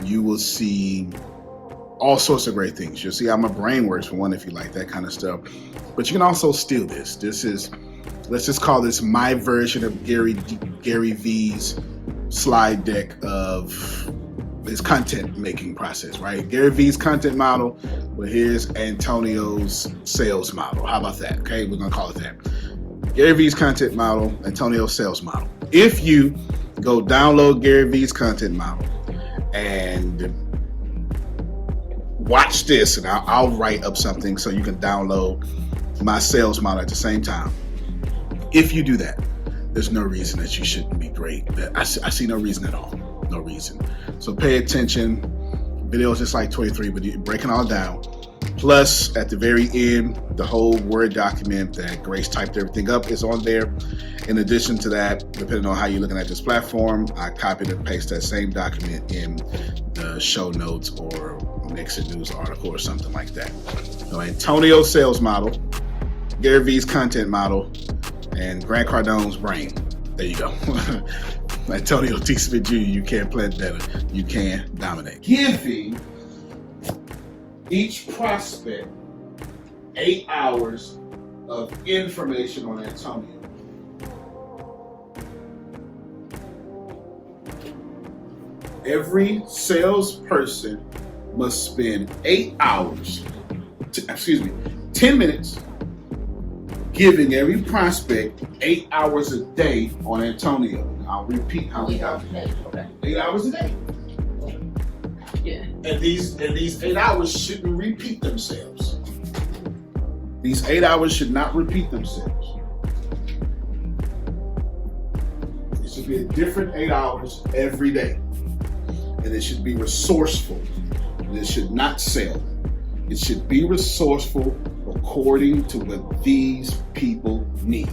you will see all sorts of great things. You'll see how my brain works, for one, if you like that kind of stuff. But you can also steal this. This is, let's just call this my version of Gary V's slide deck of his content making process, right? Gary V's content model, well, here's Antonio's sales model. How about that? Okay, we're gonna call it that. Gary V's content model, Antonio's sales model. If you go download Gary V's content model and watch this, and I'll write up something so you can download my sales model at the same time. If you do that, there's no reason that you shouldn't be great. I see no reason at all. No reason. So pay attention. Video is just like 23, but you're breaking all down. Plus, at the very end, the whole Word document that Grace typed everything up is on there. In addition to that, depending on how you're looking at this platform, I copied and pasted that same document in the show notes or Nixon News article or something like that. So Antonio's sales model, Gary V's content model, and Grant Cardone's brain. There you go. Antonio T. Smith Jr., you can't play better. You can dominate. Giving each prospect 8 hours of information on Antonio. Every salesperson must spend 10 minutes giving every prospect 8 hours a day on Antonio. I'll repeat how we got 8 hours a day. Yeah. And these 8 hours shouldn't repeat themselves. These 8 hours should not repeat themselves. It should be a different 8 hours every day. And it should be resourceful. And it should not sell. It should be resourceful according to what these people need.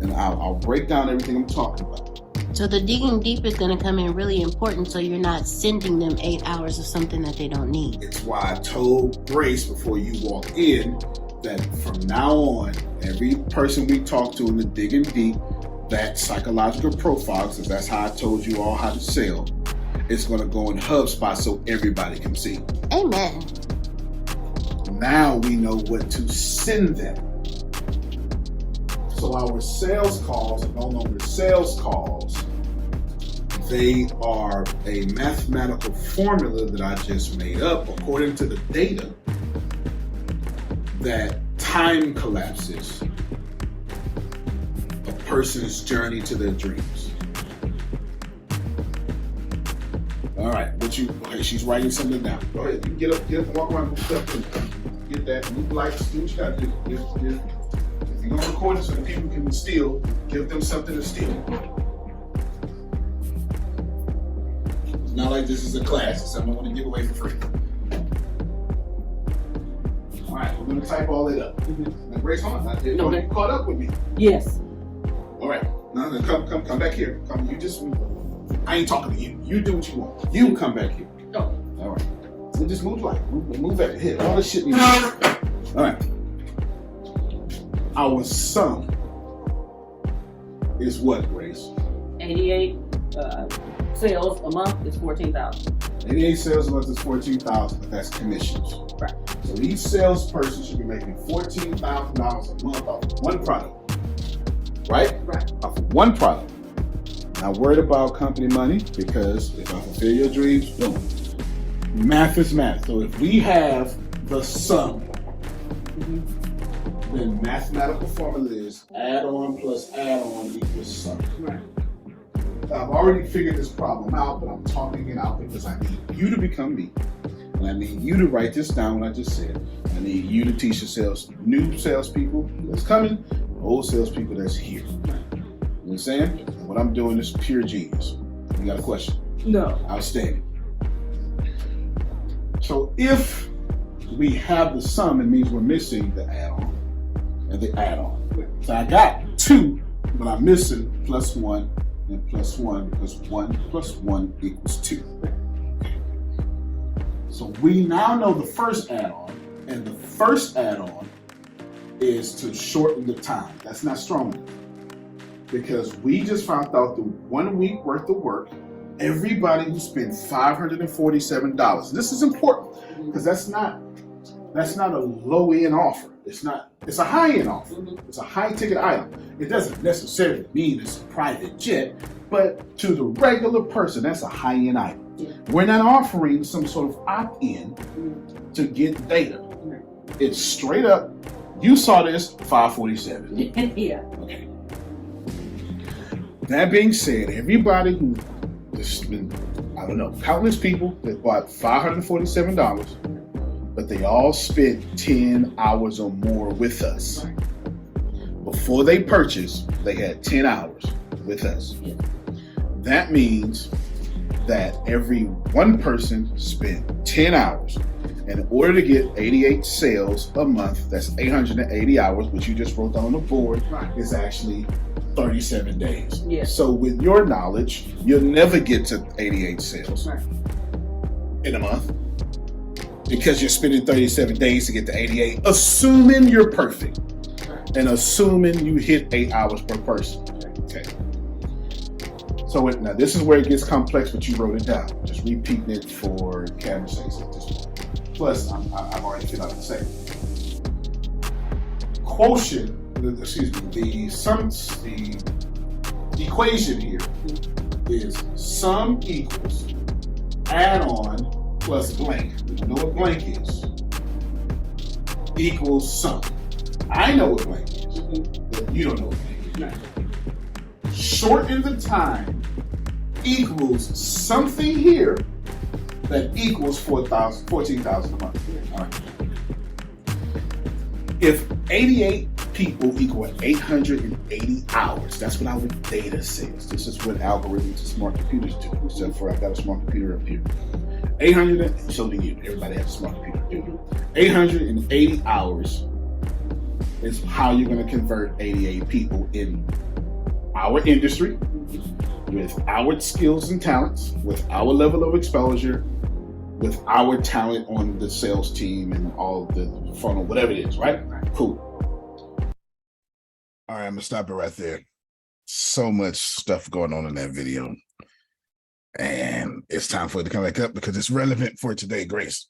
And I'll break down everything I'm talking about. So the digging deep is going to come in really important, so you're not sending them 8 hours of something that they don't need. It's why I told Grace before you walk in that from now on, every person we talk to in the digging deep, that psychological profile, because that's how I told you all how to sell, it's going to go in HubSpot so everybody can see. Amen. Now we know what to send them. So our sales calls are no longer sales calls. They are a mathematical formula that I just made up according to the data that time collapses a person's journey to their dreams. All right, okay, she's writing something down. Go ahead, you get up, walk around, get that, move lights, do what you gotta do. If you're gonna record it so that people can steal, give them something to steal. It's not like this is a class, it's something I want to give away for free. All right, we're gonna type all that up. Now, Grace, hold on, you caught up with me. Yes. All right, now come back here. I ain't talking to you. You do what you want. You come back here. Oh. All right. So just move back here. All this shit. All right. Our sum is what, Grace? 88 sales a month is 14,000. 88 sales a month is 14,000, but that's commissions. Right. So each salesperson should be making $14,000 a month off of one product. Right? Right. Off of one product. Not worried about company money, because if I fulfill your dreams, boom. Math is math. So if we have the sum, then mathematical formula is add on plus add on equals sum. Right. I've already figured this problem out, but I'm talking it out because I need you to become me. And I need you to write this down, what I just said. I need you to teach the new salespeople that's coming, old salespeople that's here. You know what I'm saying? And what I'm doing is pure genius. You got a question? No. Outstanding. So if we have the sum, it means we're missing the add-on and the add-on. So I got 2, but I'm missing +1 and +1 because 1 + 1 = 2. So we now know the first add-on, and the first add-on is to shorten the time. That's not strong enough, because we just found out the 1 week worth of work Everybody who spent $547. This is important because that's not a low end offer. It's a high end offer. It's a high ticket item. It doesn't necessarily mean it's a private jet, but to the regular person, that's a high end item. Yeah. We're not offering some sort of opt in to get data. It's straight up. You saw this 547. Yeah. Okay. That being said, everybody who has been, I don't know, countless people that bought $547, but they all spent 10 hours or more with us. Before they purchased, they had 10 hours with us. Yeah. That means that every one person spent 10 hours. And in order to get 88 sales a month, that's 880 hours, which you just wrote down on the board, is actually 37 days. Yeah. So with your knowledge, you'll never get to 88 sales in a month because you're spending 37 days to get to 88, assuming you're perfect and assuming you hit 8 hours per person. Okay. So now this is where it gets complex, but you wrote it down. Just repeating it for camera's sake at this point. Plus, I've already figured out the second. Quotient, excuse me, the equation here is sum equals add-on plus blank. We don't know what blank is. Equals sum. I know what blank is, but you don't know what blank is. Shorten the time equals something here that equals 14,000 a month. All right. If 88 people equal 880 hours, that's what our data says. This is what algorithms and smart computers do, except for I've got a smart computer up here. 800, so do you. Everybody has a smart computer. 880 hours is how you're going to convert 88 people in our industry, with our skills and talents, with our level of exposure, with our talent on the sales team and all the funnel, whatever it is, right? Cool. All right, I'm gonna stop it right there. So much stuff going on in that video. And it's time for it to come back up because it's relevant for today, Grace.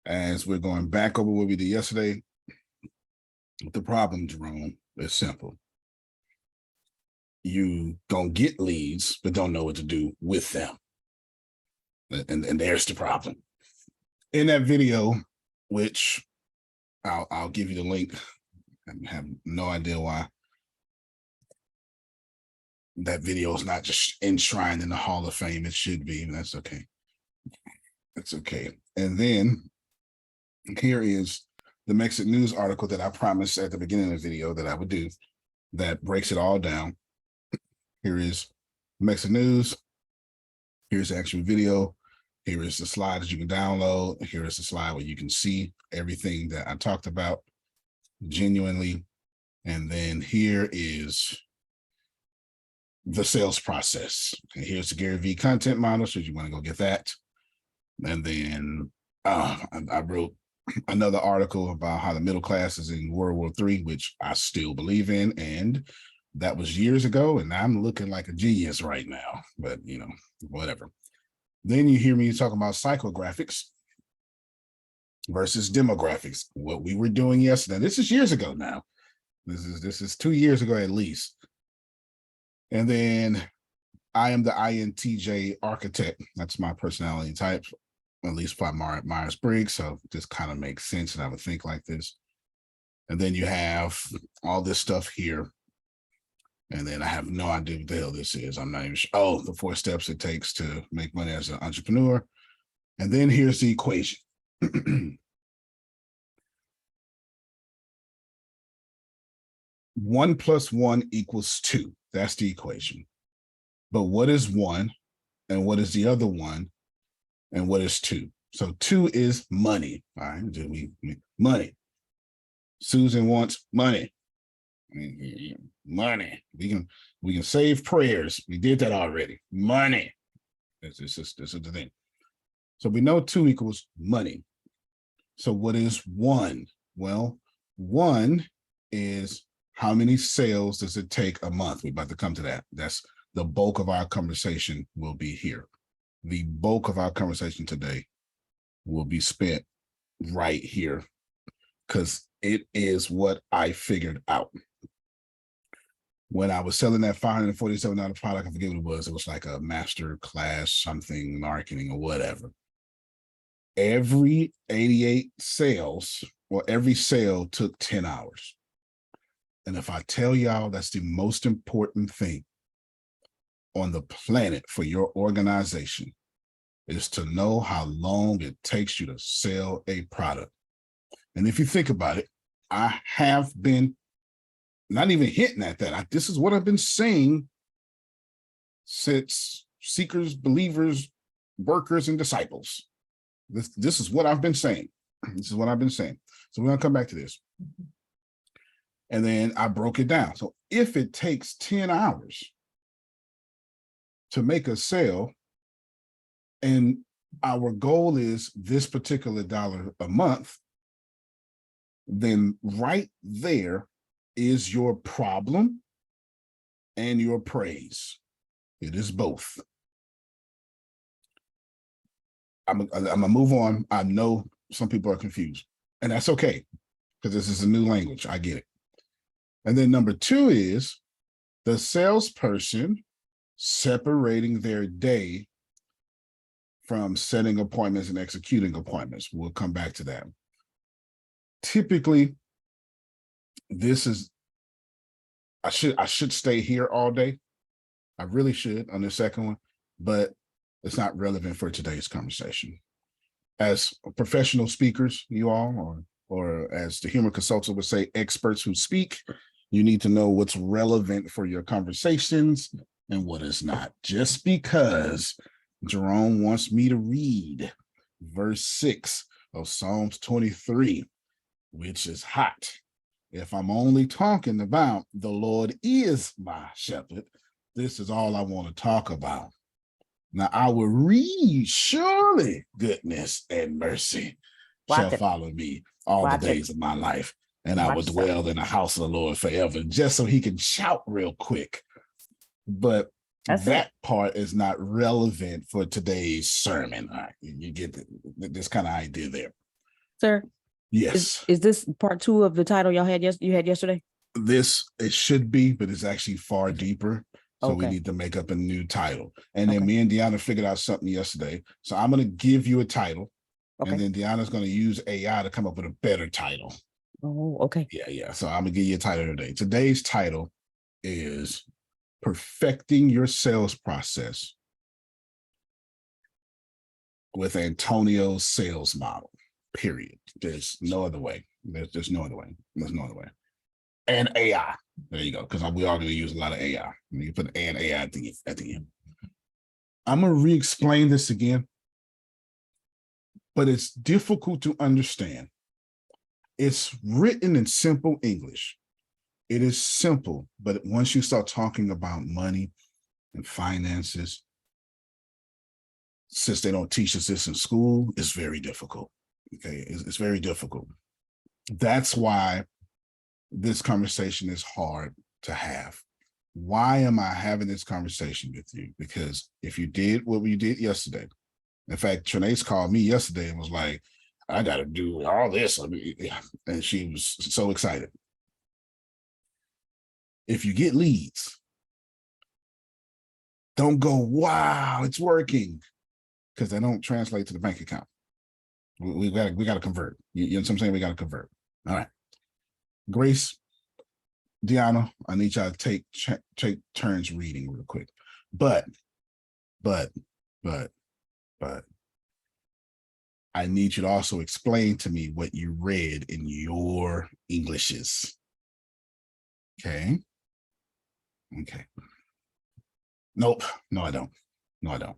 As we're going back over what we did yesterday, the problem, Jerome, is simple. You don't get leads, but don't know what to do with them. And there's the problem. In that video, which I'll give you the link. I have no idea why that video is not just enshrined in the Hall of Fame. It should be, and that's okay. It's okay. And then here is the Mexican News article that I promised at the beginning of the video that I would do that breaks it all down. Here is Mexican News. Here's the actual video. Here is the slide that you can download. Here is the slide where you can see everything that I talked about genuinely. And then here is the sales process. And here's the Gary V content model. So you want to go get that. And then I wrote another article about how the middle class is in World War III, which I still believe in. And that was years ago. And I'm looking like a genius right now, but you know, whatever. Then you hear me talking about psychographics versus demographics, what we were doing yesterday. This is years ago now. This is 2 years ago at least. And then I am the INTJ architect. That's my personality type, at least by Myers-Briggs. So this kind of makes sense and I would think like this. And then you have all this stuff here. And then I have no idea what the hell this is. I'm not even sure. Oh, the 4 steps it takes to make money as an entrepreneur. And then here's the equation. 1 + 1 = 2. That's the equation. But what is 1? And what is the other 1? And what is 2? So 2 is money. All right. Money. Susan wants money. Money. We can save prayers. We did that already. Money. This is the thing. So we know 2 equals money. So what is 1? Well, 1 is how many sales does it take a month? We're about to come to that. That's the bulk of our conversation will be here. The bulk of our conversation today will be spent right here because it is what I figured out. When I was selling that $547 product, I forget what it was. It was like a master class, something marketing or whatever. Every 88 sales or every sale took 10 hours. And if I tell y'all that's the most important thing on the planet for your organization is to know how long it takes you to sell a product. And if you think about it, I have been not even hinting at that. This is what I've been saying since seekers, believers, workers, and disciples. This is what I've been saying. This is what I've been saying. So we're going to come back to this. And then I broke it down. So if it takes 10 hours to make a sale, and our goal is this particular dollar a month, then right there is your problem and your praise. It is both. I'm gonna move on. I know some people are confused, and that's okay because this is a new language. I get it. And then number two is the salesperson separating their day from setting appointments and executing appointments. We'll come back to that. Typically, this is, I should stay here all day. I really should on the second one, but it's not relevant for today's conversation. As professional speakers, you all, or as the humor consultant would say, experts who speak, you need to know what's relevant for your conversations and what is not. Just because Jerome wants me to read verse 6 of Psalms 23, which is hot. If I'm only talking about the Lord is my shepherd, this is all I want to talk about. Now I will read, surely goodness and mercy shall follow me all the days of my life, and I will dwell in the house of the Lord forever, just so he can shout real quick. But that part is not relevant for today's sermon. All right, you get this kind of idea there. Sir? Yes. Is this part two of the title you had yesterday? It should be, but it's actually far deeper. So we need to make up a new title. And then me and Deanna figured out something yesterday. So I'm going to give you a title. And then Deanna's going to use AI to come up with a better title. Oh, okay. Yeah. So I'm going to give you a title today. Today's title is Perfecting Your Sales Process with Antonio's Sales Model, period. There's no other way. There's no other way. There's no other way. And AI. There you go. Because we are going to use a lot of AI. You put and AI at the end. I'm going to re-explain this again, but it's difficult to understand. It's written in simple English. It is simple, but once you start talking about money and finances, since they don't teach us this in school, it's very difficult. Okay, it's very difficult. That's why this conversation is hard to have. Why am I having this conversation with you? Because if you did what we did yesterday, in fact, Trinace called me yesterday and was like, I got to do all this. And she was so excited. If you get leads, don't go, wow, it's working, because they don't translate to the bank account. We got to convert. You know what I'm saying? We got to convert. All right. Grace, Deanna, I need y'all to take turns reading real quick. But I need you to also explain to me what you read in your Englishes. Okay. Nope. No, I don't. I don't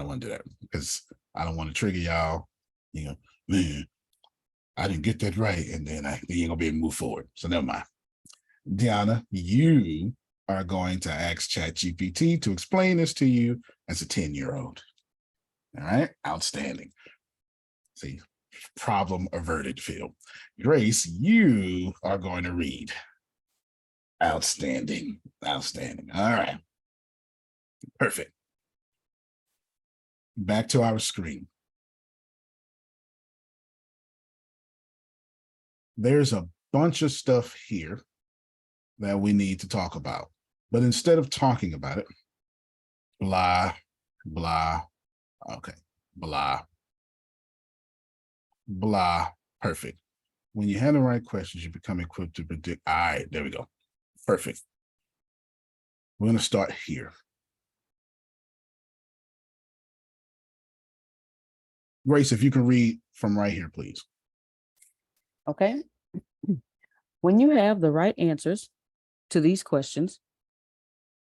want to do that because I don't want to trigger y'all. You know, man, I didn't get that right. And then you ain't gonna be able to move forward. So never mind. Deanna, you are going to ask ChatGPT to explain this to you as a 10-year-old. All right. Outstanding. See, problem averted, Phil. Grace, you are going to read. Outstanding. All right. Perfect. Back to our screen. There's a bunch of stuff here that we need to talk about. But instead of talking about it, blah, blah, okay, blah, blah, perfect. When you have the right questions, you become equipped to predict. All right, there we go. Perfect. We're going to start here. Grace, if you can read from right here, please. Okay. When you have the right answers to these questions,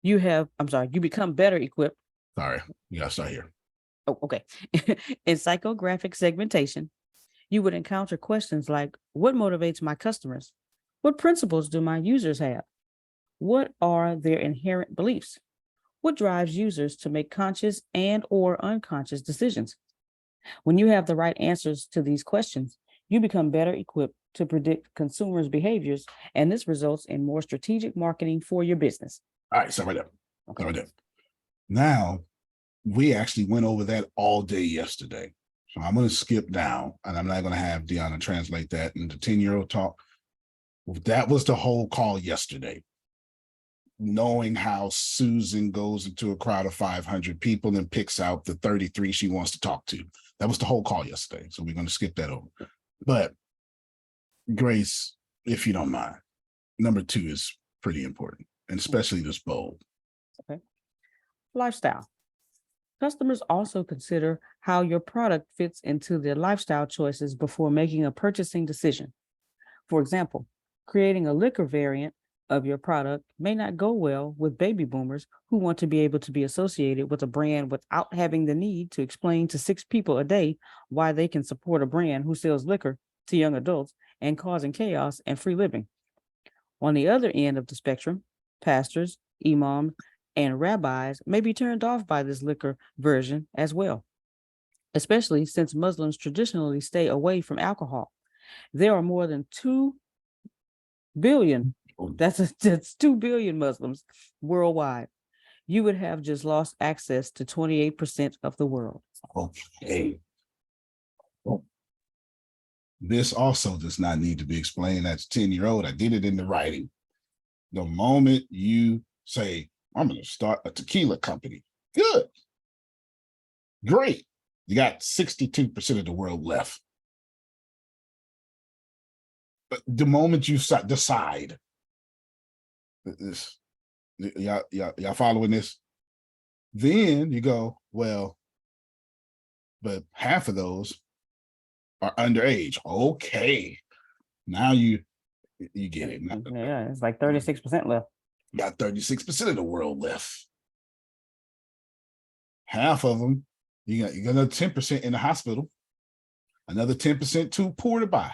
you become better equipped. Sorry, you gotta start here. Oh, okay. In psychographic segmentation, you would encounter questions like, what motivates my customers? What principles do my users have? What are their inherent beliefs? What drives users to make conscious and or unconscious decisions? When you have the right answers to these questions, you become better equipped to predict consumers' behaviors, and this results in more strategic marketing for your business. All right, so right there. Okay. Right there. Now, we actually went over that all day yesterday. So I'm going to skip down, and I'm not going to have Deanna translate that into 10-year-old talk. That was the whole call yesterday. Knowing how Susan goes into a crowd of 500 people and picks out the 33 she wants to talk to. That was the whole call yesterday. So we're going to skip that over. But Grace, if you don't mind, number 2 is pretty important, and especially this bold. Okay. Lifestyle. Customers also consider how your product fits into their lifestyle choices before making a purchasing decision. For example, creating a liquor variant of your product may not go well with baby boomers who want to be able to be associated with a brand without having the need to explain to 6 people a day why they can support a brand who sells liquor to young adults and causing chaos and free living. On the other end of the spectrum, pastors, imams, and rabbis may be turned off by this liquor version as well, especially since Muslims traditionally stay away from alcohol. There are more than 2 billion, that's 2 billion Muslims worldwide. You would have just lost access to 28% of the world. Okay. This also does not need to be explained as a 10-year-old. I did it in the writing. The moment you say, I'm going to start a tequila company, good, great. You got 62% of the world left. But the moment you decide, this, y'all following this? Then you go, well, but half of those are underage. Okay, now you get it. Now, Yeah, it's like 36% left. you got 36% of the world left. Half of them, you got another 10% in the hospital, another 10% too poor to buy,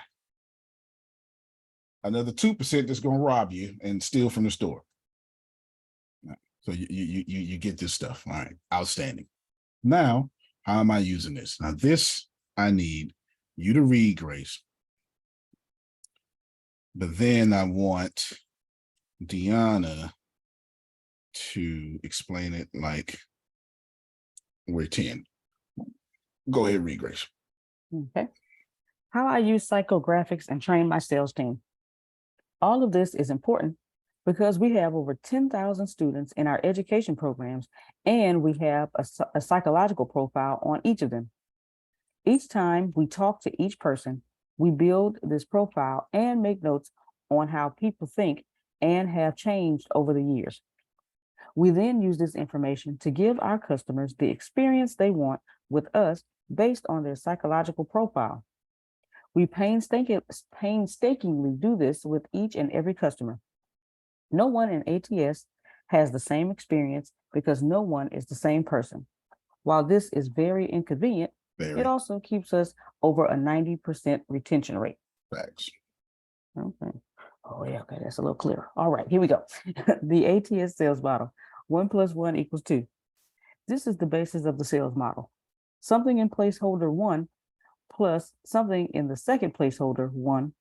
another 2% that's going to rob you and steal from the store. So you get this stuff. All right, outstanding. Now, how am I using this? Now, this I need you to read, Grace. But then I want Deanna to explain it like we're 10. Go ahead, read, Grace. Okay. How I use psychographics and train my sales team. All of this is important because we have over 10,000 students in our education programs, and we have a psychological profile on each of them. Each time we talk to each person, we build this profile and make notes on how people think and have changed over the years. We then use this information to give our customers the experience they want with us based on their psychological profile. We painstakingly do this with each and every customer. No one in ATS has the same experience because no one is the same person. While this is very inconvenient, it also keeps us over a 90% retention rate. Facts. Okay. Oh, yeah. Okay. That's a little clearer. All right. Here we go. The ATS sales model. 1 + 1 = 2. This is the basis of the sales model. Something in placeholder 1 plus something in the second placeholder 1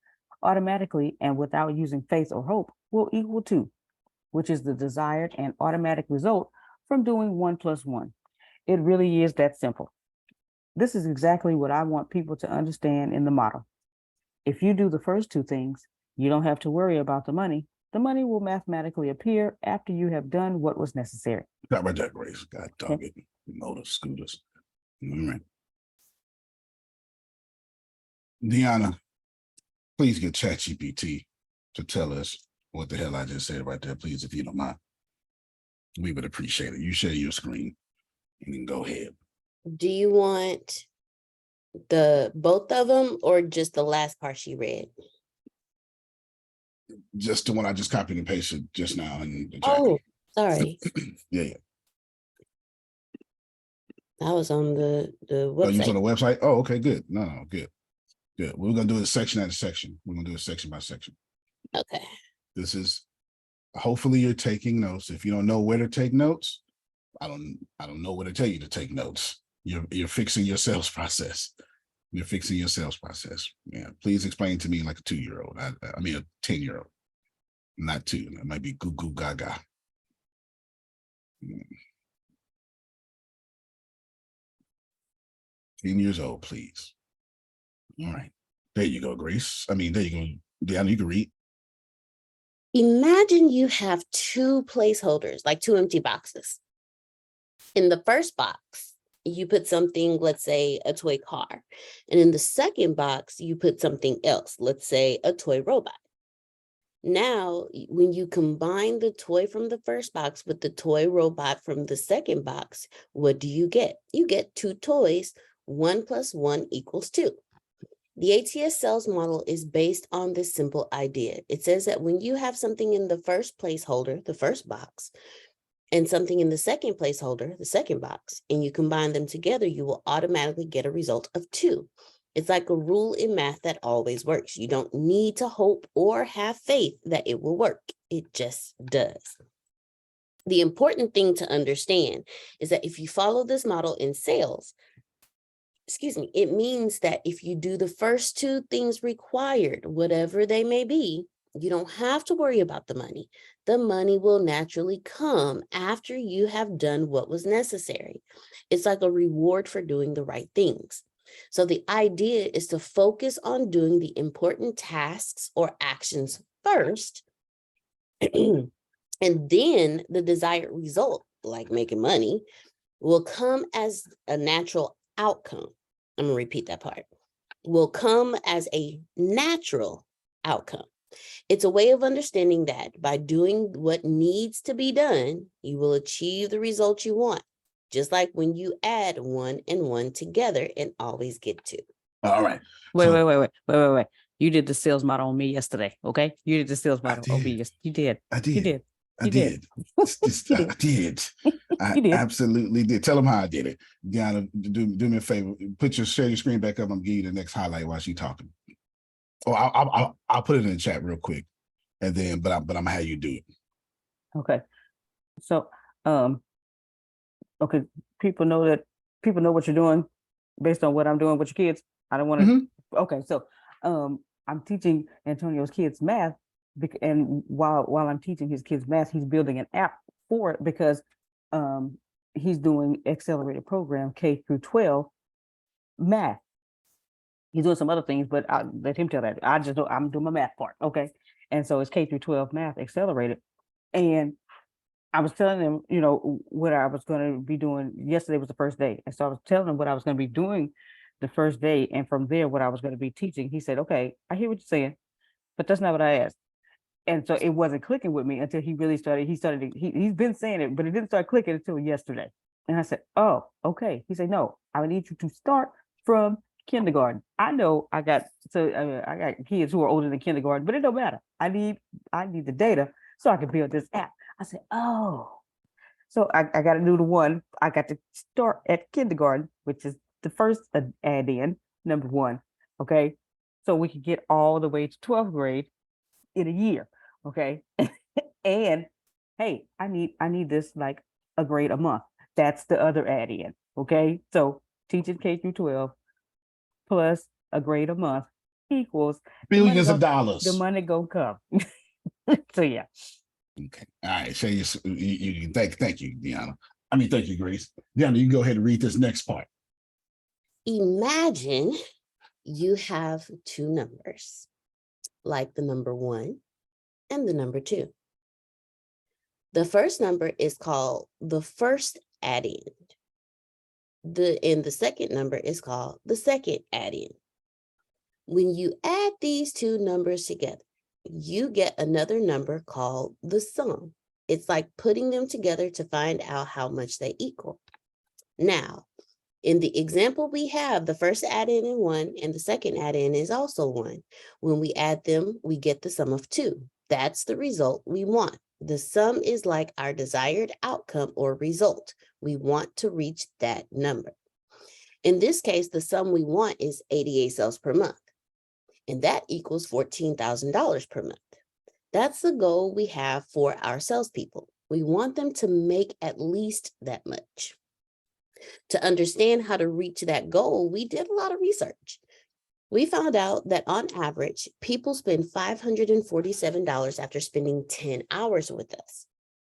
automatically and without using faith or hope will equal 2, which is the desired and automatic result from doing 1 + 1. It really is that simple. This is exactly what I want people to understand in the model. If you do the first two things, you don't have to worry about the money. The money will mathematically appear after you have done what was necessary. Got about that, Grace. God dog it. Motor scooters. All right. Deanna, please get ChatGPT to tell us what the hell I just said right there, please, if you don't mind. We would appreciate it. You share your screen and then go ahead. Do you want both of them or just the last part she read? Just the one I just copied and pasted just now in the chat. Oh, sorry. Yeah. I was on the Oh, you was website. on the website? Oh, okay, good. No, good. Good. We're gonna do it section at a section. We're gonna do it section by section. Okay. This is hopefully you're taking notes. If you don't know where to take notes, I don't know what to tell you to take notes. You're fixing your sales process. You're fixing your sales process. Yeah. Please explain to me like a 2-year-old. I mean a 10-year-old. Not 2. It might be goo goo gaga. 10 years old, please. All right. There you go, Grace. I mean, there you go. Deanna, you can read. Imagine you have 2 placeholders, like 2 empty boxes. In the first box, you put something, let's say a toy car. And in the second box, you put something else, let's say a toy robot. Now, when you combine the toy from the first box with the toy robot from the second box, what do you get? You get 2 toys. 1 + 1 = 2. The ATS sales model is based on this simple idea. It says that when you have something in the first placeholder, the first box, and something in the second placeholder, the second box, and you combine them together, you will automatically get a result of 2. It's like a rule in math that always works. You don't need to hope or have faith that it will work. It just does. The important thing to understand is that if you follow this model in sales, it means that if you do the first 2 things required, whatever they may be, you don't have to worry about the money. The money will naturally come after you have done what was necessary. It's like a reward for doing the right things. So the idea is to focus on doing the important tasks or actions first, and then the desired result, like making money, will come as a natural outcome. I'm going to repeat that part. Will come as a natural outcome. It's a way of understanding that by doing what needs to be done, you will achieve the result you want. Just like when you add 1 and 1 together and always get 2. All right. Wait. You did the sales model on me yesterday, okay? You did the sales model on me. You did. I did. You did. I did. I did. I absolutely did. Tell them how I did it. Deanna, do me a favor. Share your screen back up. I'm gonna give you the next highlight while she's talking. Oh, I'll put it in the chat real quick, and then but I'm gonna have you do it. Okay. So okay, people know what you're doing based on what I'm doing with your kids. I don't want to. Okay, so I'm teaching Antonio's kids math. And while I'm teaching his kids math, he's building an app for it because he's doing accelerated program K-12 math. He's doing some other things, but I'll let him tell that. I'm doing my math part, okay? And so it's K-12 math accelerated. And I was telling him, what I was going to be doing. Yesterday was the first day, and so I was telling him what I was going to be doing the first day, and from there, what I was going to be teaching. He said, "Okay, I hear what you're saying, but that's not what I asked." And so it wasn't clicking with me until he really started. He's been saying it, but it didn't start clicking until yesterday. And I said, "Oh, okay." He said, "No, I need you to start from kindergarten." I know I got kids who are older than kindergarten, but it don't matter. I need the data so I can build this app. I said, "Oh." So I got to do the one. I got to start at kindergarten, which is the first add-in, number 1. Okay. So we could get all the way to 12th grade in a year. Okay. And hey, I need this like a grade a month. That's the other add-in. Okay. So teaching K-12 plus a grade a month equals billions of dollars. The money gonna come. So yeah. Okay. All right. Say you thank you, Deanna. Thank you, Grace. Deanna, you can go ahead and read this next part. Imagine you have two numbers, like the number 1 and the number 2. The first number is called the first addend. And the second number is called the second addend. When you add these two numbers together, you get another number called the sum. It's like putting them together to find out how much they equal. Now, in the example we have, the first addend is 1 and the second addend is also 1. When we add them, we get the sum of 2. That's the result we want. The sum is like our desired outcome or result. We want to reach that number. In this case, the sum we want is 88 sales per month, and that equals $14,000 per month. That's the goal we have for our salespeople. We want them to make at least that much. To understand how to reach that goal, we did a lot of research. We found out that on average, people spend $547 after spending 10 hours with us.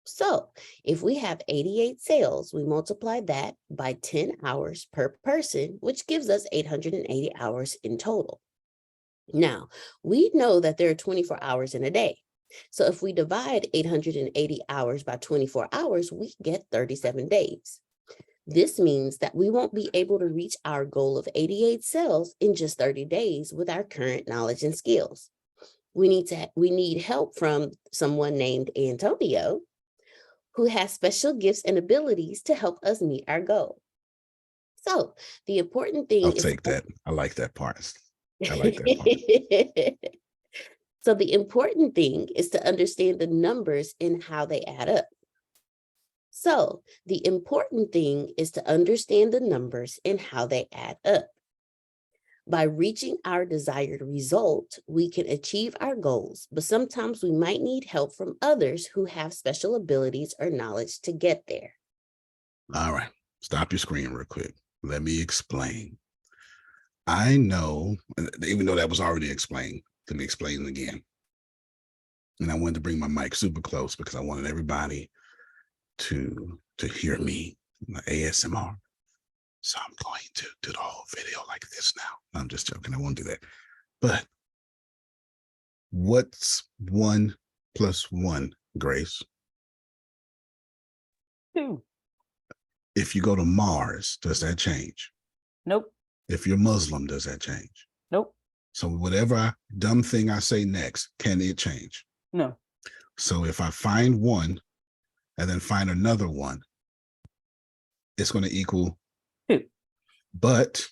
So if we have 88 sales, we multiply that by 10 hours per person, which gives us 880 hours in total. Now, we know that there are 24 hours in a day. So if we divide 880 hours by 24 hours, we get 37 days. This means that we won't be able to reach our goal of 88 sales in just 30 days with our current knowledge and skills. We need help from someone named Antonio, who has special gifts and abilities to help us meet our goal. So the important thing I'll take that. I like that part. I like that part. So the important thing is to understand the numbers and how they add up. So the important thing is to understand the numbers and how they add up. By reaching our desired result, we can achieve our goals, but sometimes we might need help from others who have special abilities or knowledge to get there. All right, stop your screen real quick. Let me explain. I know, even though that was already explained, let me explain it again. And I wanted to bring my mic super close because I wanted everybody to hear me, the ASMR. So I'm going to do the whole video like this now. I'm just joking. I won't do that. But what's 1 + 1, Grace? 2. If you go to Mars, does that change? Nope. If you're Muslim, does that change? Nope. So whatever dumb thing I say next, can it change? No. So if I find 1 and then find another 1, it's going to equal 2. But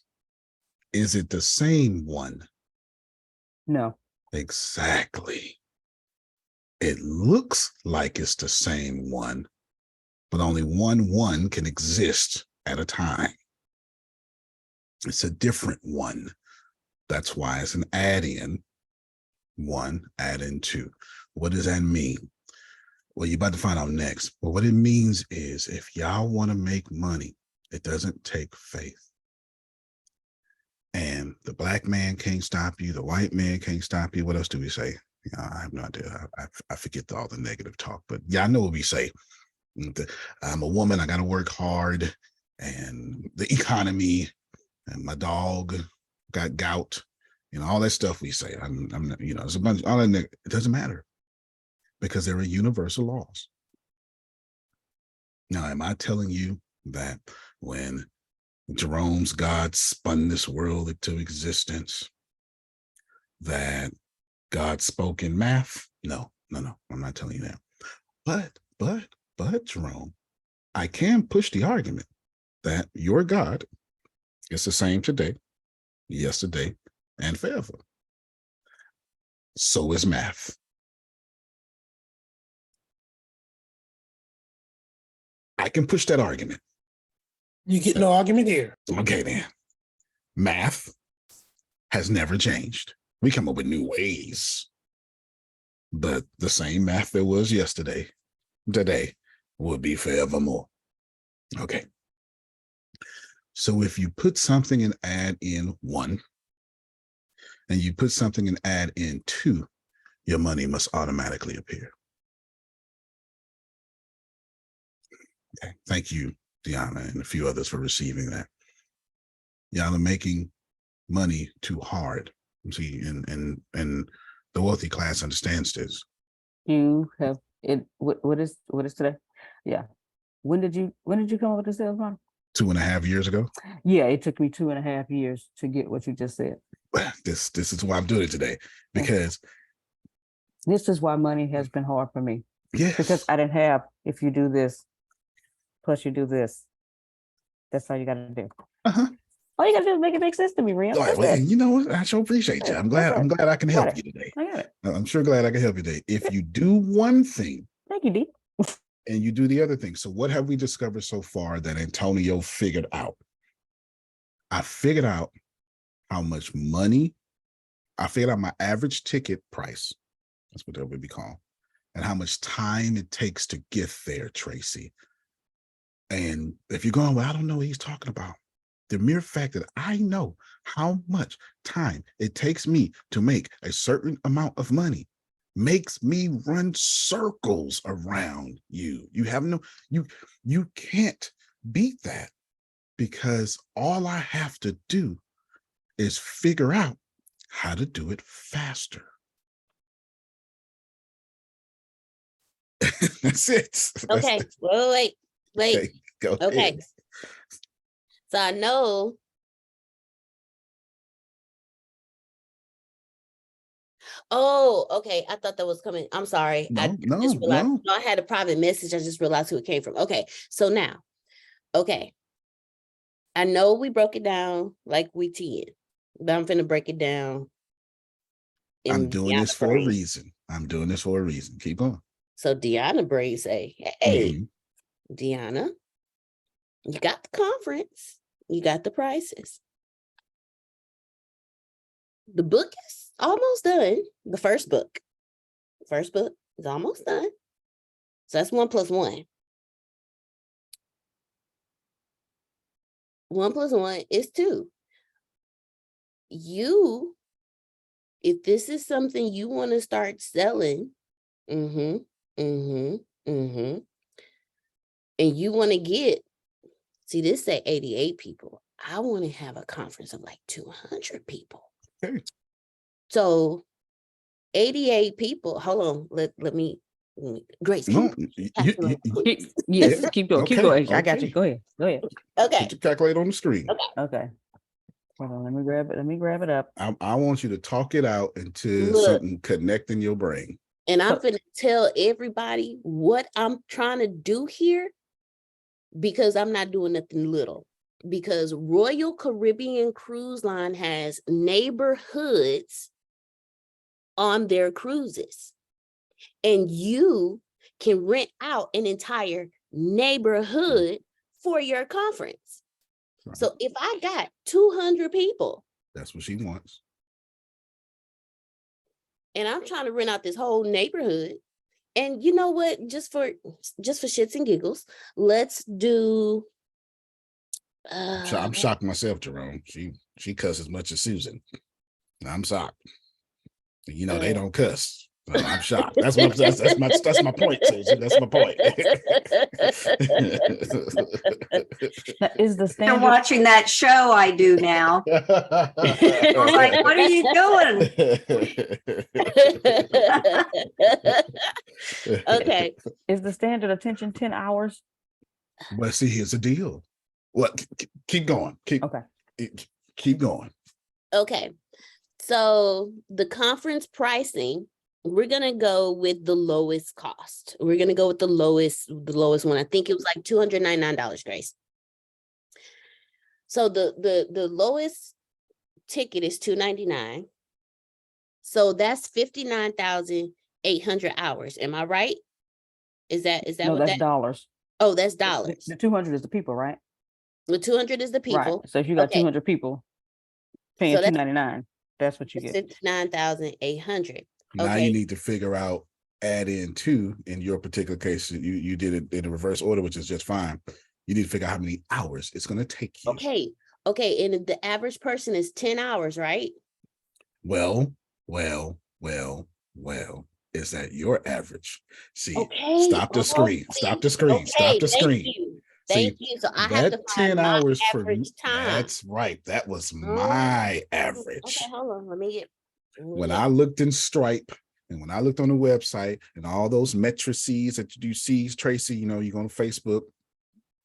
is it the same 1? No. Exactly. It looks like it's the same 1, but only one 1 can exist at a time. It's a different 1. That's why it's an add-in 1, add-in 2. What does that mean? Well, you're about to find out next. But what it means is if y'all want to make money, it doesn't take faith. And the black man can't stop you. The white man can't stop you. What else do we say? I have no idea. I forget all the negative talk, but yeah, I know what we say. I'm a woman. I got to work hard, and the economy, and my dog got gout. All that stuff we say. I'm not, it's a bunch. All that. It doesn't matter because there are universal laws. Now, am I telling you that when Jerome's God spun this world into existence, that God spoke in math? No, I'm not telling you that. But Jerome, I can push the argument that your God is the same today, yesterday, and forever. So is math. I can push that argument. You get no argument here. Okay, then. Math has never changed. We come up with new ways. But the same math that was yesterday, today, will be forevermore. Okay. So if you put something and add in 1, and you put something and add in 2, your money must automatically appear. Okay. Thank you, Deanna, and a few others for receiving that. Y'all are making money too hard. See, and the wealthy class understands this. You have it. What is today? Yeah. When did you come up with the sales model? 2.5 years ago. Yeah, it took me 2.5 years to get what you just said. This is why I'm doing it today, because this is why money has been hard for me. yes, because I didn't have, if you do this, plus you do this, that's all you got to do. All you got to do is make it make sense to me, Real. Well, you know, I sure appreciate you. I'm glad I can help you today. I got it. I'm sure glad I can help you today. If you do one thing, thank you, D. And you do the other thing. So what have we discovered so far that Antonio figured out? I figured out how much money, I figured out my average ticket price. That's what that would be called. And how much time it takes to get there, Tracy. And if you're going, well, I don't know what he's talking about. The mere fact that I know how much time it takes me to make a certain amount of money makes me run circles around you. You have no, you can't beat that, because all I have to do is figure out how to do it faster. That's it. Okay. Wait. Okay, go Okay. ahead. So I know. Oh, okay. I thought that was coming. I'm sorry. I just realized. No, I had a private message. I just realized who it came from. Okay. So now, okay. I know we broke it down like we 10, but I'm finna break it down. I'm doing this for a reason. Keep going. So Deanna Brain say, hey, Deanna, you got the conference. You got the prices. The book is almost done. The first book is almost done. So that's 1 + 1. 1 + 1 is 2. You, if this is something you want to start selling, and you want to get, see, this say 88 people. I want to have a conference of like 200 people. Okay. So 88 people. Hold on. Let me Grace. No, yes, keep going. Okay, keep going. okay. I got you. Go ahead. Okay. Put your calculator on the screen. Okay. Hold on. Let me grab it up. I want you to talk it out into something connect in your brain. And I'm going to tell everybody what I'm trying to do here, because I'm not doing nothing little. Because Royal Caribbean Cruise Line has neighborhoods on their cruises. And you can rent out an entire neighborhood for your conference. Right. So if I got 200 people. That's what she wants. And I'm trying to rent out this whole neighborhood. And you know what? Just for shits and giggles, let's do. I'm shocked myself, Jerome. She cuss as much as Susan. I'm shocked. You know, they don't cuss. So I'm shocked. That's my point, Susan. That's my point. Is the standard? You're watching that show I do now. I'm like, what are you doing? Okay. Is the standard attention 10 hours? But see, here's the deal. Well, keep going. Keep going. Okay. So the conference pricing, we're going to go with the lowest cost. We're going to go with the lowest one. I think it was like $299, Grace. So the lowest ticket is $299. So that's 59,800 hours. Am I right? Is that no, what that's dollars. Oh, that's dollars. The 200 is the people, right? The 200 is the people. Right. So if you got 200 people paying $299, that's what you get. 59,800. Now you need to figure out Addend two in your particular case. You did it in a reverse order, which is just fine. You need to figure out how many hours it's going to take you. Okay. And the average person is 10 hours, right? Well. is that your average? See, Okay. stop the screen, stop the screen, stop Okay. the Thank screen. you. See, Thank you. So I have to that 10 find my hours for me, average time. that's right. That was Oh, my okay, average. hold on. Let me get. When I looked in Stripe and when I looked on the website and all those matrices that you see, Tracy, you know, you go on Facebook.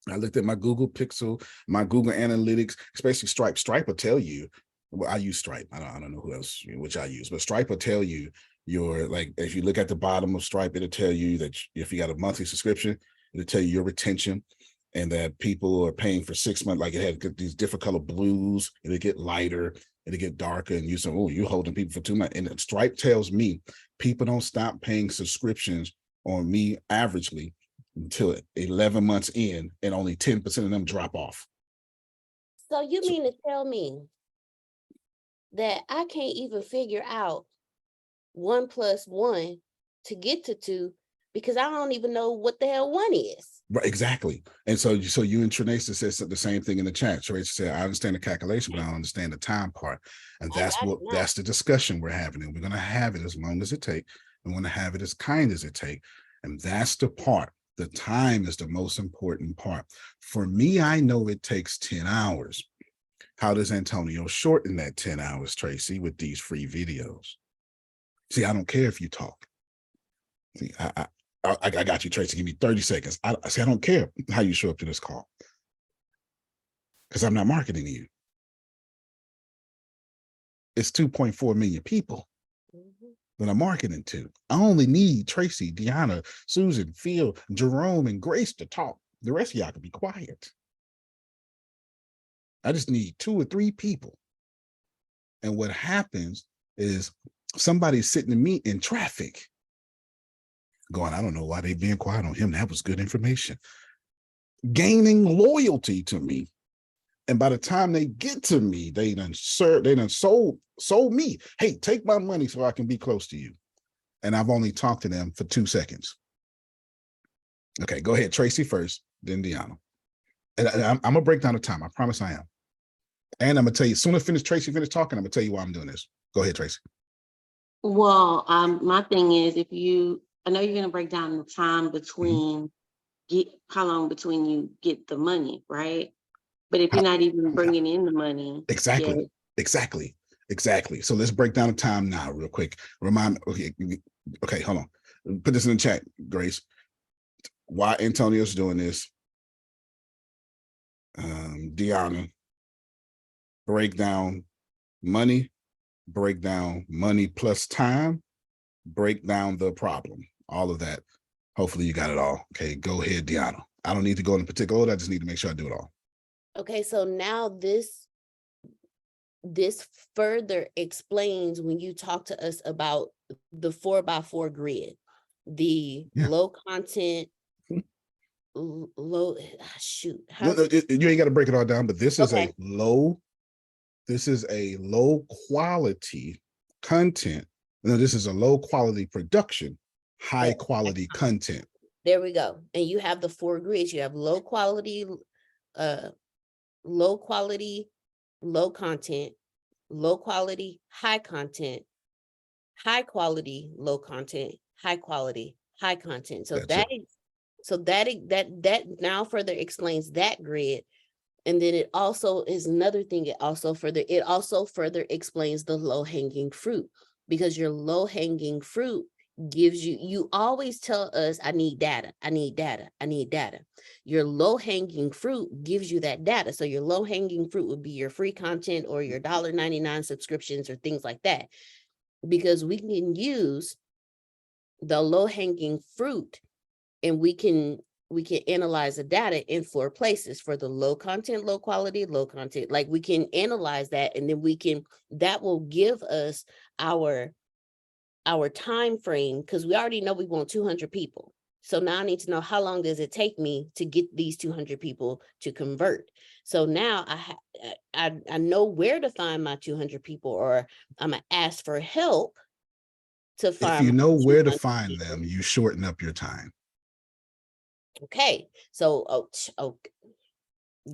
I looked at my Google Pixel, my Google Analytics, especially Stripe. Stripe will tell you. Well, I use Stripe. I don't know who else which I use, but Stripe will tell you your, like, if you look at the bottom of Stripe, it'll tell you that if you got a monthly subscription, it'll tell you your retention and that people are paying for 6 months. Like, it had these different color blues. It'll get lighter. It'll get darker. And you say, oh, you're holding people for 2 months. And Stripe tells me people don't stop paying subscriptions on me averagely until 11 months in, and only 10% of them drop off. So you mean to tell me that I can't even figure out 1 + 1 to get to 2 because I don't even know what the hell 1 is? Right, exactly. And so you and Trinesa said the same thing in the chat. Trinesa said, I understand the calculation, but I don't understand the time part. And that's the discussion we're having. And we're going to have it as long as it takes. And we're going to have it as kind as it takes. And that's the part. The time is the most important part. For me, I know it takes 10 hours. How does Antonio shorten that 10 hours, Tracy, with these free videos? See, I don't care if you talk. See, I got you, Tracy. Give me 30 seconds. I don't care how you show up to this call because I'm not marketing to you. It's 2.4 million people that I'm marketing to. I only need Tracy, Deanna, Susan, Phil, Jerome, and Grace to talk. The rest of y'all can be quiet. I just need 2 or 3 people. And what happens is somebody's sitting to me in traffic going, I don't know why they being quiet on him. That was good information. Gaining loyalty to me. And by the time they get to me, they done sold me. Hey, take my money so I can be close to you. And I've only talked to them for 2 seconds. Okay, go ahead. Tracy first, then Deanna. And I'm gonna break down the time. I promise I am. And I'm gonna tell you, as soon as Tracy finish talking, I'm gonna tell you why I'm doing this. Go ahead, Tracy. Well, my thing is, I know you're gonna break down the time between how long between you get the money, right? But if you're not even bringing in the money, exactly, yet, exactly. So let's break down the time now, real quick. Okay, hold on. Put this in the chat, Grace. Why Antonio's doing this? Deanna, break down money plus time, break down the problem, all of that. Hopefully you got it all. Okay, go ahead, Deanna. I don't need to go in a particular order. I just need to make sure I do it all. Okay, so now this further explains when you talk to us about the 4x4 grid, the low content, low shoot. You ain't got to break it all down, but this is a low quality content. No, this is a low quality production, high quality content. There we go. And you have the 4 grids. You have low quality, low content, low quality, high content, high quality, low content, high quality, high content. So that now further explains that grid. And then it also is another thing. It also further explains the low hanging fruit, because your low hanging fruit gives you always tell us, I need data. Your low hanging fruit gives you that data. So your low hanging fruit would be your free content or your $1.99 subscriptions or things like that, because we can use the low hanging fruit and we can analyze the data in 4 places for the low content, low quality, low content. Like, we can analyze that, and then that will give us our time frame, because we already know we want 200 people. So now I need to know, how long does it take me to get these 200 people to convert? So now I know where to find my 200 people, or I'm gonna ask for help to find. If you know where to find them, you shorten up your time. Okay, so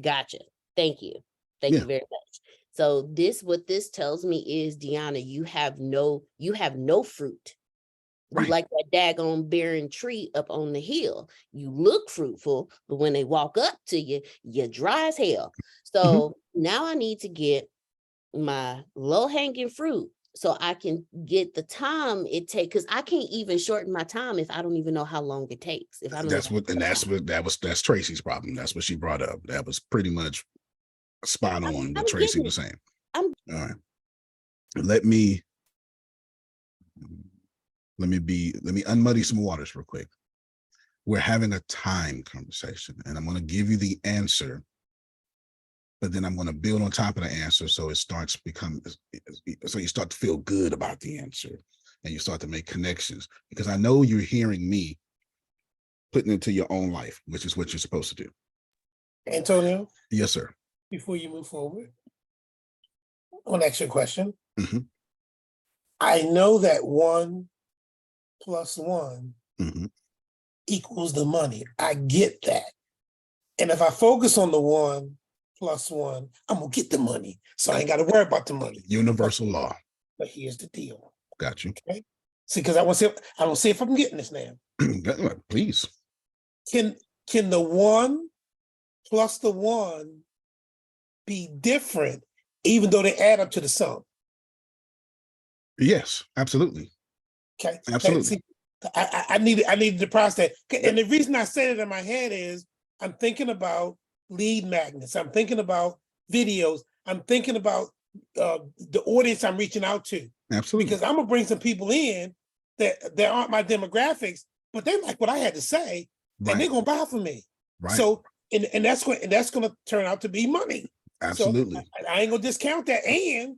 gotcha. Thank you very much. So what this tells me is, Deanna, you have no fruit. You like that daggone barren tree up on the hill. You look fruitful, but when they walk up to you, you're dry as hell. So now I need to get my low-hanging fruit so I can get the time it takes, because I can't even shorten my time if I don't even know how long it takes. If I don't that's Tracy's problem. That's what she brought up. That was pretty much spot on what Tracy was saying. All right. Let me unmuddy some waters real quick. We're having a time conversation, and I'm going to give you the answer, but then I'm going to build on top of the answer so it starts so you start to feel good about the answer and you start to make connections, because I know you're hearing me putting it into your own life, which is what you're supposed to do. Antonio, Yes, sir. before you move forward, I want to ask you a question. Mhm. I know that 1 + 1 Mhm. equals the money. I get that. And if I focus on the 1 + 1, I'm going to get the money. So I ain't got to worry about the money. Universal law. But here's the deal. Got you. Okay. See, because I want to see if I'm getting this now. Please. Can the 1 + the 1 be different, even though they add up to the sum? Yes, absolutely. Okay. Absolutely. See, I needed to process that. And the reason I said it in my head is I'm thinking about lead magnets. I'm thinking about videos. I'm thinking about the audience I'm reaching out to. Absolutely. Because I'm gonna bring some people in that aren't my demographics, but they like what I had to say, Right. and they're gonna buy from me. Right. So and that's gonna turn out to be money. Absolutely. So I ain't gonna discount that. And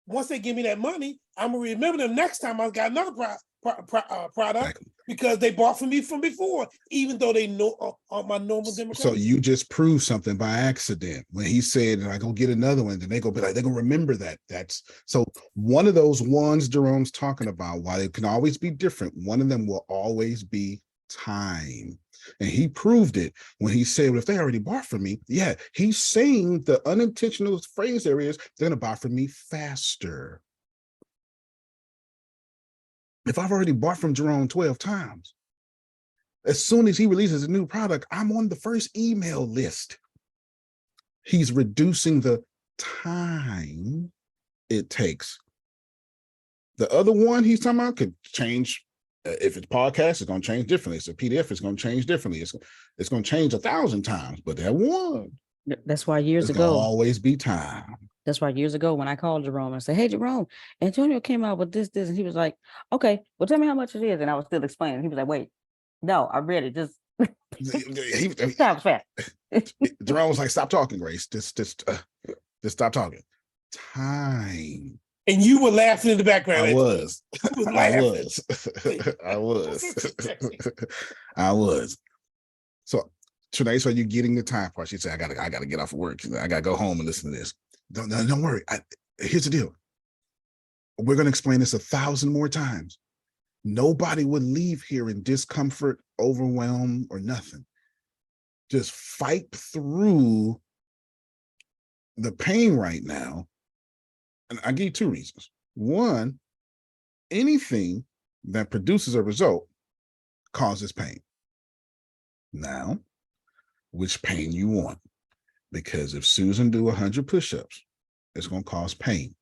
once they give me that money, I'm gonna remember them next time I got another product Exactly. because they bought from me from before, even though they know are my normal demographic. So you just proved something by accident when he said, "I go get another one," then they go be like, they're gonna remember that. That's so one of those ones Jerome's talking about. While it can always be different, one of them will always be time. And he proved it when he said, well, if they already bought from me, yeah, he's saying the unintentional phrase there is, they're gonna buy from me faster. If I've already bought from Jerome 12 times, as soon as he releases a new product, I'm on the first email list. He's reducing the time it takes. The other one he's talking about could change. If it's podcast, it's going to change differently. It's a PDF, it's going to change differently. It's going to change 1,000 times, but that one, That's why years it's ago, always be time. That's why years ago when I called Jerome and said, "Hey, Jerome, Antonio came out with this, and he was like, "Okay, well, tell me how much it is." And I was still explaining. He was like, "Wait, no, I read it. Just time was fast." Jerome was like, "Stop talking, Grace. Just stop talking." Time. And you were laughing in the background. I was. I was. So today, so you're getting the time part. She said, I gotta get off of work. I gotta go home and listen to this. Don't worry. Here's the deal. We're gonna explain this 1,000 more times. Nobody would leave here in discomfort, overwhelm, or nothing. Just fight through the pain right now. And I give you 2 reasons. One, anything that produces a result causes pain. Now, which pain you want? Because if Susan do 100 push-ups, it's going to cause pain.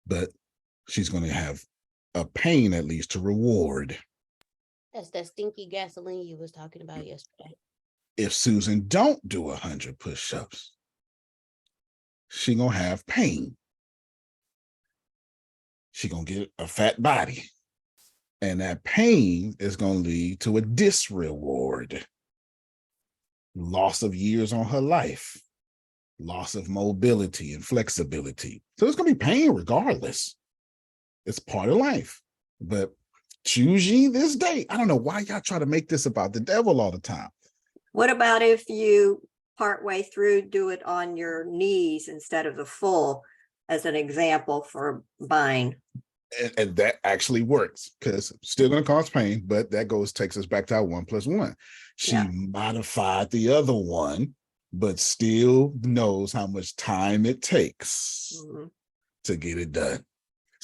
But she's going to have a pain at least to reward. That's that stinky gasoline you was talking about yesterday. If Susan don't do 100 push-ups, she going to have pain. She going to get a fat body. And that pain is going to lead to a disreward. Loss of years on her life. Loss of mobility and flexibility. So it's going to be pain regardless. It's part of life. But choose ye this day. I don't know why y'all try to make this about the devil all the time. What about if you partway through do it on your knees instead of the full, as an example for buying? And that actually works, because it's still going to cause pain, but that takes us back to our 1 + 1. She modified the other one, but still knows how much time it takes to get it done.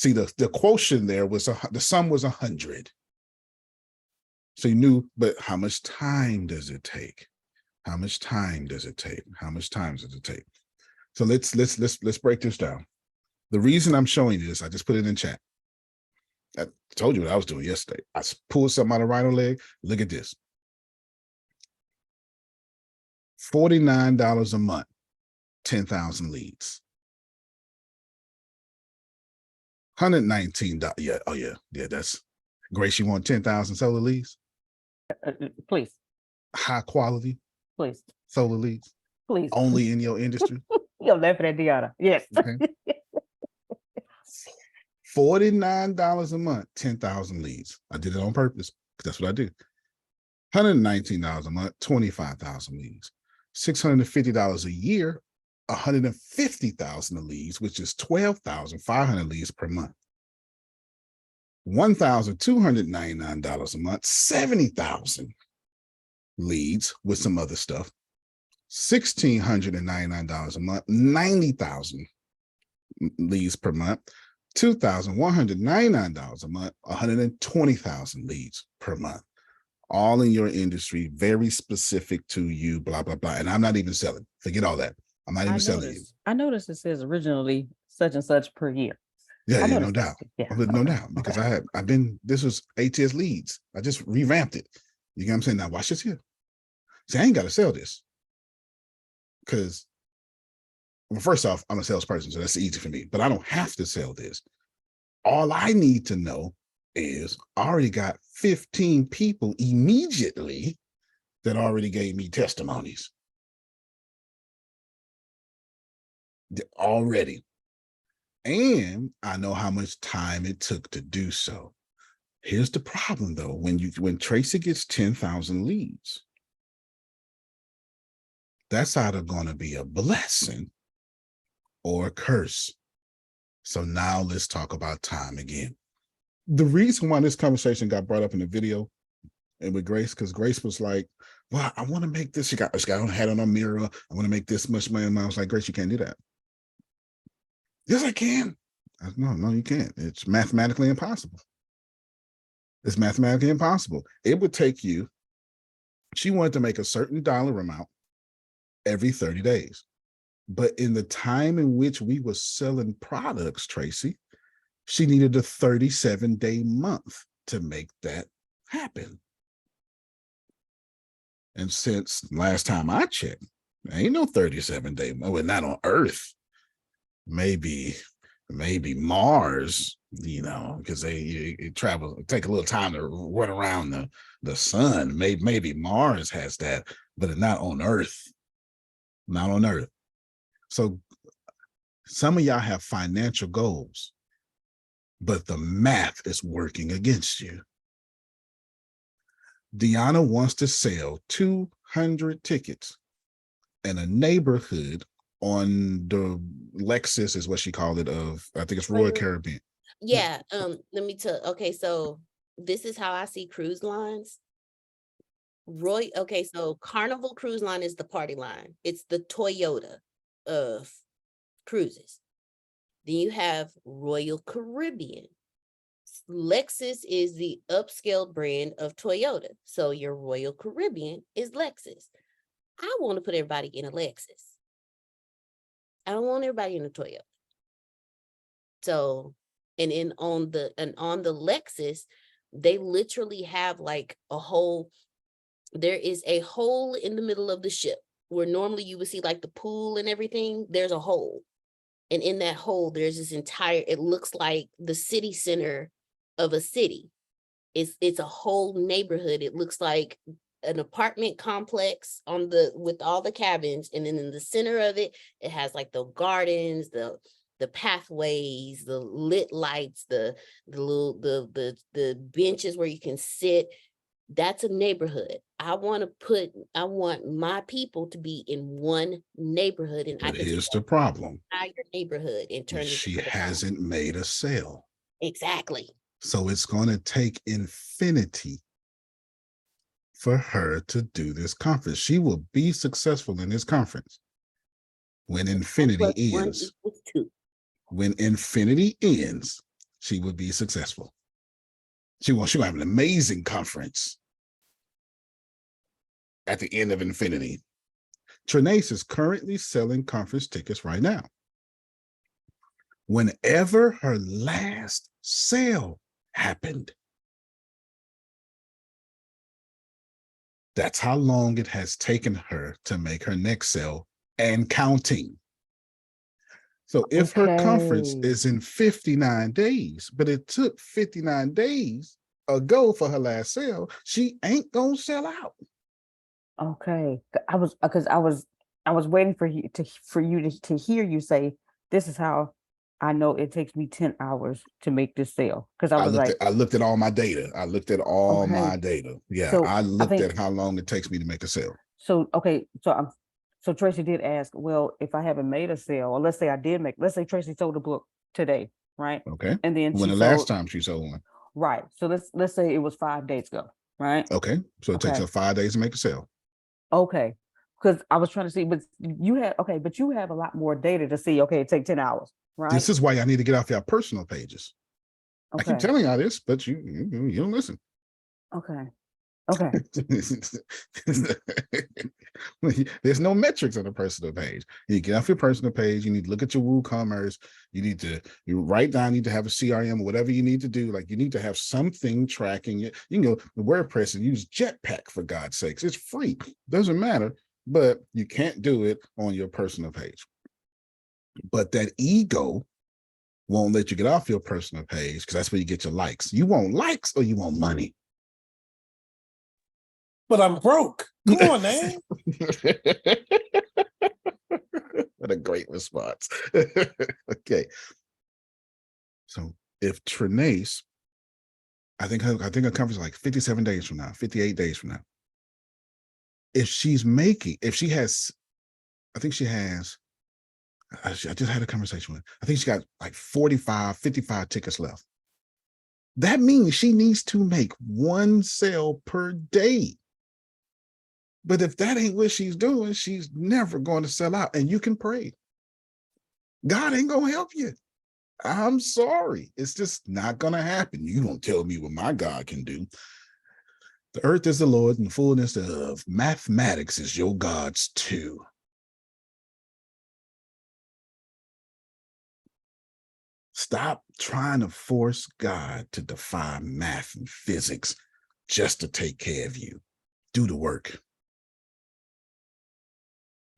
See, the quotient there was the sum was 100. So you knew, but how much time does it take? How much time does it take? How much time does it take? So let's break this down. The reason I'm showing you this, I just put it in chat. I told you what I was doing yesterday. I pulled something out of Rhino Leg. Look at this. $49 a month, 10,000 leads. $119. Yeah. Oh yeah. Yeah. That's Grace. You want 10,000 solar leads? Please, High quality please, solar leads please. only in your industry. You're laughing at Deanna. Yes. Okay. $49 a month, 10,000 leads. I did it on purpose because that's what I do. $119 a month, 25,000 leads. $650 a year, 150,000 leads, which is 12,500 leads per month. $1,299 a month, 70,000 leads with some other stuff. $1,699 a month, 90,000 leads per month. $2,199 a month, 120,000 leads per month. All in your industry, very specific to you, blah, blah, blah. And I'm not even selling. Forget all that. I'm not even selling you. I noticed it says originally such and such per year. Yeah, no doubt. Yeah, no doubt. Because this was ATS leads. I just revamped it. You get what I'm saying? Now watch this here. See, I ain't got to sell this. Because, well, first off, I'm a salesperson, so that's easy for me. But I don't have to sell this. All I need to know is I already got 15 people immediately that already gave me testimonies. Already. And I know how much time it took to do so. Here's the problem though. When Tracy gets 10,000 leads, that's either going to be a blessing or a curse. So now let's talk about time again. The reason why this conversation got brought up in the video and with Grace, because Grace was like, well, I want to make this. She got on hat on a mirror. I want to make this much money. And I was like, Grace, you can't do that. Yes, I can. No, you can't. It's mathematically impossible. It's mathematically impossible. It would take you, she wanted to make a certain dollar amount every 30 days. But in the time in which we were selling products, Tracy, she needed a 37-day month to make that happen. And since last time I checked, there ain't no 37-day, well, not on Earth. Maybe Mars, because they travel, take a little time to run around the sun. Maybe Mars has that, but not on Earth. Not on Earth. So some of y'all have financial goals, but the math is working against you. Deanna wants to sell 200 tickets in a neighborhood on the Lexus is what she called it I think it's Royal Caribbean. Yeah. Let me tell. Okay, so this is how I see cruise lines. So Carnival Cruise Line is the party line. It's the Toyota of cruises. Then you have Royal Caribbean. Lexus is the upscale brand of Toyota. So your Royal Caribbean is Lexus. I want to put everybody in a Lexus. I don't want everybody in a Toyota. So, and on the Lexus, they literally have like there is a hole in the middle of the ship where normally you would see like the pool and everything. There's a hole. And in that hole, there's this it looks like the city center of a city. It's a whole neighborhood. It looks like an apartment complex with all the cabins, and then in the center of it, it has like the gardens, the pathways, the lit lights, the benches where you can sit. That's a neighborhood. I want my people to be in one neighborhood, and but here's the problem. Your neighborhood and turn it. She hasn't made a sale. Exactly. So it's going to take infinity for her to do this conference. She will be successful in this conference when infinity ends. When infinity ends, she would be successful. She will have an amazing conference at the end of infinity. Trinace is currently selling conference tickets right now. Whenever her last sale happened, that's how long it has taken her to make her next sale and counting. So if her conference Okay. is in 59 days, but it took 59 days ago for her last sale, she ain't gonna sell out. Okay. Because I was waiting for you to hear you say, this is how I know it takes me 10 hours to make this sale. Because I was like, I looked at all my data. okay. Yeah, So I I looked think at how long it takes me to make a sale. so. Okay. So Tracy did ask, well, if I haven't made a sale, or let's say Tracy sold a book today, right? Okay. And then When she the last sold, time she sold one. right. So let's say it was 5 days ago, right? Okay. So it takes Okay. her 5 days to make a sale. Okay. Because I was trying to see, but you have a lot more data to see, okay, it take 10 hours, right? This is why I need to get off your personal pages. I keep Okay. telling y'all this, but you don't listen. Okay. Okay. There's no metrics on the personal page. You get off your personal page. You need to look at your WooCommerce. You write down. You need to have a CRM or whatever you need to do. Like you need to have something tracking it. You can go to WordPress and use Jetpack for God's sakes. It's free. Doesn't matter, but you can't do it on your personal page. But that ego won't let you get off your personal page because that's where you get your likes. You want likes or you want money? But I'm broke. Come on, man. What a great response. Okay. So if Trinace, I think her conference is like 57 days from now, 58 days from now. If she has, I just had a conversation with her. I think she got like 55 tickets left. That means she needs to make one sale per day. But if that ain't what she's doing, she's never going to sell out. And you can pray. God ain't going to help you. I'm sorry. It's just not going to happen. You don't tell me what my God can do. The earth is the Lord and the fullness of. Mathematics is your God's too. Stop trying to force God to defy math and physics just to take care of you. Do the work.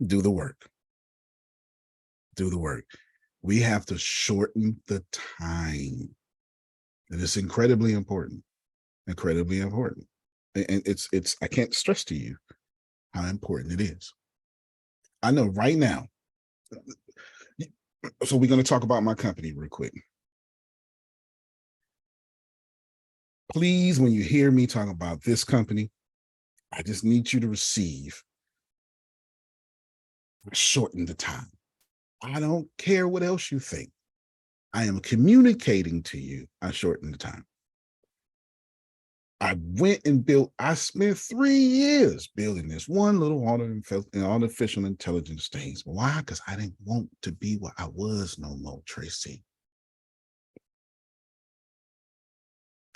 Do the work. Do the work. We have to shorten the time. And it's incredibly important. Incredibly important. And it's I can't stress to you how important it is. I know right now. So we're going to talk about my company real quick. Please, when you hear me talk about this company, I just need you to receive, shorten the time. I don't care what else you think. I am communicating to you. I shorten the time. I spent 3 years building this one little artificial intelligence thing. Why? Because I didn't want to be what I was no more, Tracy.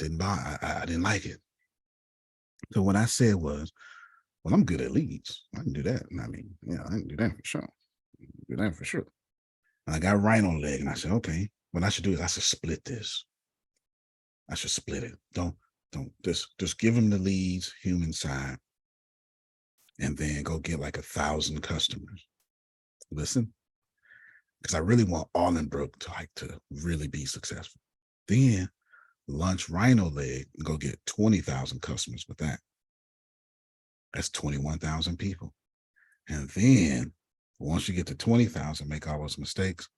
I didn't like it. So what I said was, well, I'm good at leads. I can do that. And I mean, yeah, I can do that for sure. Do that for sure. And I got rhino leg, and I said, okay, what I should do is I should split this. I should split it. Don't just give them the leads, human side, and then go get like 1,000 customers. Listen, because I really want Allenbrook to really be successful. Then launch Rhino Leg and go get 20,000 customers with that. That's 21,000 people. And then once you get to 20,000, make all those mistakes,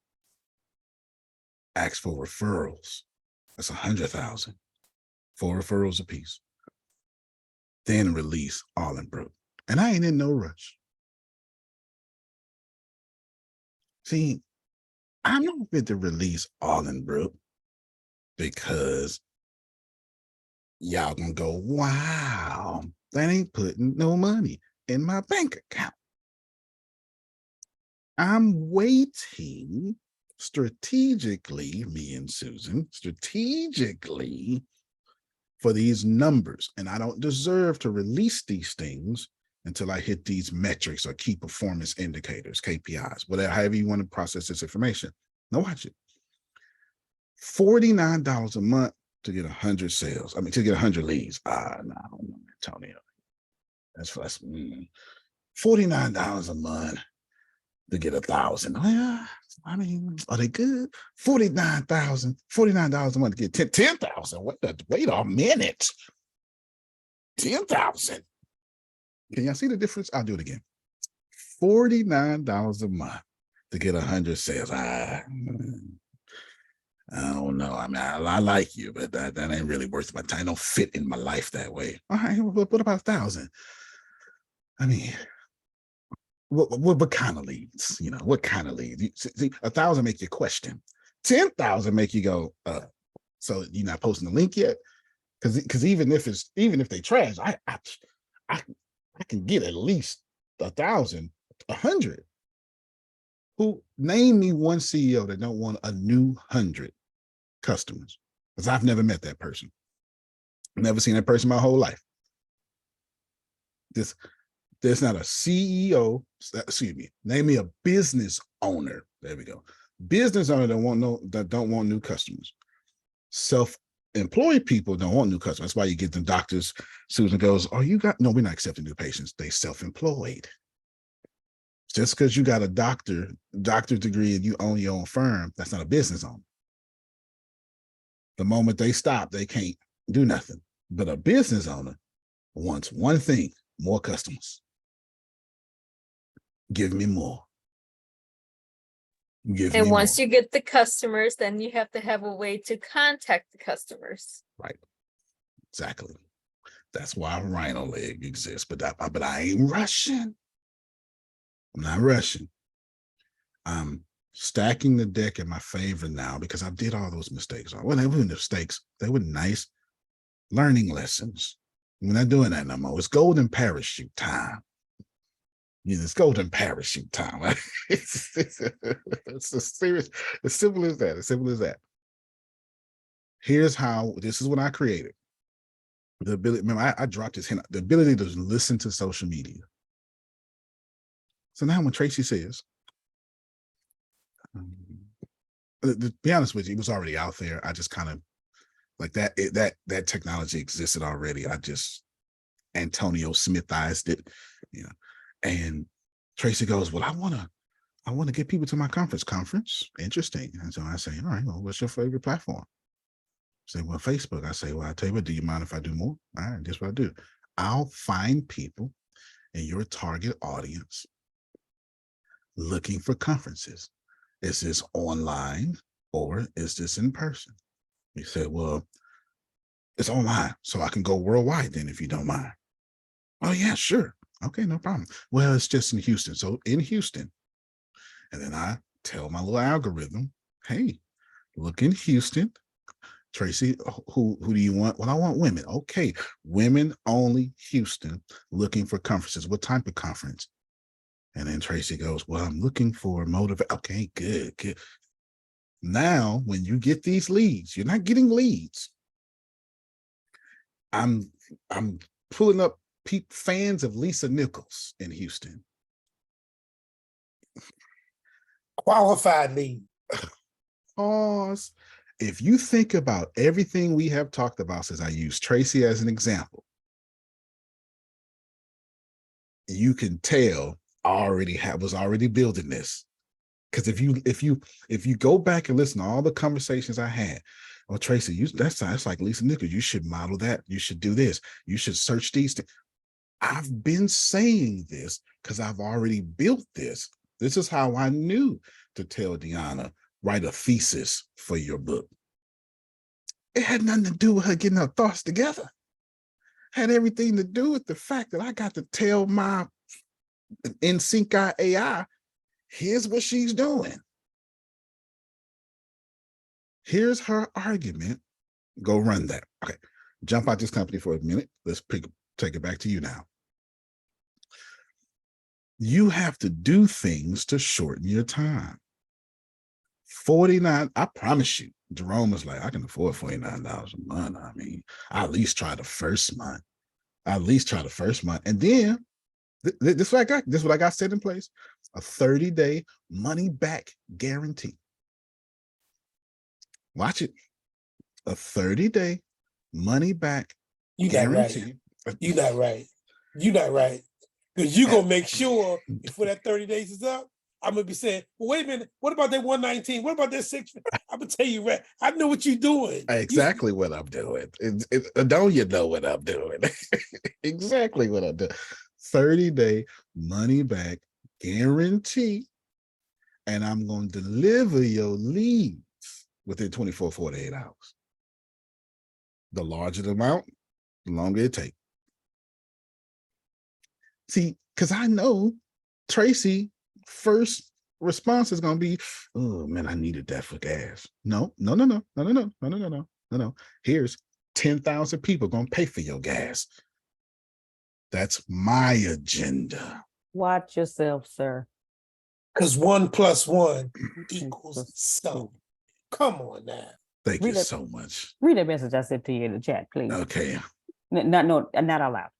ask for referrals. That's 100,000. 4 referrals apiece. Then release Allenbrook. And I ain't in no rush. See, I'm not fit to release Allenbrook because y'all gonna go, wow, that ain't putting no money in my bank account. I'm waiting strategically, me and Susan, strategically for these numbers. And I don't deserve to release these things until I hit these metrics or key performance indicators, KPIs, whatever, however you want to process this information. Now watch it. $49 a month to get 100 sales. I mean, to get 100 leads. No, I don't know, Antonio. That's $49 a month to get 1,000. Oh, yeah. I mean, are they good? $49 a month to get 10,000. Wait a minute. 10,000. Can y'all see the difference? I'll do it again. $49 a month to get 100 sales. I don't know. I mean, I like you, but that ain't really worth my time. It don't fit in my life that way. All right, what about 1,000? I mean, what kind of leads? You know, what kind of leads? See, 1,000 make you question. 10,000 make you go, so you're not posting the link yet? Because even if they trash, I can get at least 1,000, 100. Who name me one CEO that don't want a new 100 customers? Because I've never met that person. Never seen that person my whole life. There's not a CEO, excuse me, name me a business owner. There we go. Business owner that don't want new customers. Self-employed people don't want new customers. That's why you get them doctors. Susan goes, oh, no, we're not accepting new patients. They self-employed. Just because you got a doctor's degree and you own your own firm, that's not a business owner. The moment they stop, they can't do nothing. But a business owner wants one thing: more customers. Give me more. And once you get the customers, then you have to have a way to contact the customers. Right. Exactly. That's why Rhino Leg exists. But I ain't rushing. I'm not rushing. I'm stacking the deck in my favor now because I did all those mistakes. Well, they weren't mistakes. They were nice learning lessons. We're not doing that no more. It's golden parachute time. It's golden parachute time. It's serious. As simple as that. As simple as that. Here's how. This is what I created. The ability. Remember, I dropped this hint. The ability to listen to social media. So now, when Tracy says, to be honest with you, it was already out there. I just kind of like that. That technology existed already. I just Antonio Smithized it, you know. And Tracy goes, well, I want to get people to my conference. Interesting. And so I say, all right, well, what's your favorite platform? Say, well, Facebook. I say, well, I'll tell you what, do you mind if I do more? All right, that's what I do. I'll find people in your target audience looking for conferences. Is this online or is this in person? He said, well, it's online, so I can go worldwide then if you don't mind. Oh, yeah, sure. Okay, no problem. Well, it's just in Houston. So in Houston, and then I tell my little algorithm, hey, look in Houston. Tracy, who do you want? Well, I want women. Okay, women only Houston, looking for conferences. What type of conference? And then Tracy goes, well, I'm looking for motivation. Okay, good. Now, when you get these leads, you're not getting leads. I'm pulling up fans of Lisa Nichols in Houston. Qualified lead. Pause. If you think about everything we have talked about since I used Tracy as an example, you can tell I was already building this. Because if you go back and listen to all the conversations I had, oh, Tracy, that's like Lisa Nichols. You should model that. You should do this. You should search these things. I've been saying this because I've already built this. This is how I knew to tell Deanna, write a thesis for your book. It had nothing to do with her getting her thoughts together. It had everything to do with the fact that I got to tell my NSYNC AI, here's what she's doing. Here's her argument. Go run that. Okay, jump out this company for a minute. Let's take it back to you now. You have to do things to shorten your time. $49. I promise you, Jerome was like, I can afford $49 a month. I mean, I at least try the first month. And then this is what I got set in place: a 30-day money back guarantee. Watch it. A 30-day money back guarantee. You're not right. Because you're gonna make sure before that 30 days is up, I'm gonna be saying, well, wait a minute, what about that 119? What about that 6? I'm gonna tell you, right? I know what you're doing. Exactly what I'm doing. Don't you know what I'm doing? Exactly what I'm doing. 30-day money back guarantee. And I'm going to deliver your leads within 24, 48 hours. The larger the amount, the longer it takes. See, because I know Tracy first response is going to be, oh man, I needed that for gas. No. Here's 10,000 people going to pay for your gas. That's my agenda. Watch yourself, sir. Because 1 + 1 equals some. Come on now. Thank you so much. Read that message I sent to you in the chat, please. Okay. Not out loud.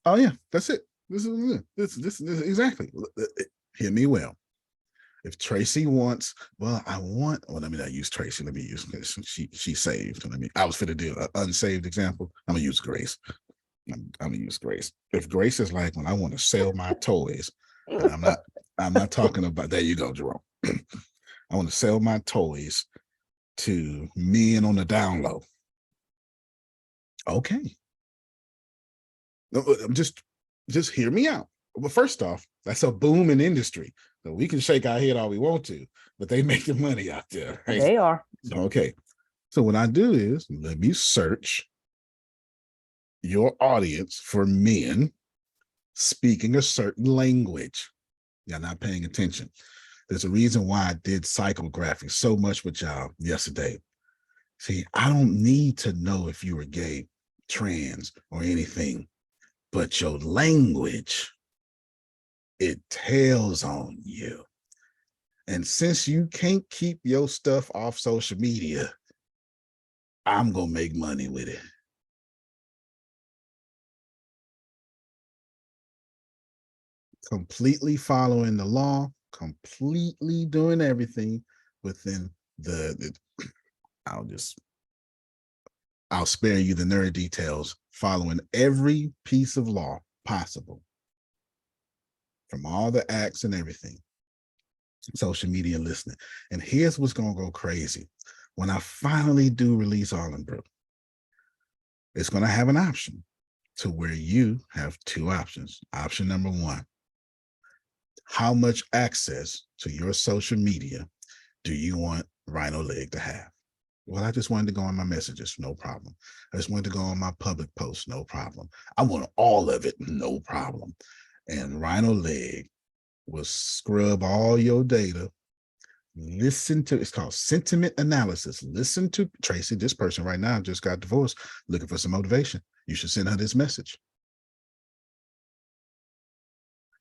Oh yeah, that's it. This is exactly. Hear me well. If Tracy wants, let me not use Tracy. Let me use she saved. I was finna do an unsaved example. I'm gonna use Grace. I'm gonna use Grace. If Grace is like, when I want to sell my toys, and I'm not talking about, there you go, Jerome. I want to sell my toys to men on the down low. Okay. No, just hear me out. Well, first off, that's a booming industry. So we can shake our head all we want to, but they making money out there. Right? They are. Okay. So what I do is, let me search your audience for men speaking a certain language. You're not paying attention. There's a reason why I did psychography so much with y'all yesterday. See, I don't need to know if you are gay, trans, or anything, but your language, it tells on you. And since you can't keep your stuff off social media, I'm going to make money with it. Completely following the law, completely doing everything within I'll spare you the nerd details, following every piece of law possible from all the acts and everything, social media listening. And here's what's going to go crazy. When I finally do release Allenbrook, it's going to have an option to where you have two options. Option number one, how much access to your social media do you want Rhino Leg to have? Well, I just wanted to go on my messages, no problem. I just wanted to go on my public posts, no problem. I want all of it, no problem. And Rhino Leg will scrub all your data. Listen to, it's called sentiment analysis. Listen to Tracy, this person right now just got divorced, looking for some motivation. You should send her this message.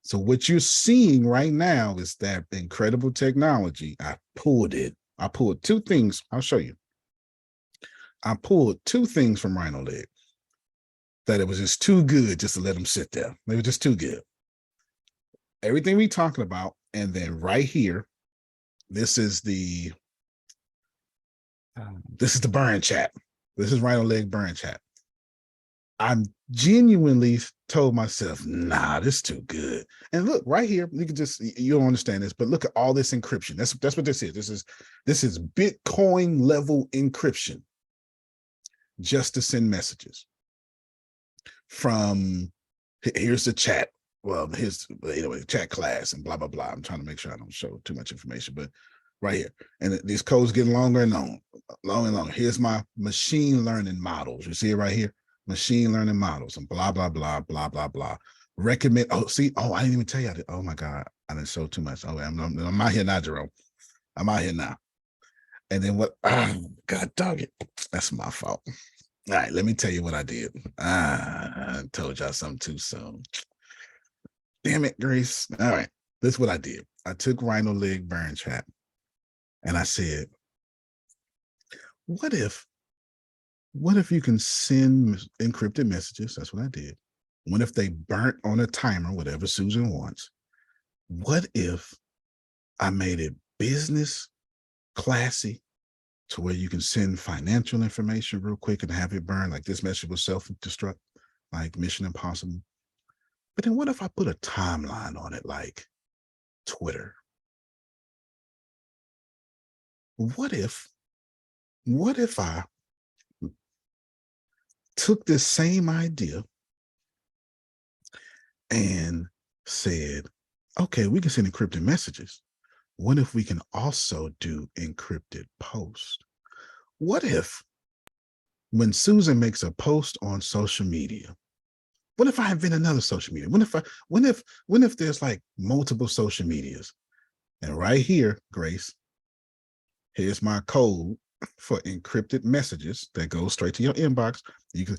So what you're seeing right now is that incredible technology. I pulled two things. I'll show you. I pulled two things from Rhino Leg that it was just too good just to let them sit there. They were just too good. Everything we talking about, and then right here, this is the burn chat. This is Rhino Leg burn chat. I'm genuinely told myself, nah, this is too good. And look right here, you don't understand this, but look at all this encryption. That's what this is. This is Bitcoin level encryption just to send messages from, here's the chat. Well, here's, anyway, chat class and blah, blah, blah. I'm trying to make sure I don't show too much information, but right here. And these codes getting longer and longer. Here's my machine learning models. You see it right here? Machine learning models and blah, blah, blah, blah, blah, blah. Recommend, I didn't even tell you. Oh my God, I didn't show too much. Oh, I'm out here now, Jerome. I'm out here now. And then what, God dog it. That's my fault. All right, let me tell you what I did. I told y'all something too soon. Damn it, Grace. All right, this is what I did. I took Rhino Leg Burn Trap and I said, what if you can send encrypted messages? That's what I did. What if they burnt on a timer, whatever Susan wants? What if I made it business classy to where you can send financial information real quick and have it burn? Like this message was self-destruct, like Mission Impossible. But then what if I put a timeline on it, like Twitter? What if I took this same idea and said, okay, we can send encrypted messages. What if we can also do encrypted posts? What if when Susan makes a post on social media, what if I invent another social media? When if there's like multiple social medias? And right here, Grace, here's my code for encrypted messages that goes straight to your inbox. You can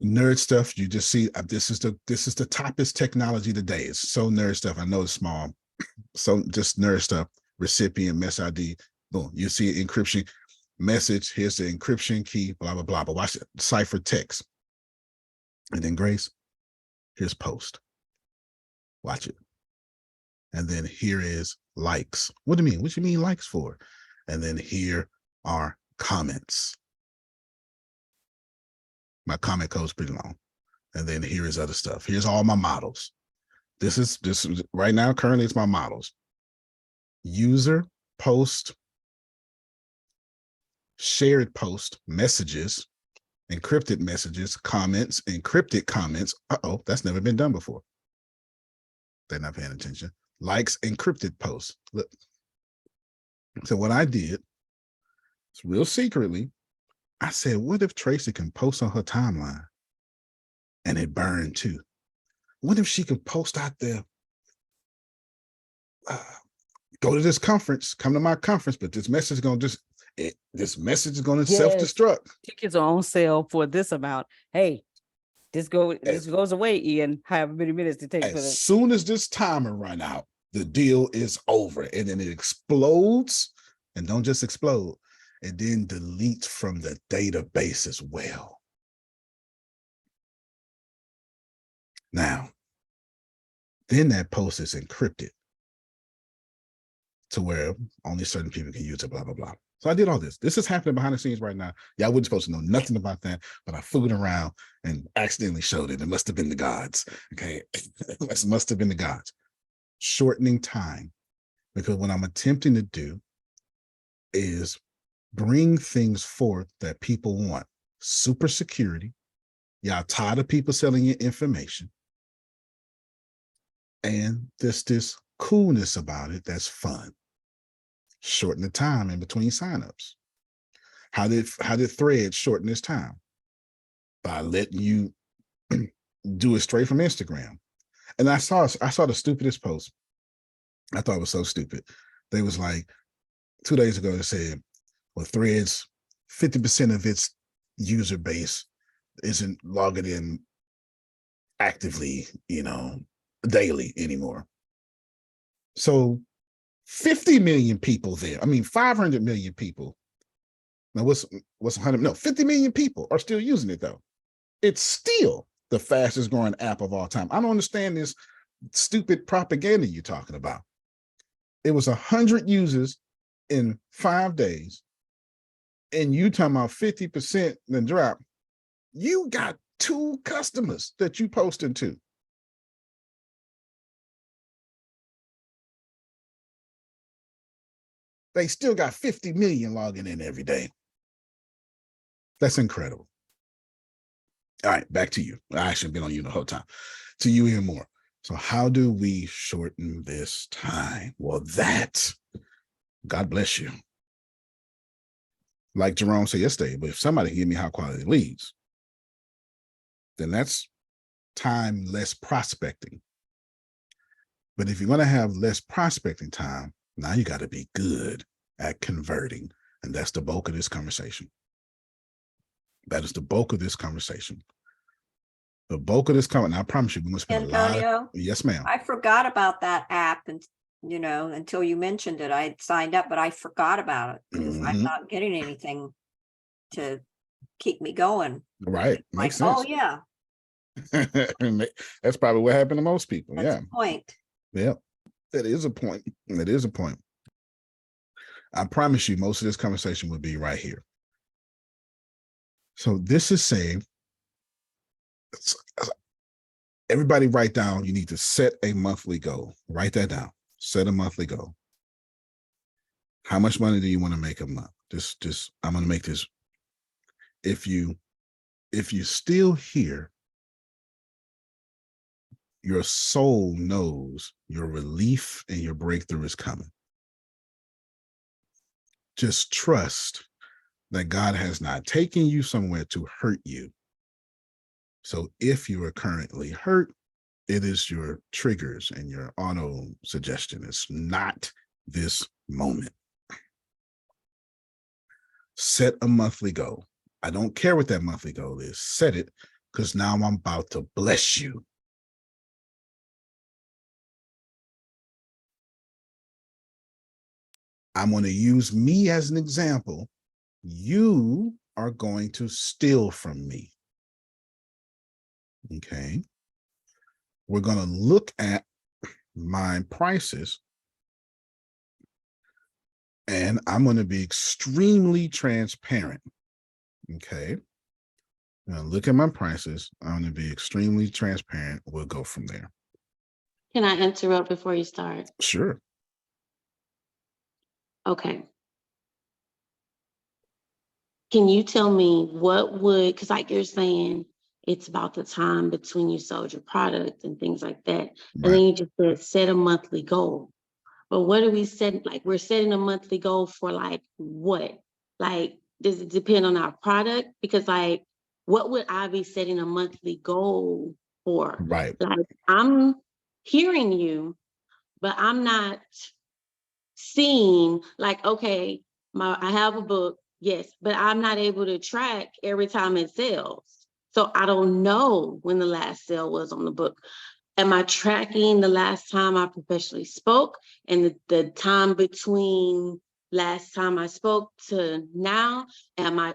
nerd stuff. You just see this is the toppest technology today. It's so nerd stuff. I know it's small. So just nerd stuff. Recipient, mess ID. Boom. You see encryption message. Here's the encryption key. Blah blah blah. But watch it. Cipher text. And then Grace, here's post. Watch it. And then here is likes. What do you mean? What you mean likes for? And then here are comments. My comment code's pretty long. And then here is other stuff. Here's all my models. This is right now, currently it's my models. User, post, shared post, messages, encrypted messages, comments, encrypted comments. Uh-oh, that's never been done before. They're not paying attention. Likes, encrypted posts. Look. So what I did, it's real secretly, I said, what if Tracy can post on her timeline and it burned too? What if she could post out there, go to this conference, come to my conference, but this message is going to self-destruct. Tickets are on sale for this amount. Hey, this goes away, Ian, however many minutes it takes. As soon as this timer run out, the deal is over. And then it explodes, and don't just explode, and then delete from the database as well. Now, then that post is encrypted to where only certain people can use it, blah, blah, blah. So I did all this. This is happening behind the scenes right now. Y'all wasn't supposed to know nothing about that, but I fooled around and accidentally showed it. It must have been the gods, okay? It must have been the gods. Shortening time, because what I'm attempting to do is bring things forth that people want. Super security. Y'all tired of people selling you information. And there's this coolness about it that's fun. Shorten the time in between signups. How did Threads shorten this time? By letting you do it straight from Instagram. And I saw the stupidest post. I thought it was so stupid. They was like, 2 days ago, they said, well, Threads, 50% of its user base isn't logging in actively, daily anymore. So 50 million people there. I mean, 500 million people. Now what's 100? No, 50 million people are still using it though. It's still the fastest growing app of all time. I don't understand this stupid propaganda you're talking about. It was 100 users in 5 days. And you talking about 50% then drop. You got 2 customers that you posting to. They still got 50 million logging in every day. That's incredible. All right, back to you. I actually been on you the whole time. To you even more. So how do we shorten this time? Well, God bless you. Like Jerome said yesterday, but if somebody can give me high quality leads, then that's time less prospecting. But if you're going to have less prospecting time, now you got to be good at converting. And that's the bulk of this conversation. That is the bulk of this conversation. The bulk of this coming, I promise you, we're gonna spend a lot. Antonio, Yes, ma'am. I forgot about that app, and until you mentioned it, I had signed up, but I forgot about it because I'm Mhm. not getting anything to keep me going. Right. Like, Makes sense. oh yeah, That's probably what happened to most people. that's Yeah. the point. Yeah. That is a point. That is a point. I promise you, most of this conversation will be right here. So this is saying, everybody write down, you need to set a monthly goal. Write that down. Set a monthly goal. How much money do you want to make a month? Just I'm going to make this. If you still here, your soul knows your relief and your breakthrough is coming. Just trust that God has not taken you somewhere to hurt you. So if you are currently hurt, it is your triggers and your auto suggestion. It's not this moment. Set a monthly goal. I don't care what that monthly goal is. Set it, because now I'm about to bless you. I'm going to use me as an example. You are going to steal from me. Okay. We're going to look at my prices, and I'm going to be extremely transparent. Okay. I'm going to look at my prices. I'm going to be extremely transparent. We'll go from there. Can I interrupt before you start? Sure. Okay. Can you tell me what would, because like you're saying, it's about the time between you sold your product and things like that. And then you just said set a monthly goal. But what are we setting? Like, we're setting a monthly goal for like what? Like, does it depend on our product? Because like, what would I be setting a monthly goal for? Right. Like, I'm hearing you, but I'm not seeing like, okay, I have a book, yes, but I'm not able to track every time it sells. So I don't know when the last sale was on the book. Am I tracking the last time I professionally spoke and the time between last time I spoke to now? Am I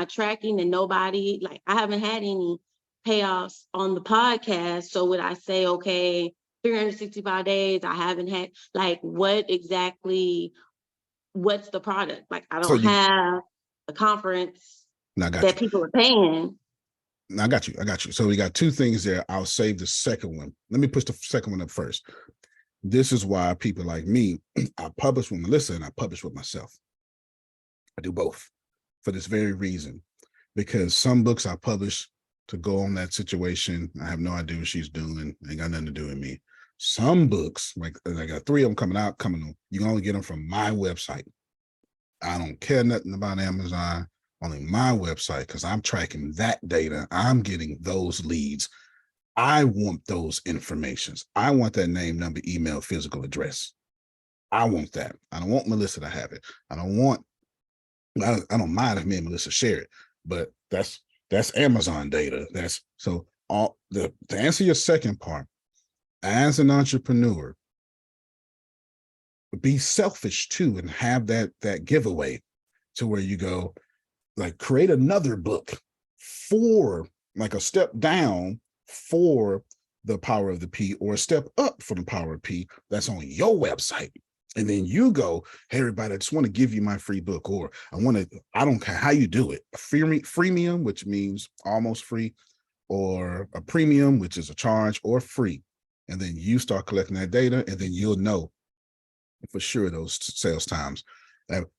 tracking and nobody, like I haven't had any payoffs on the podcast. So would I say, okay, 365 days, I haven't had, like, what's the product? Like, I don't have a conference that people are paying. I got you. So we got two things there. I'll save the second one. Let me push the second one up first. This is why people like me, I publish with Melissa and I publish with myself. I do both for this very reason, because some books I publish to go on that situation. I have no idea what she's doing. Ain't got nothing to do with me. Some books, like I got 3 of them coming out, you can only get them from my website. I don't care nothing about Amazon. Only my website, because I'm tracking that data. I'm getting those leads. I want those informations. I want that name, number, email, physical address. I want that. I don't want Melissa to have it. I don't mind if me and Melissa share it, but that's Amazon data. To answer your second part, as an entrepreneur, be selfish too and have that giveaway to where you go, like, create another book for, like, a step down for the power of the P, or a step up for the power of P that's on your website. And then you go, hey, everybody, I just want to give you my free book, or I don't care how you do it. A freemium, which means almost free, or a premium, which is a charge, or free. And then you start collecting that data, and then you'll know for sure those sales times.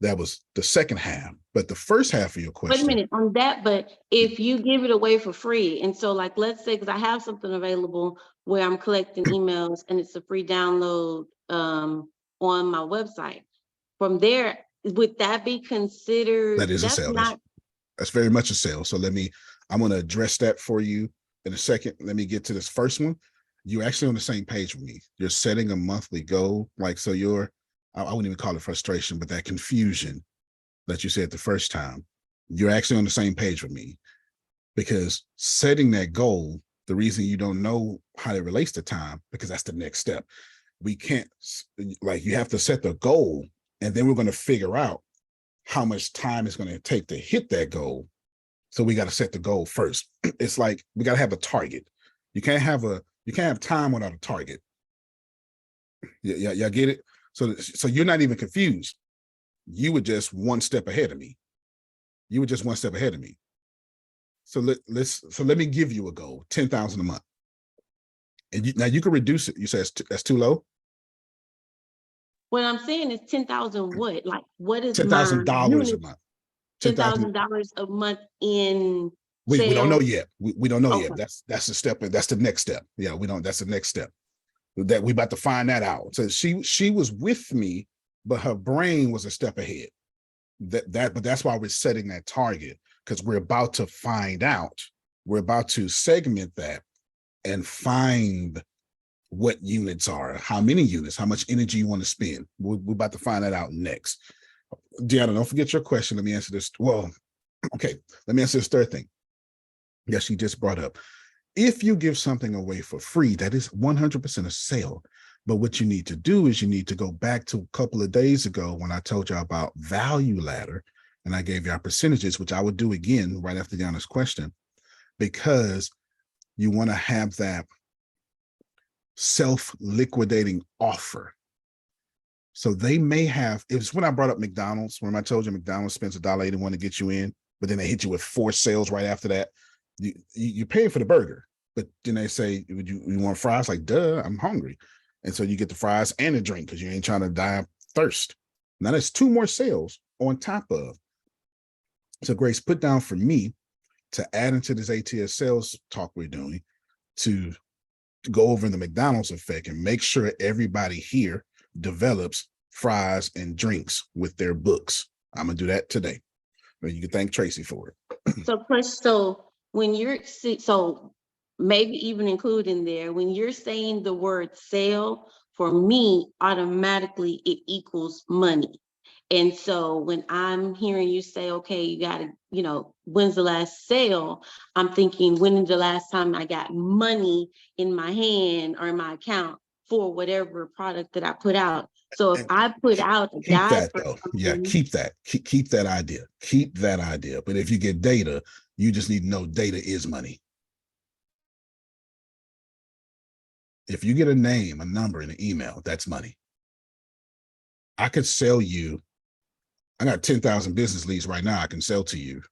That was the second half, but the first half of your question. Wait a minute on that, but if you give it away for free, and so like, let's say, because I have something available where I'm collecting emails and it's a free download on my website. From there, would that be considered? That is a sale. That's very much a sale. So I'm going to address that for you in a second. Let me get to this first one. You're actually on the same page with me. You're setting a monthly goal. Like, so I wouldn't even call it frustration, but that confusion that you said the first time, you're actually on the same page with me, because setting that goal The reason you don't know how it relates to time, because that's the next step. We can't, like, you have to set the goal, and then we're going to figure out how much time it's going to take to hit that goal. So we got to set the goal first. It's like we got to have a target. You can't have time without a target. Yeah, y'all get it? So you're not even confused. You were just one step ahead of me. You were just one step ahead of me. So let me give you a goal, 10,000 a month. And now you can reduce it. You say that's too low? What I'm saying is 10,000 what? Like, what is $10,000 a unit? month. $10,000 a month in we don't know sales? yet. We don't know Okay. yet. That's the step. That's the next step. Yeah, we don't. That's the next step. That we about to find that out. So she was with me, but her brain was a step ahead. But that's why we're setting that target, because we're about to find out. We're about to segment that and find what units are, how many units, how much energy you want to spend. We're about to find that out next. Deanna, don't forget your question. Let me answer this. Well, okay, let me answer this third thing. Yes, she just brought up. If you give something away for free, that is 100% a sale. But what you need to do is you need to go back to a couple of days ago when I told you about value ladder, and I gave you our percentages, which I would do again right after Deanna's question, because you want to have that self-liquidating offer. So they may have, it was when I brought up McDonald's, when I told you McDonald's spends $1.81 to get you in, but then they hit you with 4 sales right after that. You're paying for the burger, but then they say, "Would you want fries?" Like, duh, I'm hungry. And so you get the fries and the drink because you ain't trying to die of thirst. Now there's 2 more sales on top of. So Grace, put down for me to add into this ATS sales talk we're doing to go over the McDonald's effect and make sure everybody here develops fries and drinks with their books. I'm gonna do that today. You can thank Tracy for it. So when you're, so maybe even include in there, when you're saying the word sale, for me, automatically it equals money. And so when I'm hearing you say, okay, you gotta, when's the last sale? I'm thinking, when is the last time I got money in my hand or in my account for whatever product that I put out? So if I put out a Keep guide that for though. Yeah, something, keep that. Keep that idea. Keep that idea. But if you get data, you just need to know data is money. If you get a name, a number, and an email, that's money. I could sell you, I got 10,000 business leads right now I can sell to you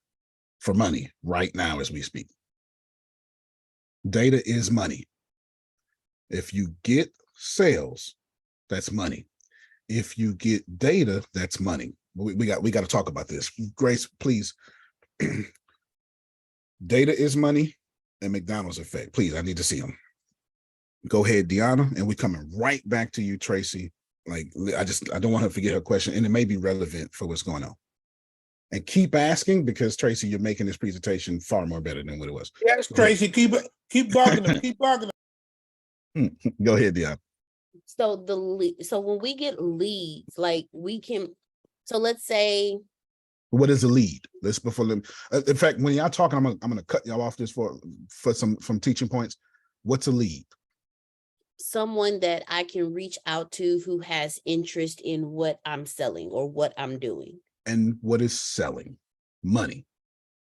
for money right now as we speak. Data is money. If you get sales, that's money. If you get data, that's money. We got to talk about this. Grace, please. Data is money and McDonald's effect. Please, I need to see them. Go ahead, Deanna, and we're coming right back to you, Tracy. Like, I don't want her to forget her question, and it may be relevant for what's going on. And keep asking, because Tracy, you're making this presentation far more better than what it was. Yes, Tracy, keep barking them, keep barking them. Go ahead, Deanna. So when we get leads, like we can, so let's say, what is a lead? Let's before them. In fact, when y'all talking, I'm gonna cut y'all off this for some teaching points. What's a lead? someone that I can reach out to who has interest in what I'm selling or what I'm doing. And what is selling? Money.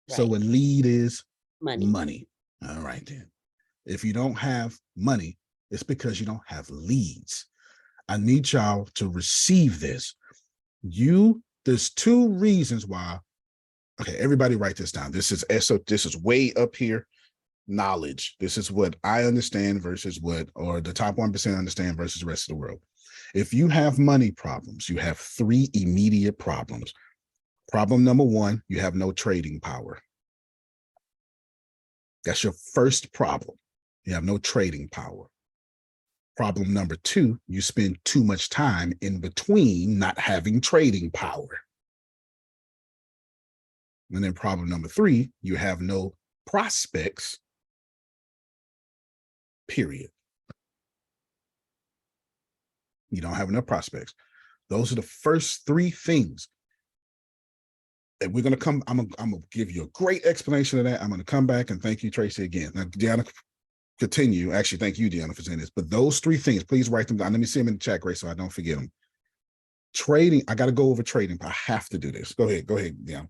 Right. So a lead is Money. All right, then. If you don't have money, it's because you don't have leads. I need y'all to receive this. There's 2 reasons why. Okay, everybody write this down. This is way up here. Knowledge. This is what I understand versus or the top 1% understand versus the rest of the world. If you have money problems, you have 3 immediate problems. Problem number 1, you have no trading power. That's your first problem. You have no trading power. Problem number 2, you spend too much time in between not having trading power. And then problem number 3, you have no prospects, period. You don't have enough prospects. Those are the first 3 things. And we're going to come, I'm going to give you a great explanation of that. I'm going to come back and thank you, Tracy, again. Now, Deanna, continue, actually, thank you, Deanna, for saying this, but those 3 things, please write them down. Let me see them in the chat, Grace, so I don't forget them. Trading, I got to go over trading, but I have to do this. Go ahead, Deanna.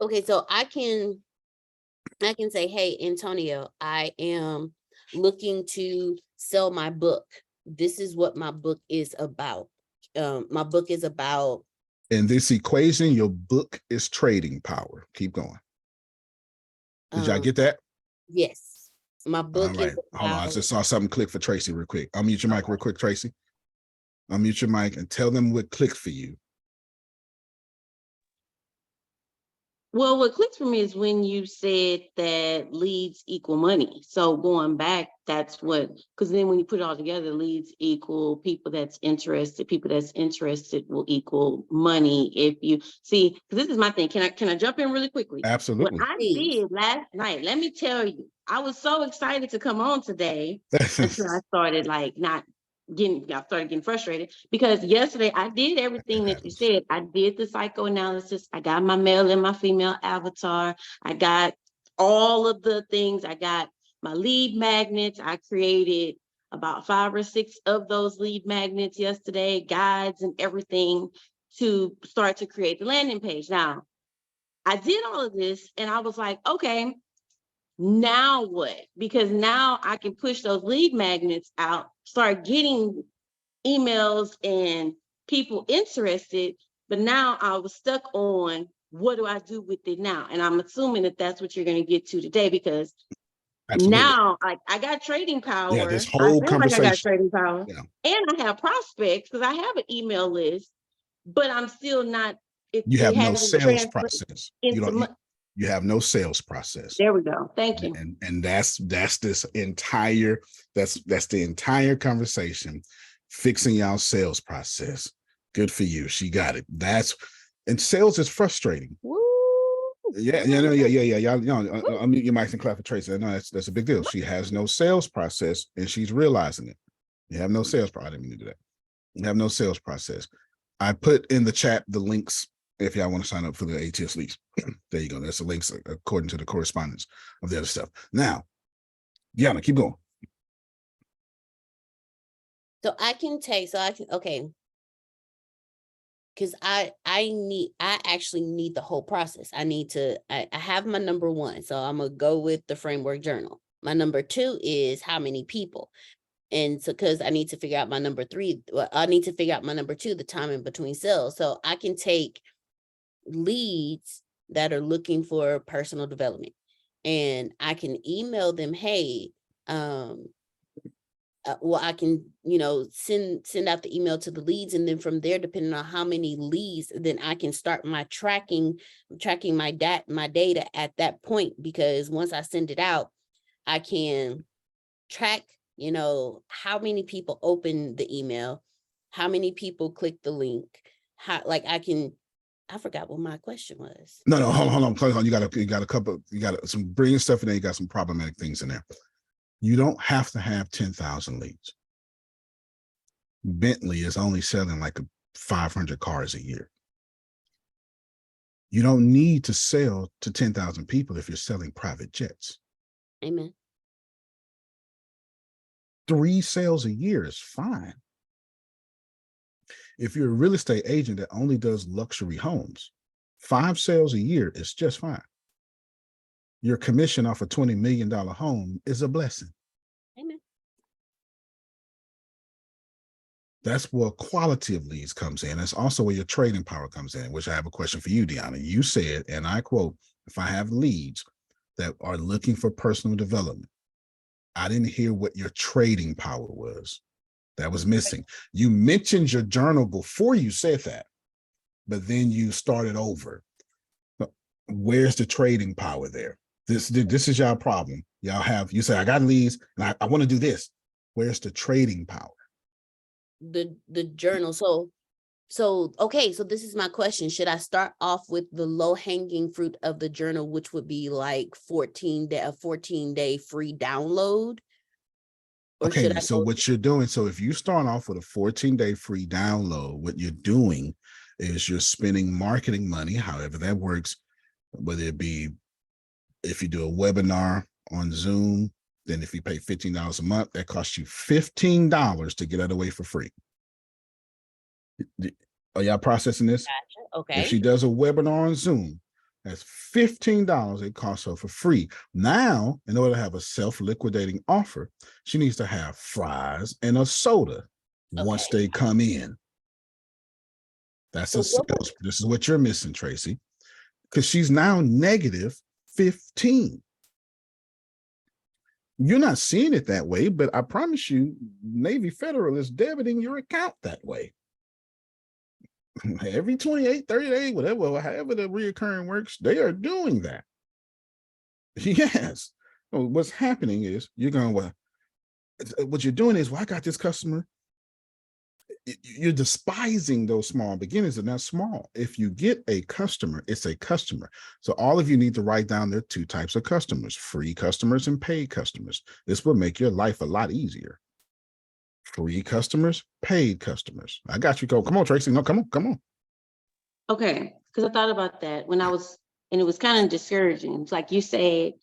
Okay, so I can say, hey, Antonio, I am looking to sell my book. This is what my book is about. My book is about. In this equation, your book is trading power. Keep going. Did y'all get that? Yes. My book All right. is Hold on. I about. just saw something click for Tracy real quick. Unmute your mic real quick, Tracy. Unmute your mic and tell them what clicked for you. Well, what clicks for me is when you said that leads equal money. So going back, that's what, because then when you put it all together, leads equal people that's interested will equal money. If you see, because this is my thing. Can I jump in really quickly? Absolutely. What I Please. did last night, let me tell you, I was so excited to come on today until I started I started getting frustrated because yesterday I did everything that you said. I did the psychoanalysis. I got my male and my female avatar. I got all of the things. I got my lead magnets. I created about 5 or 6 of those lead magnets yesterday, guides and everything to start to create the landing page. Now, I did all of this and I was like, okay, now what? Because now I can push those lead magnets out, start getting emails and people interested. But now I was stuck on what do I do with it now? And I'm assuming that that's what you're going to get to today, because Absolutely. now I got trading power. Yeah, this I whole feel conversation. like I got trading power. Yeah. And I have prospects because I have an email list, but I'm still not. You have no hasn't sales transferred process. into You have no sales process. There we go. Thank you. And that's the entire conversation, fixing y'all sales process. Good for you. She got it. And sales is frustrating. Woo. Yeah. Y'all, unmute your mics and clap for Tracy. I know that's a big deal. She has no sales process and she's realizing it. You have no sales process. I didn't mean to do that. You have no sales process. I put in the chat the links if y'all want to sign up for the ATS leads. There you go. That's the links according to the correspondence of the other stuff. Now, Yana, keep going. So I can take, okay. Because I actually need the whole process. I have my number 1. So I'm gonna go with the framework journal. My number 2 is how many people. And so, because I need to figure out my number 3, I need to figure out my number 2, the time in between sales. So I can take leads that are looking for personal development and I can email them, hey, I can, send out the email to the leads. And then from there, depending on how many leads, then I can start my tracking my data at that point, because once I send it out, I can track, how many people open the email, how many people click the link, I forgot what my question was. No, hold on. You got some brilliant stuff in there. You got some problematic things in there. You don't have to have 10,000 leads. Bentley is only selling like 500 cars a year. You don't need to sell to 10,000 people if you're selling private jets. Amen. 3 sales a year is fine. If you're a real estate agent that only does luxury homes, 5 sales a year is just fine. Your commission off a $20 million home is a blessing. Amen. That's where quality of leads comes in. That's also where your trading power comes in, which I have a question for you, Deanna. You said, and I quote, if I have leads that are looking for personal development, I didn't hear what your trading power was. That was missing. You mentioned your journal before you said that, but then you started over. Where's the trading power there? This is y'all problem. You say, I got leads and I want to do this. Where's the trading power? The journal. So okay, so this is my question. Should I start off with the low-hanging fruit of the journal, which would be like a 14-day free download? Or okay, so what you're doing, so if you start off with a 14-day free download, what you're doing is you're spending marketing money, however that works, whether it be if you do a webinar on Zoom, then if you pay $15 a month, that costs you $15 to get out of the way for free. Are y'all processing this? Gotcha. If Okay. she does a webinar on Zoom, that's $15 it costs her for free. Now, in order to have a self-liquidating offer, she needs to have fries and a soda once Okay. they come in. That's So a what sales. This is what you're missing, Tracy, because she's now negative 15. You're not seeing it that way, but I promise you, Navy Federal is debiting your account that way. Every 28, 30 days, whatever, however the reoccurring works, they are doing that. Yes. So what's happening is you're going, well, what you're doing is, well, I got this customer. You're despising those small beginnings, and that's small. If you get a customer, it's a customer. So all of you need to write down there are two types of customers: free customers and paid customers. This will make your life a lot easier. Free customers, paid customers. I got you. Go. Come on, Tracy. No, come on. Okay, because I thought about that when I was, and it was kind of discouraging. It's like you said,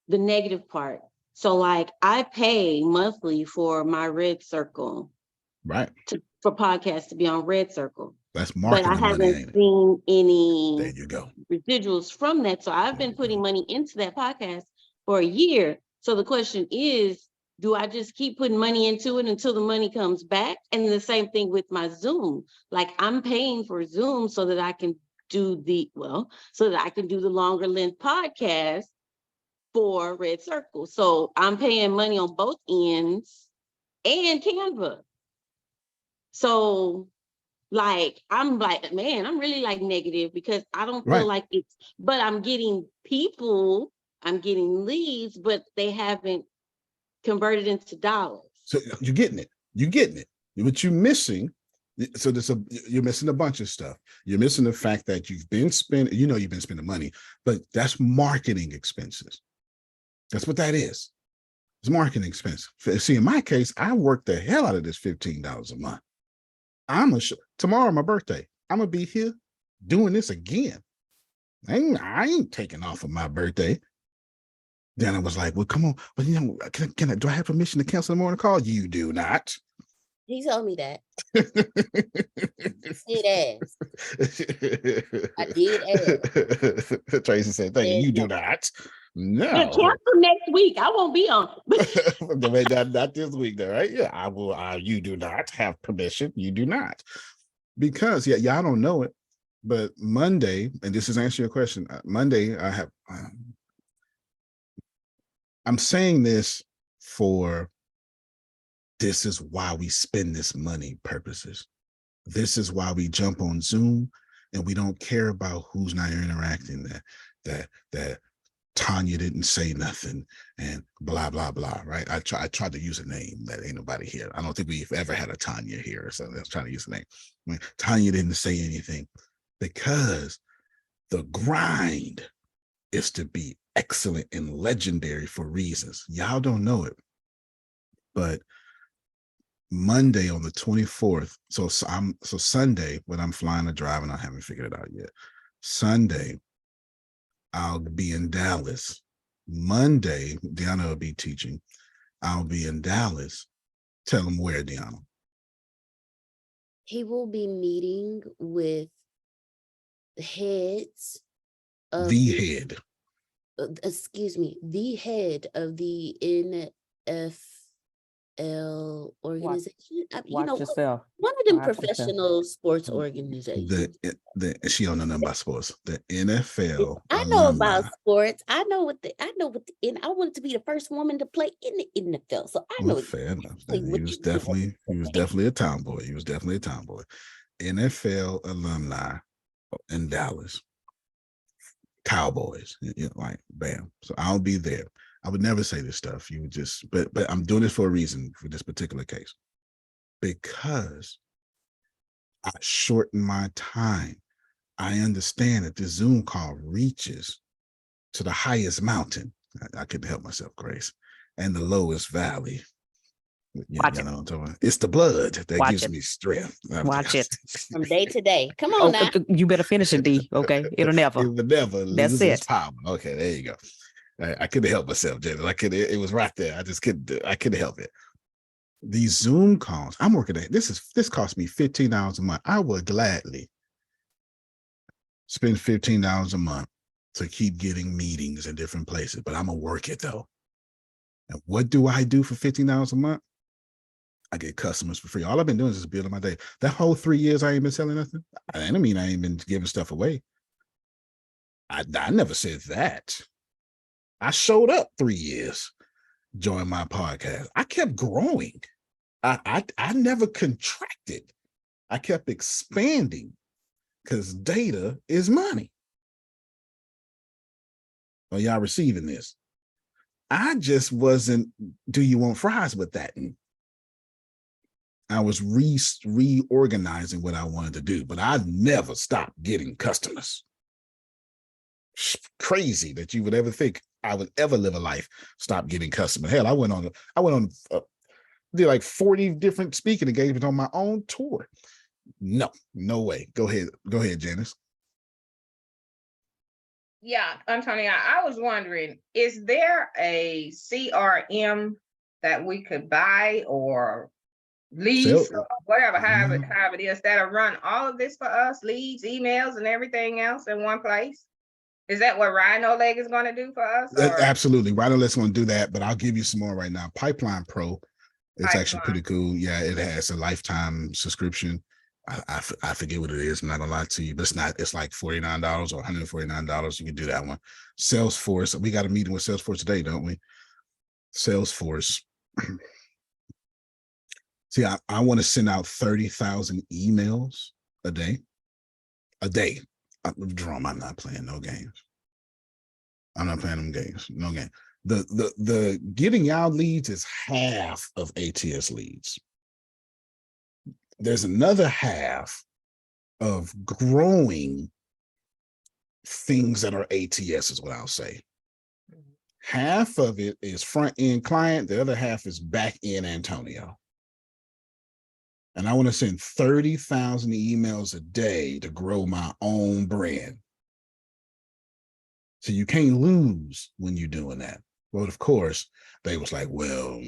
the negative part. So like I pay monthly for my Red Circle, Right. for podcasts to be on Red Circle. That's But I marketing money, ain't haven't it? seen any There you go. residuals from that. So I've been putting money into that podcast for a year. So the question is, do I just keep putting money into it until the money comes back? And the same thing with my Zoom. Like I'm paying for Zoom so that I can do the longer length podcast for Red Circle. So I'm paying money on both ends and Canva. So like, I'm like, man, I'm really like negative because I don't feel Right. like it's, but I'm getting people, I'm getting leads, but they haven't converted into dollars. So you're getting it. You're getting it. What you're missing, so you're missing a bunch of stuff. You're missing the fact that you've been spending, you've been spending money, but that's marketing expenses. That's what that is. It's marketing expense. See, in my case, I worked the hell out of this $15 a month. Tomorrow, my birthday, I'm gonna be here doing this again. I ain't taking off of my birthday. Then I was like, well, come on. But do I have permission to cancel the morning call? You do not. He told me that. Did ask. I did ask. Tracy said, thank you. You do not. No. Cancel next week. I won't be on. not this week, though, right? Yeah, I will. You do not have permission. You do not. Because, y'all don't know it, but Monday, and this is answering your question, Monday, I have, I'm saying this for, this is why we spend this money purposes. This is why we jump on Zoom and we don't care about who's not interacting, that Tanya didn't say nothing and blah, blah, blah, right? I tried to use a name that ain't nobody here. I don't think we've ever had a Tanya here, so let's try to use a name. Tanya didn't say anything because the grind is to be excellent and legendary for reasons. Y'all don't know it, but Monday on the 24th, so Sunday when I'm flying or driving, I haven't figured it out yet. Sunday, I'll be in Dallas. Monday, Deanna will be teaching. I'll be in Dallas. Tell them where, Deanna. He will be meeting with the heads of The head of the NFL organization. Watch yourself. One of them Watch yourself. professional sports organizations. She don't know nothing about sports. The NFL. I know about sports. I want to be the first woman to play in the NFL. So I know. Fair enough. He was definitely a tomboy. He was definitely a tomboy. NFL alumni in Dallas. Cowboys, like bam. So I'll be there. I would never say this stuff. You would just, but I'm doing this for a reason for this particular case, because I shorten my time. I understand that this Zoom call reaches to the highest mountain. I couldn't help myself, Grace, and the lowest valley. You know what I'm talking about? It's the blood that gives me strength. Watch it. From day to day. Come on now. You better finish it, D. Okay. It will never. It will never That's lose it. its power. Okay, there you go. I couldn't help myself, Janet. It was right there. I just I couldn't help it. These Zoom calls, I'm working at this cost me $15 a month. I would gladly spend $15 a month to keep getting meetings in different places, but I'm gonna work it though. And what do I do for $15 a month? I get customers for free. All I've been doing is just building my day. That whole 3 years I ain't been selling nothing. I don't mean I ain't been giving stuff away. I never said that. I showed up 3 years, joined my podcast. I kept growing. I never contracted. I kept expanding because data is money. Are y'all receiving this? I just wasn't, do you want fries with that? And I was reorganizing what I wanted to do, but I never stopped getting customers. Crazy that you would ever think I would ever live a life stop getting customers. Hell, I went on did like 40 different speaking engagements on my own tour. No way. Go ahead, Janice. Yeah, Antonia, I was wondering, is there a CRM that we could buy or lease or whatever, however it is, that'll run all of this for us, leads, emails, and everything else in one place? Is that what Rhino Leg is going to do for us? Absolutely. Rhino Leg's going to do that, but I'll give you some more right now. Pipeline Pro, it's actually pretty cool. Yeah, it has a lifetime subscription. I forget what it is. I'm not gonna lie to you, but it's like $49 or $149. You can do that one. Salesforce, we got a meeting with Salesforce today, don't we? Salesforce. See, I want to send out 30,000 emails a day. I'm not playing no games. I'm not playing them games. No game. The getting y'all leads is half of ATS leads. There's another half of growing things that are ATS is what I'll say. Half of it is front end client. The other half is back end Antonio. And I want to send 30,000 emails a day to grow my own brand. So you can't lose when you're doing that. Well, of course, they was like, well,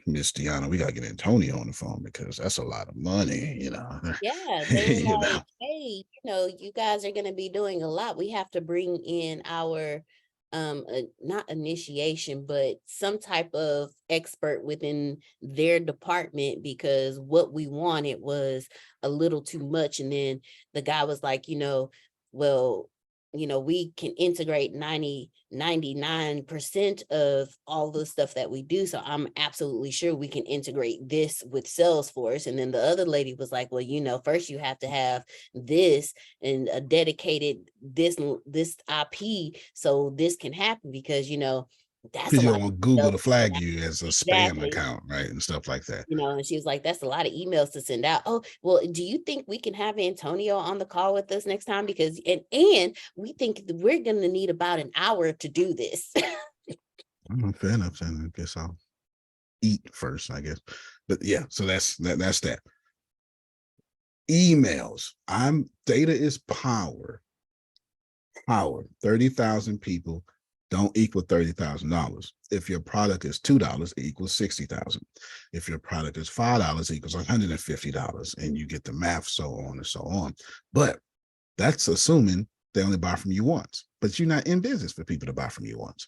Miss Deanna, we gotta get Antonio on the phone because that's a lot of money, you know. Yeah, they were like, hey, you guys are gonna be doing a lot. We have to bring in our not initiation, but some type of expert within their department, because what we wanted was a little too much. And then the guy was like, well, we can integrate 99% of all the stuff that we do. So I'm absolutely sure we can integrate this with Salesforce. And then the other lady was like, well, first you have to have this and a dedicated this IP so this can happen, because, that's because a you lot don't of want Google to emails flag you as a spam Exactly. account, right? And stuff like that. And she was like, that's a lot of emails to send out. Oh, well, do you think we can have Antonio on the call with us next time? Because, and we think that we're going to need about an hour to do this. Fair enough. I guess I'll eat first, I guess. But yeah, so that's that. Emails. Data is power. 30,000 people don't equal $30,000. If your product is $2, it equals $60,000. If your product is $5, it equals $150, and you get the math, so on and so on. But that's assuming they only buy from you once. But you're not in business for people to buy from you once.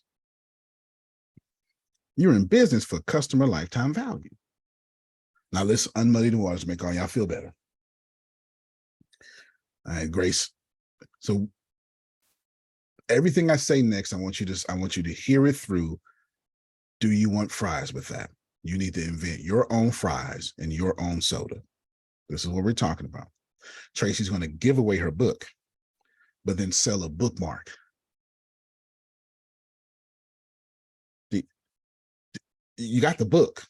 You're in business for customer lifetime value. Now let's unmuddy the waters to make all y'all feel better. All right, Grace. So everything I say next, I want you to hear it through. Do you want fries with that? You need to invent your own fries and your own soda. This is what we're talking about. Tracy's going to give away her book, but then sell a bookmark. You got the book.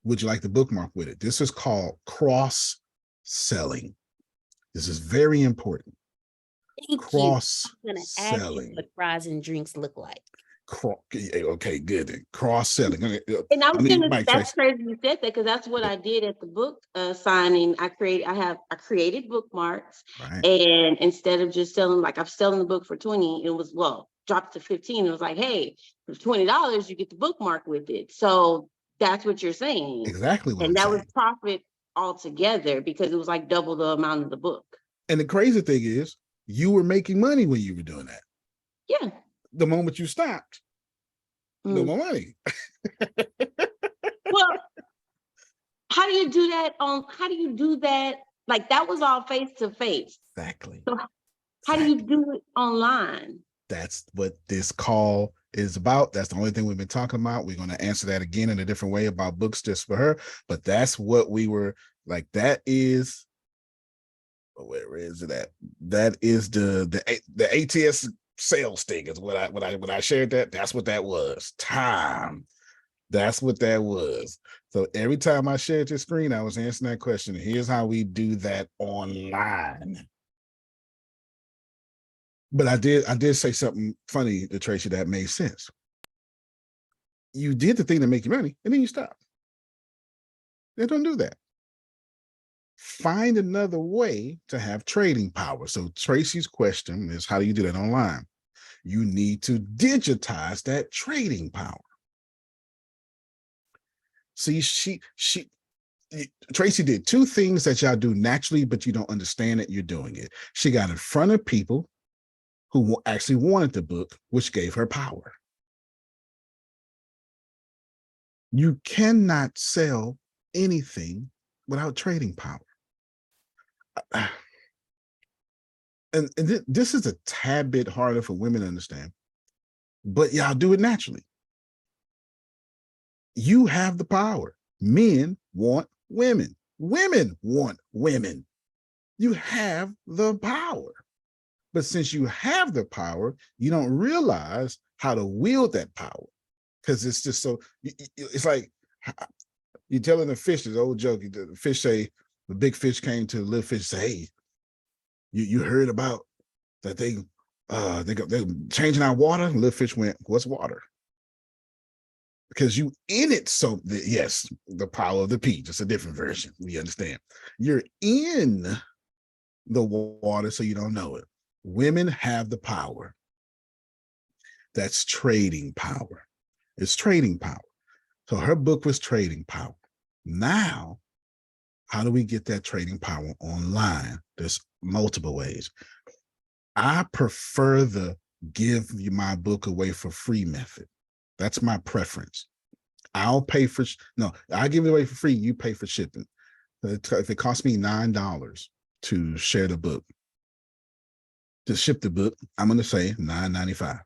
Would you like the bookmark with it? This is called cross-selling. This is very important. Cross-selling. What fries and drinks look like. Okay, good. Cross-selling. And that's crazy you said that, because that's what I did at the book signing. I created bookmarks, right. And instead of just selling, like I'm selling the book for 20, it was, well, dropped to 15. It was like, hey, for $20, you get the bookmark with it. So that's what you're saying. Exactly what I'm And that saying. was profit altogether because it was like double the amount of the book. And the crazy thing is, you were making money when you were doing that. Yeah. The moment you stopped, no more money. Well, how do you do that? Like that was all face to face. Exactly. So how do you do it online? That's what this call is about. That's the only thing we've been talking about. We're going to answer that again in a different way about books just for her. But that's what we were like. That is, where is it at? That is the ATS sales thing is when I shared that. That's what that was. Time. That's what that was. So every time I shared your screen, I was answering that question. Here's how we do that online. But I did say something funny to Tracy that made sense. You did the thing to make you money, and then you stop. They don't do that. Find another way to have trading power. So Tracy's question is, how do you do that online? You need to digitize that trading power. See, Tracy did two things that y'all do naturally, but you don't understand that you're doing it. She got in front of people who actually wanted the book, which gave her power. You cannot sell anything without trading power. And this is a tad bit harder for women to understand, but y'all do it naturally. You have the power. Men want women. Women want women. You have the power. But since you have the power, you don't realize how to wield that power, because it's just so, it's like you're telling the fish, this old joke, the fish say, the big fish came to the little fish, say, hey, you heard about that they're changing our water? And little fish went, what's water? Because you in it, so yes, the power of the P, just a different version. We understand. You're in the water, so you don't know it. Women have the power. That's trading power. It's trading power. So her book was trading power. Now, how do we get that trading power online? There's multiple ways. I prefer the give you my book away for free method. That's my preference. I'll give it away for free. You pay for shipping. If it costs me $9 to share the book, to ship the book, I'm going to say $9.95.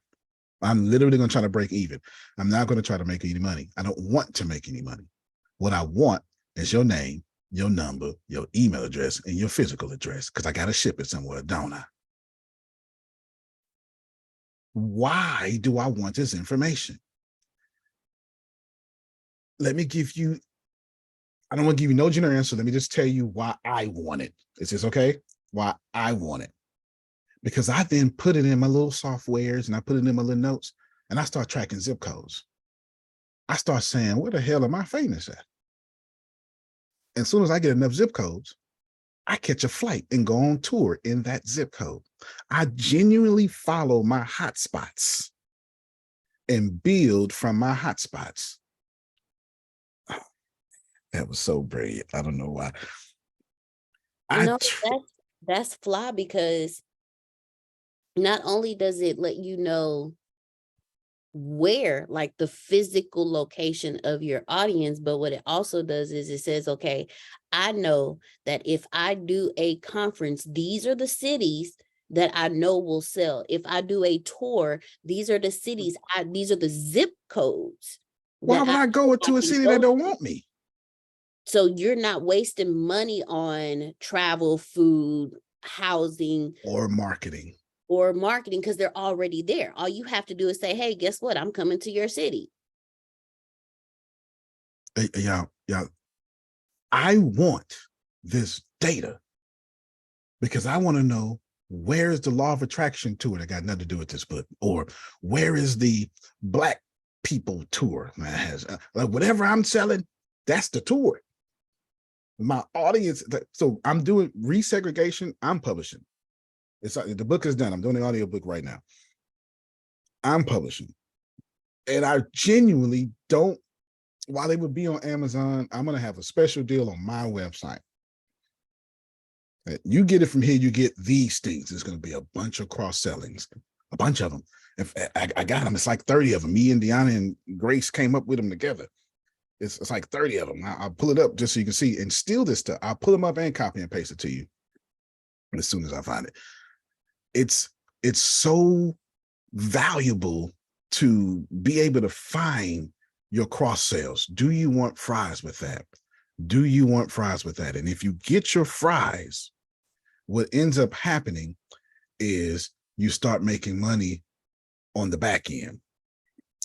I'm literally going to try to break even. I'm not going to try to make any money. I don't want to make any money. What I want is your name, your number, your email address, and your physical address, because I got to ship it somewhere, don't I? Why do I want this information? Let me give you, I don't want to give you no general answer. Let me just tell you why I want it. Is this okay? Why I want it. Because I then put it in my little softwares and I put it in my little notes and I start tracking zip codes. I start saying, where the hell are my famous at? And as soon as I get enough zip codes, I catch a flight and go on tour in that zip code. I genuinely follow my hotspots and build from my hotspots. That was so brilliant. I don't know why. That's fly, because not only does it let you know where, like the physical location of your audience, but what it also does is it says, okay, I know that if I do a conference, these are the cities that I know will sell. If I do a tour, these are the cities, these are the zip codes. Why would I go into a city that don't want me? So you're not wasting money on travel, food, housing, or marketing, because they're already there. All you have to do is say, hey, guess what? I'm coming to your city. Yeah. I want this data because I want to know, where is the law of attraction tour that got nothing to do with this book? Or where is the Black people tour that has, like, whatever I'm selling, that's the tour. My audience, so I'm doing resegregation, I'm publishing. It's the book is done. I'm doing the audio book right now. I'm publishing. And I genuinely don't, while they would be on Amazon, I'm going to have a special deal on my website. You get it from here, you get these things. There's going to be a bunch of cross sellings, a bunch of them. If I got them, it's like 30 of them. Me and Deanna and Grace came up with them together. It's like 30 of them. I'll pull it up just so you can see and steal this stuff. I'll pull them up and copy and paste it to you as soon as I find it. It's so valuable to be able to find your cross sales. Do you want fries with that? Do you want fries with that? And if you get your fries, what ends up happening is you start making money on the back end.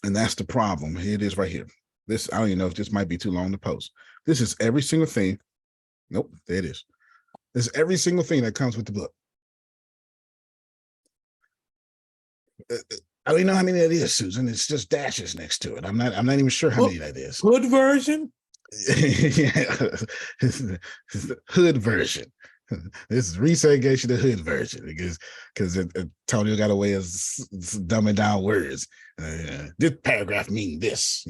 And that's the problem. Here it is right here. This, I don't even know if this might be too long to post. This is every single thing. Nope, there it is. This is every single thing that comes with the book. I don't even know how many that is, Susan. It's just dashes next to it. I'm not even sure how many that is. Hood version? Yeah, hood version. This is resegregation of hood version because Antonio got a way of dumbing down words. This paragraph means this,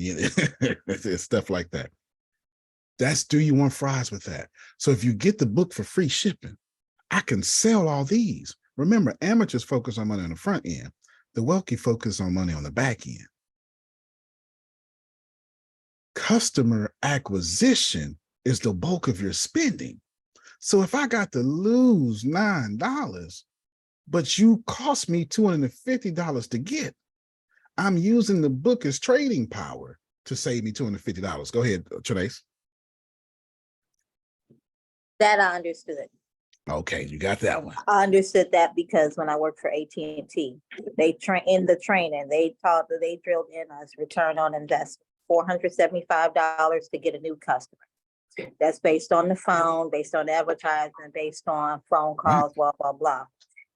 stuff like that. That's, do you want fries with that? So if you get the book for free shipping, I can sell all these. Remember, amateurs focus on money on the front end. The wealthy focus on money on the back end. Customer acquisition is the bulk of your spending. So if I got to lose $9, but you cost me $250 to get, I'm using the book as trading power to save me $250. Go ahead, Trinace. That I understood. Okay, you got that one. I understood that because when I worked for AT&T, they in the training, they drilled in us return on investment, $475 to get a new customer. That's based on the phone, based on advertising, based on phone calls, blah, blah, blah.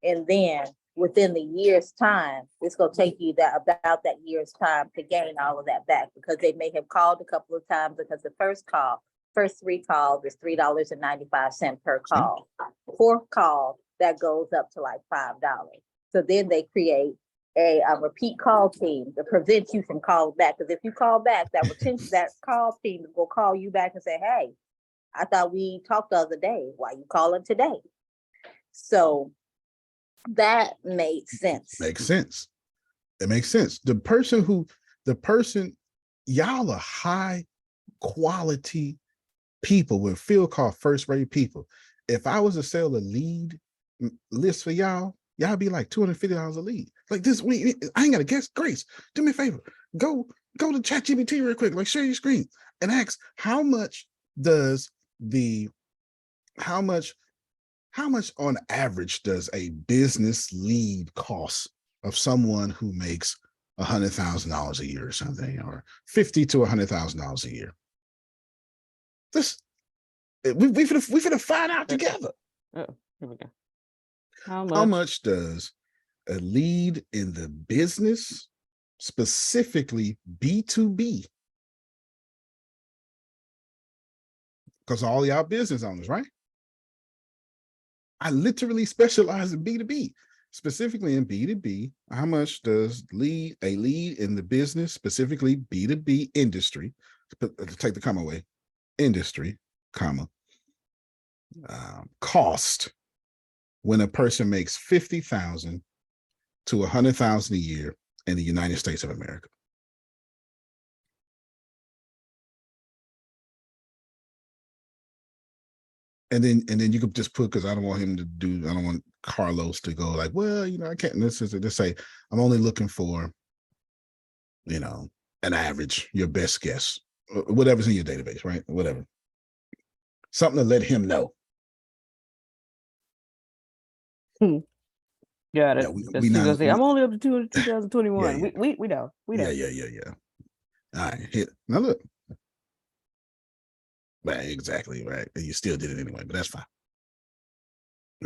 And then within the year's time, it's going to take you about that year's time to gain all of that back, because they may have called a couple of times, because the first 3 calls is $3.95 per call. Fourth call, that goes up to like $5. So then they create a repeat call team to prevent you from calling back. Because if you call back, that call team will call you back and say, hey, I thought we talked the other day. Why you calling today? So that made sense. Makes sense. It makes sense. The person, y'all are high quality people with field call first-rate people. If I was to sell a lead list for y'all be like $250 a lead. Like this week, I ain't got to guess. Grace, do me a favor. Go to ChatGPT real quick, like share your screen and ask how much on average does a business lead cost of someone who makes $100,000 a year or something, or $50,000 to $100,000 a year. We finna find out together. Oh, here we go. How much does a lead in the business, specifically B2B? Because all y'all business owners, right? I literally specialize in B2B, specifically in B2B. How much does a lead in the business, specifically B2B industry, take the comma away, industry, comma, cost when a person makes $50,000 to $100,000 a year in the United States of America? And then you could just put, because I don't want Carlos to go like, well, I can't. This is just say, I'm only looking for, an average, your best guess, whatever's in your database, right? Whatever. Something to let him know. Got it. Yeah, I'm only up to 2021. Yeah. We know. Yeah. All right, hit. Now look. Right, exactly, right. And you still did it anyway, but that's fine.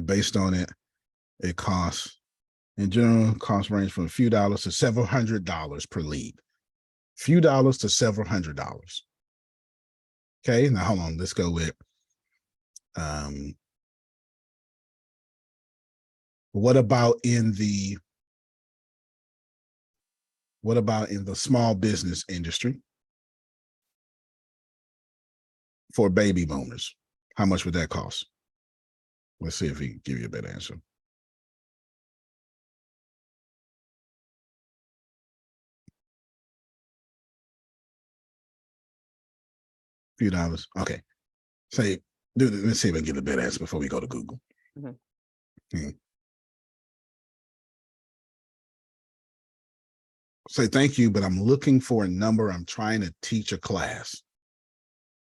Based on it, it costs, in general, costs range from a few dollars to several $100s per lead. Few dollars to several $100s. Okay, now hold on. Let's go with what about in the What about in the small business industry? For baby boomers, how much would that cost? Let's see if he can give you a better answer. Few dollars. Okay. Say, dude, let's see if I can get a better answer before we go to Google. Say thank you, but I'm looking for a number. I'm trying to teach a class.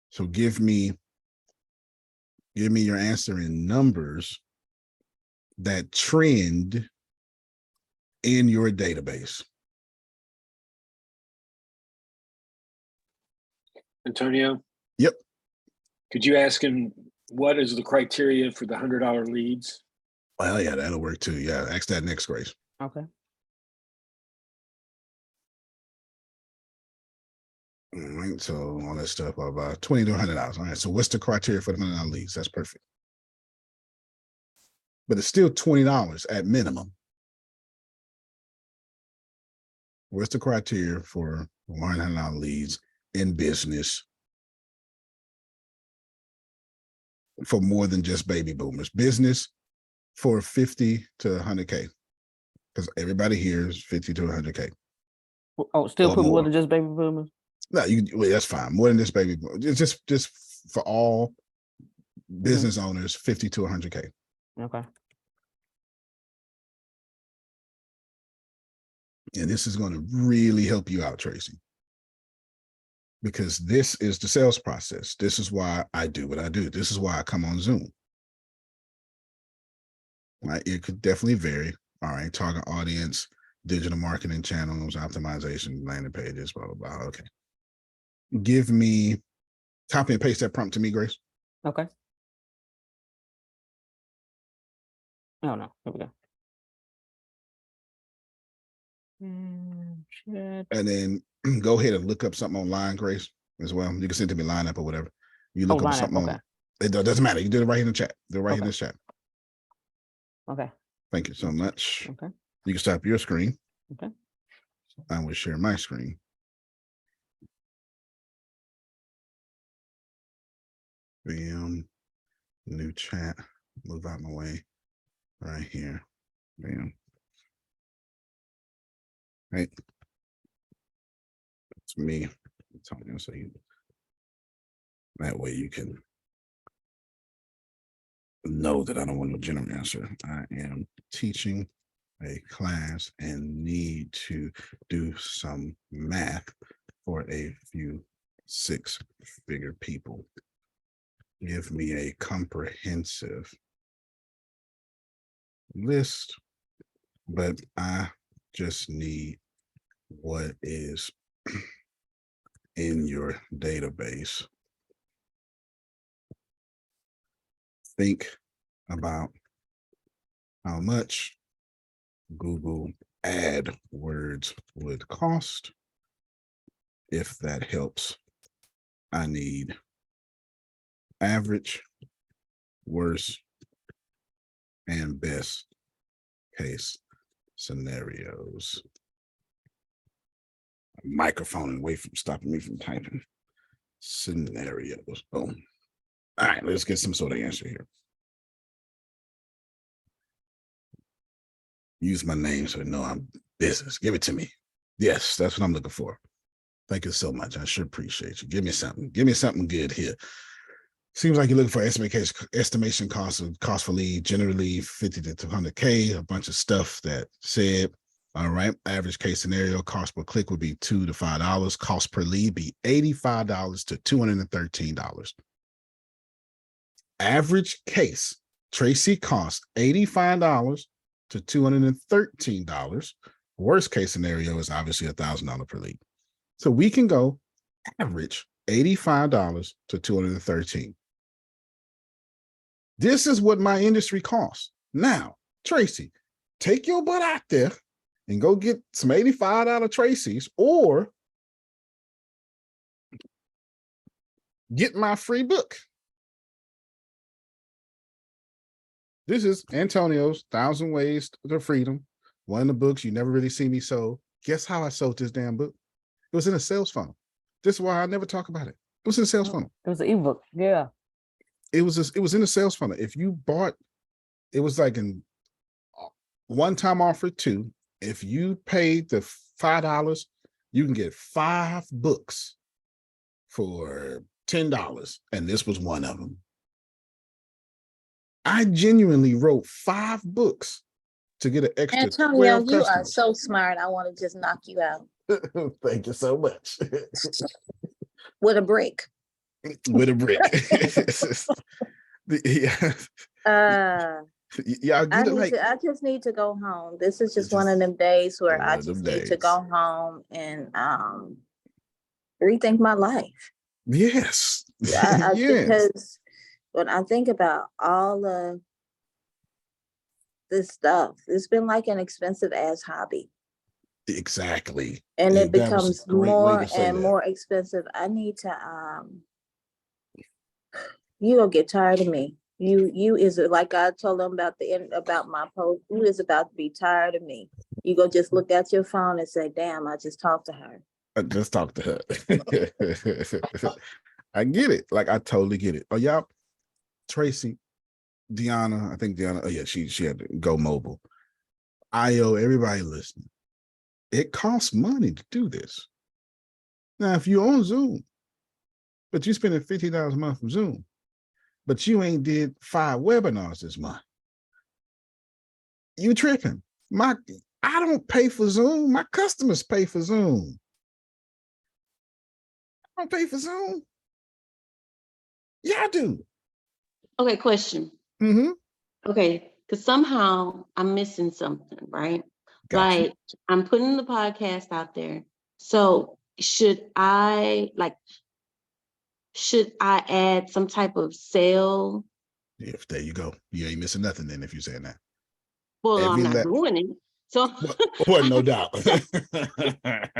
So give me your answer in numbers that trend in your database. Antonio? Yep. Could you ask him what is the criteria for the $100 leads? Well, yeah, that'll work too. Yeah, ask that next, Grace. Okay. All right, so all that stuff about $20 to $100. All right, so what's the criteria for the $100 leads? That's perfect. But it's still $20 at minimum. What's the criteria for $100 leads in business for more than just baby boomers? Business for 50 to 100K, because everybody here is 50 to 100K. Oh, still Or put more more. than just baby boomers? No, well, that's fine. More than this baby boomer. Just for all business owners, 50 to 100K. Okay. And this is going to really help you out, Tracy, because this is the sales process. This is why I do what I do. This is why I come on Zoom. Right? It could definitely vary. All right. Target audience, digital marketing channels, optimization, landing pages, blah, blah, blah. Okay. Give me, copy and paste that prompt to me, Grace. Okay. Oh, no. Here we go. And then go ahead and look up something online, Grace, as well. You can send it to me lineup or whatever. You look up something on, it doesn't matter. You do it right in the chat. Do it right in this chat. Okay. Thank you so much. Okay. You can stop your screen. Okay. I will share my screen. Bam. New chat. Move out my way. Right here. Bam. Right. It's me. Antonio, so that way you can know that I don't want no general answer. I am teaching a class and need to do some math for a few six-figure people. Give me a comprehensive list, but I just need what is in your database. Think about how much Google AdWords would cost. If that helps, I need average, worst, and best case scenarios. Microphone away from stopping me from typing. Scenarios. Boom. All right, let's get some sort of answer here. Use my name so they know I'm business. Give it to me. Yes, that's what I'm looking for. Thank you so much. I sure appreciate you. Give me something. Give me something good here. Seems like you're looking for estimation cost for lead, generally 50 to 200K, a bunch of stuff that said, all right, average case scenario, cost per click would be $2 to $5. Cost per lead be $85 to $213. Average case, Tracy, cost $85 to $213. Worst case scenario is obviously $1,000 per lead. So we can go average $85 to $213. This is what my industry costs. Now, Tracy, take your butt out there and go get some $85 Tracy's, or get my free book. This is Antonio's 1,000 Ways to Freedom. One of the books you never really see me so Guess how I sold this damn book? It was in a sales funnel. This is why I never talk about it. It was in a sales funnel. It was an ebook. Yeah. It was in a sales funnel. If you bought, it was like in one-time offer 2. If you paid the $5, you can get 5 books for $10. And this was one of them. I genuinely wrote 5 books to get an extra Antonio, 12 you are customers. so smart. I want to just knock you out Thank you so much. with a brick. With a brick. Yeah. Y'all get it like I just need to go home. This is just one of them days where I one of them just need to days. go home and rethink my life. Yes. Yes. Yes. Because when I think about all of this stuff, it's been like an expensive ass hobby. Exactly. And it That was becomes a great way more to say and that. more expensive. I need to you gonna get tired of me. You is like I told them about about my post. You is about to be tired of me. You go just look at your phone and say, "Damn, I just talked to her." I just talk to her. I get it. Like I totally get it. Oh, y'all, Tracy, Deanna, I think Deanna, oh yeah, she had to go mobile. IO, everybody listening. It costs money to do this. Now, if you're on Zoom, but you're spending $50 a month from Zoom, but you ain't did 5 webinars this month, you tripping. I don't pay for Zoom. My customers pay for Zoom. I don't pay for Zoom. Yeah, I do. Okay, question. Mm-hmm. Okay, because somehow I'm missing something, right? Gotcha. Like I'm putting the podcast out there. So should I add some type of sale? If there you go. You ain't missing nothing then if you're saying that. Well, I'm not doing it. So well, no doubt. but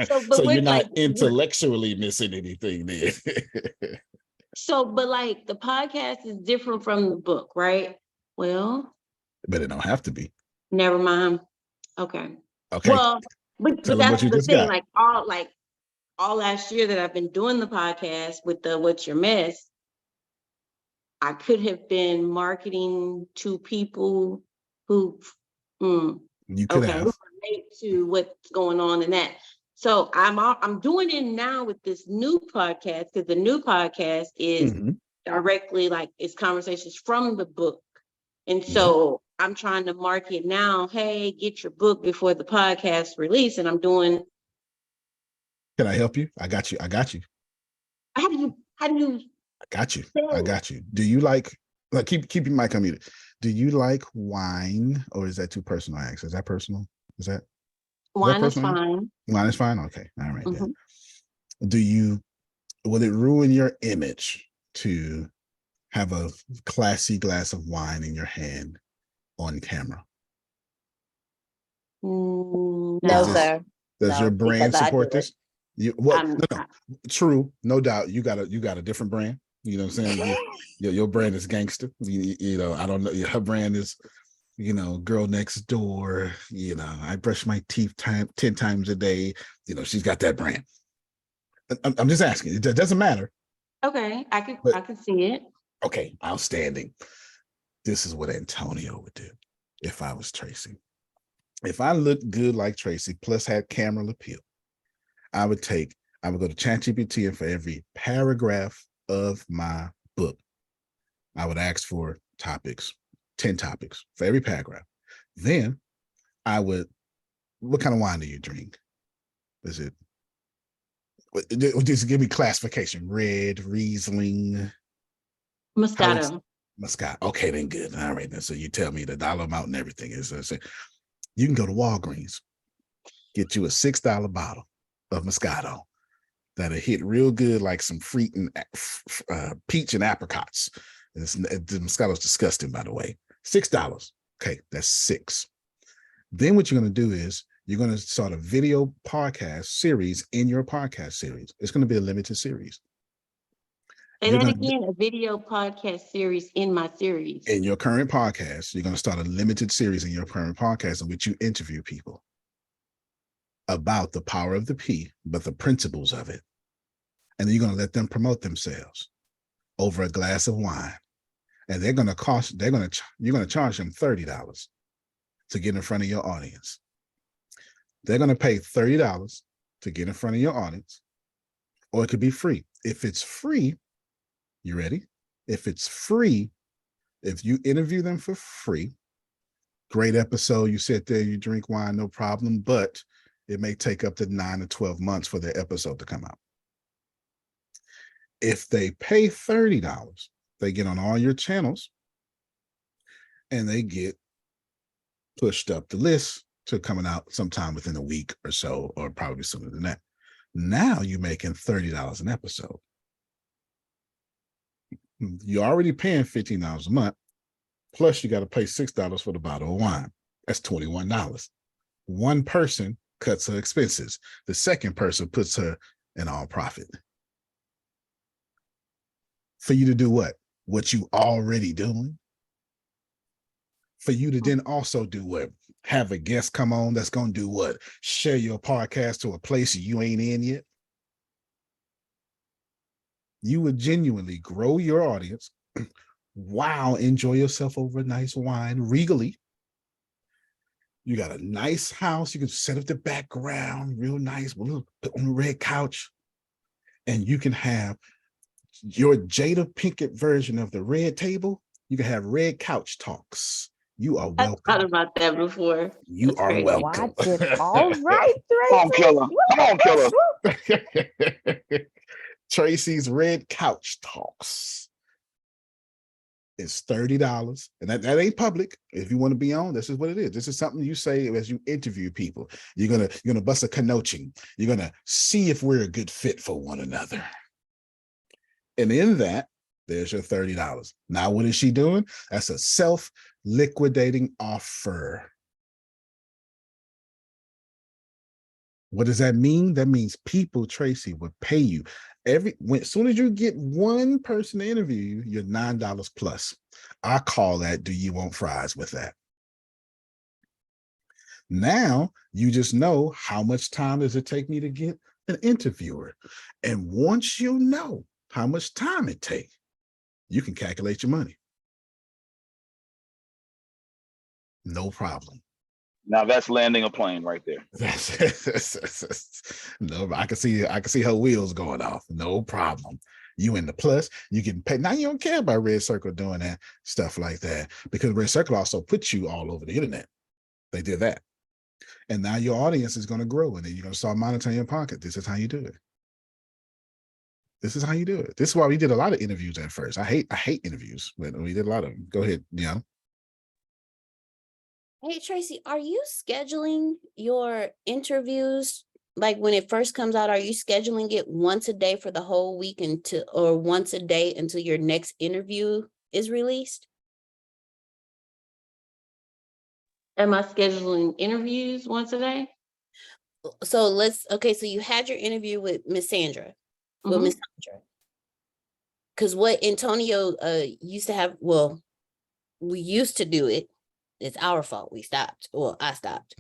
So you're with, not like, intellectually missing anything then. so, but like the podcast is different from the book, right? Well, But it don't have to be. never mind. Okay. Okay. Well, but Tell them what that's you the just thing. got. All last year that I've been doing the podcast with the What's Your Mess, I could have been marketing to people who You could have. who relate to what's going on in that. So I'm doing it now with this new podcast, because the new podcast is directly like it's conversations from the book. And so I'm trying to market now, hey, get your book before the podcast release. And I'm doing. Can I help you? I got you. How do you I got you. Do you like keep your mic unmuted. Do you like wine, or is that too personal? Is that personal? Wine is fine. Wine is fine. Okay. All right. Then. Will it ruin your image to have a classy glass of wine in your hand on camera? No, sir. Does your brand support this? No. True, no doubt. You got a different brand. You know what I'm saying? Your brand is gangster. You know, I don't know. Her brand is, girl next door. I brush my teeth 10 times a day. She's got that brand. I'm just asking. It doesn't matter. Okay, I can see it. Okay, outstanding. This is what Antonio would do if I was Tracy. If I looked good like Tracy, plus had camera appeal, I would go to ChatGPT, and for every paragraph of my book, I would ask for 10 topics for every paragraph. Then what kind of wine do you drink? Is it, just give me classification: red, Riesling, Moscato. Moscato. Okay, then good. All right, then. So you tell me the dollar amount and everything is. You can go to Walgreens, get you a $6 bottle of Moscato that'll hit real good, like some fruit and peach and apricots. The Moscato's disgusting, by the way. $6. Okay, that's 6. Then what you're going to do is you're going to start a video podcast series in your podcast series. It's going to be a limited series. Say that again, a video podcast series in my series. In your current podcast, you're going to start a limited series in your current podcast in which you interview people about the power of the P, but the principles of it. And then you're going to let them promote themselves over a glass of wine. And you're going to charge them $30 to get in front of your audience. They're going to pay $30 to get in front of your audience, or it could be free. If it's free, you ready? If it's free, if you interview them for free, great episode, you sit there, you drink wine, no problem, but it may take up to 9 to 12 months for their episode to come out. If they pay $30, they get on all your channels and they get pushed up the list to coming out sometime within a week or so, or probably sooner than that. Now you're making $30 an episode. You're already paying $15 a month, plus you got to pay $6 for the bottle of wine. That's $21. One person cuts her expenses. The second person puts her in all profit. For you to do what? What you already doing? For you to then also do what? Have a guest come on that's going to do what? Share your podcast to a place you ain't in yet? You would genuinely grow your audience. Wow, enjoy yourself over a nice wine, regally. You got a nice house. You can set up the background, real nice, put on a red couch, and you can have your Jada Pinkett version of the red table. You can have red couch talks. You are welcome. I thought about that before. You That's are crazy. welcome. Watch it. All right, Come on, Tracy. killer. Come on, killer. Tracy's Red Couch Talks. It's $30. And that ain't public. If you want to be on, this is what it is. This is something you say as you interview people. You're gonna bust a connoting. You're gonna see if we're a good fit for one another. And in that, there's your $30. Now, what is she doing? That's a self-liquidating offer. What does that mean? That means people, Tracy, would pay you as soon as you get one person to interview you, you're $9 plus. I call that, do you want fries with that? Now you just know how much time does it take me to get an interviewer. And once you know how much time it takes, you can calculate your money. No problem. Now that's landing a plane right there. No, I can see her wheels going off. No problem. You in the plus, you getting paid. Now you don't care about Red Circle doing that stuff like that, because Red Circle also puts you all over the internet. They did that. And now your audience is going to grow, and then you're going to start monitoring your pocket. This is how you do it. This is how you do it. This is why we did a lot of interviews at first. I hate interviews, but we did a lot of them. Go ahead, Deanna. Hey, Tracy, are you scheduling your interviews? Like when it first comes out, are you scheduling it once a day for the whole week or once a day until your next interview is released? Am I scheduling interviews once a day? So so you had your interview with Miss Sandra, because what Antonio used to have, well, we used to do it. It's our fault. We stopped. Well, I stopped.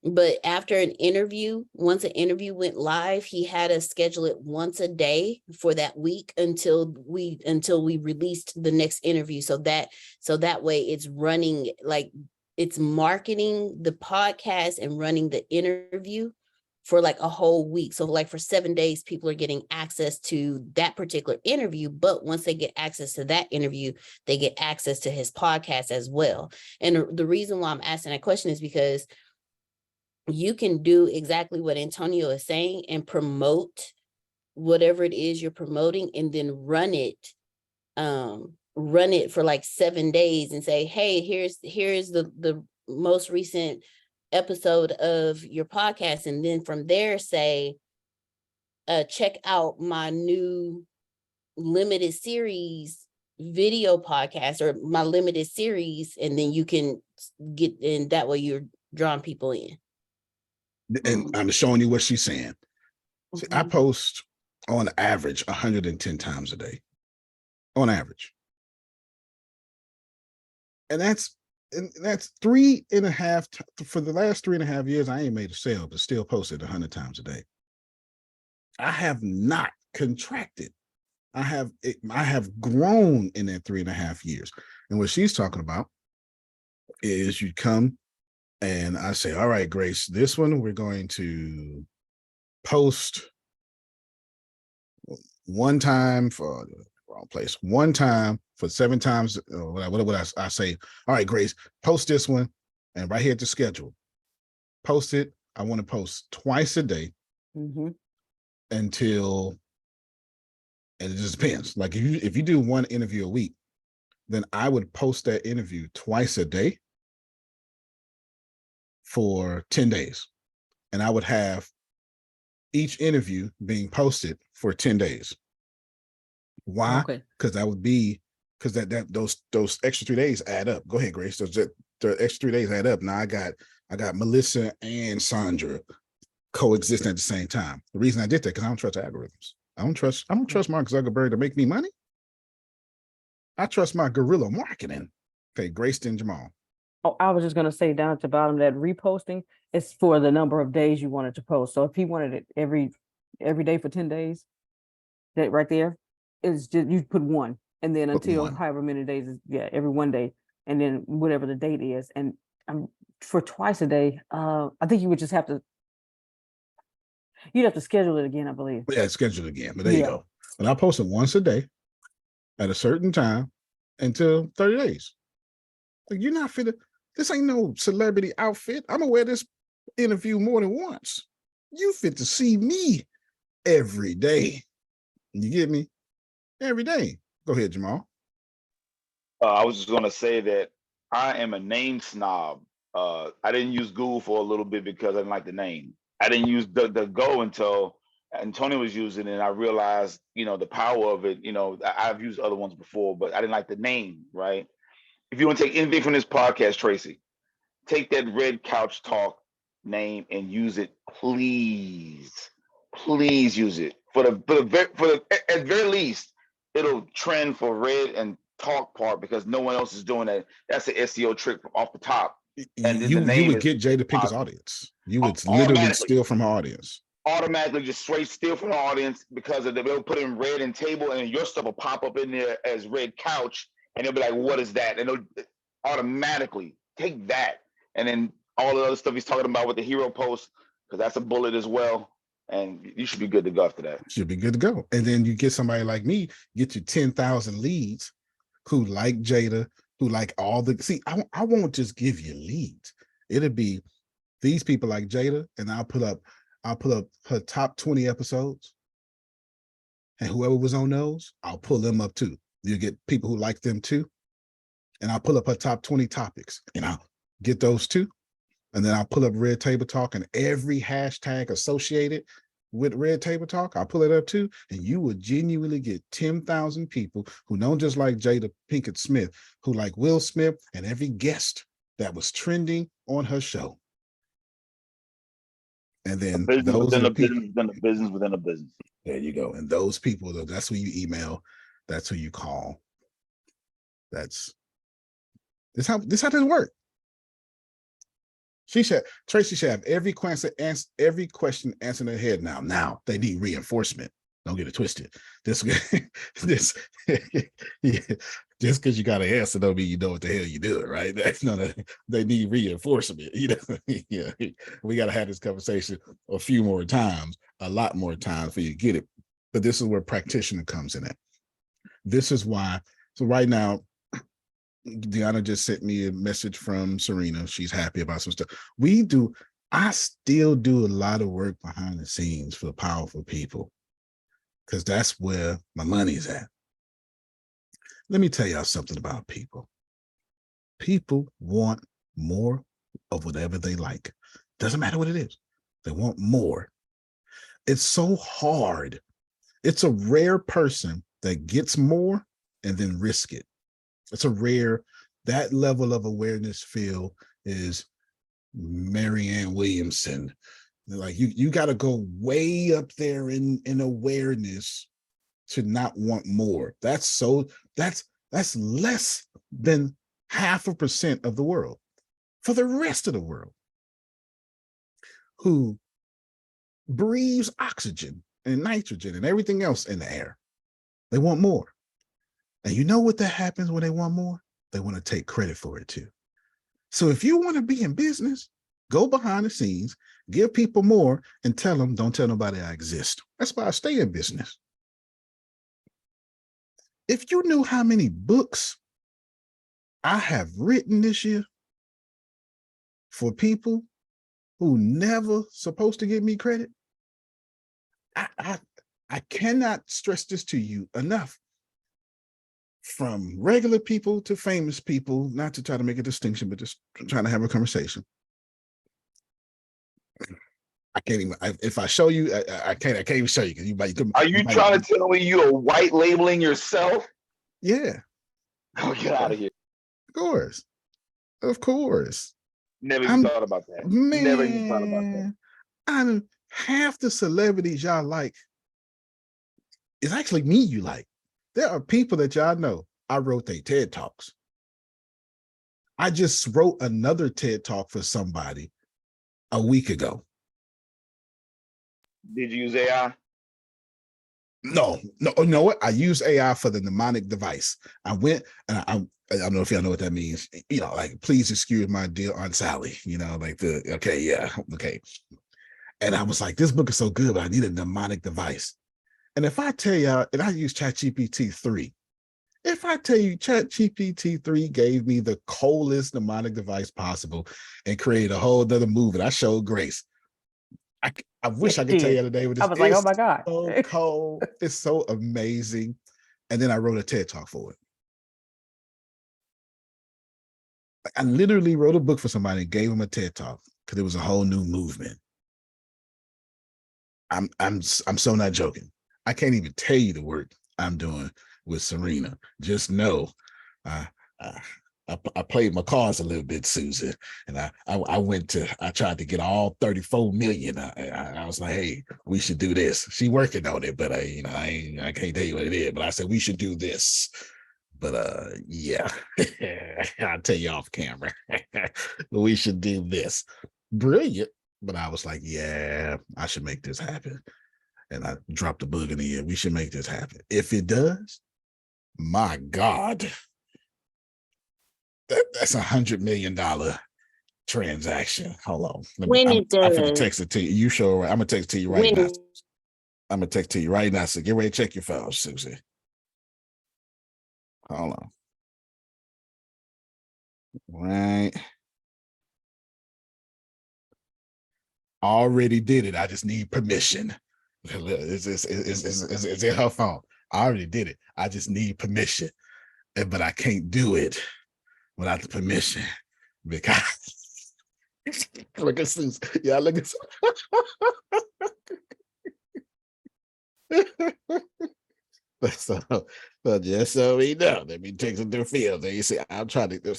But after an interview, once an interview went live, he had us schedule it once a day for that week until we released the next interview. So that way it's running, like it's marketing the podcast and running the interview for like a whole week. So like for 7 days, people are getting access to that particular interview. But once they get access to that interview, they get access to his podcast as well. And the reason why I'm asking that question is because you can do exactly what Antonio is saying and promote whatever it is you're promoting, and then run it for like 7 days and say, hey, here's the most recent episode of your podcast. And then from there say, check out my new limited series video podcast or my limited series. And then you can get in, that way you're drawing people in. And I'm showing you what she's saying. See, I post on average 110 times a day, on average. And that's and that's 3.5 for the last 3.5 years. I ain't made a sale, but still posted 100 times a day. I have not contracted. I have grown in that 3.5 years. And what she's talking about is you come and I say, all right, Grace, this one we're going to post one time for the wrong place, one time for 7 times. What would I say? All right, Grace, post this one, and right here at the schedule, post it. I want to post twice a day until, and it just depends. Like if you do one interview a week, then I would post that interview twice a day for 10 days. And I would have each interview being posted for 10 days. Why? Because that would be, because those extra 3 days add up. Go ahead, Grace. The extra 3 days add up. Now I got Melissa and Sandra coexisting at the same time. The reason I did that, because I don't trust algorithms. I don't trust Mark Zuckerberg to make me money. I trust my guerrilla marketing. Okay, Grace and Jamal. Oh, I was just going to say down at the bottom that reposting is for the number of days you wanted to post. So if he wanted it every day for 10 days, that right there is just, you put one, and then until however many days is, every 1 day, and then whatever the date is. And for twice a day, I think you would just have to, you'd have to schedule it again, I believe. Yeah, schedule it again. But there you go. And I post it once a day at a certain time until 30 days. Like, you're not fit. This ain't no celebrity outfit. I'm gonna wear this interview more than once. You fit to see me every day. You get me? Every day. Go ahead, Jamal. I was just gonna say that I am a name snob. I didn't use Google for a little bit because I didn't like the name. I didn't use the Go until Antonio was using it, and I realized, the power of it. I've used other ones before, but I didn't like the name, right? If you want to take anything from this podcast, Tracy, take that Red Couch Talk name and use it, please. Please use it. For the at very least, it'll trend for Red and Talk part, because no one else is doing that. That's an SEO trick off the top. And you would get Jada Pinkett's audience. You would literally steal from her audience. Automatically just straight steal from the audience, because they'll put in Red and Table, and your stuff will pop up in there as Red Couch, and they'll be like, what is that? And they'll automatically take that. And then all the other stuff he's talking about with the hero post, because that's a bullet as well. And you should be good to go after that. Should be good to go. And then you get somebody like me, get you 10,000 leads who like Jada, who like all the, see, I won't just give you leads. It'll be these people like Jada, and I'll put up her top 20 episodes. And whoever was on those, I'll pull them up too. You get people who like them too. And I'll pull up her top 20 topics, and I'll get those too. And then I'll pull up Red Table Talk, and every hashtag associated with Red Table Talk, I'll pull it up too. And you will genuinely get 10,000 people who don't just like Jada Pinkett Smith, who like Will Smith and every guest that was trending on her show. And then those are the people within a business within a business. There you go. And those people, that's who you email. That's who you call. This how this works. Tracy should have every question answered in their head now. Now they need reinforcement. Don't get it twisted. Just because you got an answer don't mean you know what the hell you doing, right? They need reinforcement. Yeah, we got to have this conversation a few more times, a lot more times for you to get it. But this is where practitioner comes in at. This is why. So right now, Deanna just sent me a message from Serena. She's happy about some stuff. I still do a lot of work behind the scenes for powerful people, because that's where my money's at. Let me tell y'all something about people. People want more of whatever they like. Doesn't matter what it is. They want more. It's so hard. It's a rare person that gets more and then risk it. It's a rare, that level of awareness feel is Marianne Williamson. Like you got to go way up there in awareness to not want more. That's less than 0.5% of the world, for the rest of the world who breathes oxygen and nitrogen and everything else in the air. They want more. And you know what that happens when they want more? They want to take credit for it too. So if you want to be in business, go behind the scenes, give people more, and tell them, don't tell nobody I exist. That's why I stay in business. If you knew how many books I have written this year for people who never supposed to give me credit, I cannot stress this to you enough. From regular people to famous people, not to try to make a distinction, but just trying to have a conversation. I can't even, if I show you, I can't even show you, because you might. Are you trying to tell me you're white labeling yourself? Yeah. Oh, get out of here. Of course. Never even thought about that. Man, Never even thought about that. I'm half the celebrities y'all like is actually me you like. There are people that y'all know. I wrote their TED Talks. I just wrote another TED Talk for somebody a week ago. Did you use AI? No, you know what? I use AI for the mnemonic device. I went and I don't know if y'all know what that means. You know, like, please excuse my dear Aunt Sally, you know, like okay. And I was like, this book is so good, but I need a mnemonic device. And if I tell y'all, and I use ChatGPT 3, if I tell you ChatGPT 3 gave me the coldest mnemonic device possible and created a whole other move, and I showed grace. I wish I could tell you today, but I was like, oh my God. So cold. It's so amazing. And then I wrote a TED Talk for it. I literally wrote a book for somebody and gave them a TED Talk because it was a whole new movement. I'm so not joking. I can't even tell you the work I'm doing with Serena. Just know I played my cards a little bit, Susan, and I tried to get all 34 million. I was like, hey, we should do this. She working on it, but I can't tell you what it is. But I said we should do this. But yeah, I'll tell you off camera. We should do this. Brilliant. But I was like, yeah, I should make this happen. And I dropped the book in the air. We should make this happen. If it does, my God, that's $100 million transaction. Hold on. When it does, I'm gonna text it to you. You sure? I'm gonna text it to you right now. I'm gonna text it to you right now. So get ready to check your phone, Susie. Hold on. Right. Already did it. I just need permission. It's in her phone. I already did it. I just need permission. But I can't do it without the permission because look at Susan. Yeah, look at so just so we know, let me take some to Phil. There you see, I'm trying to.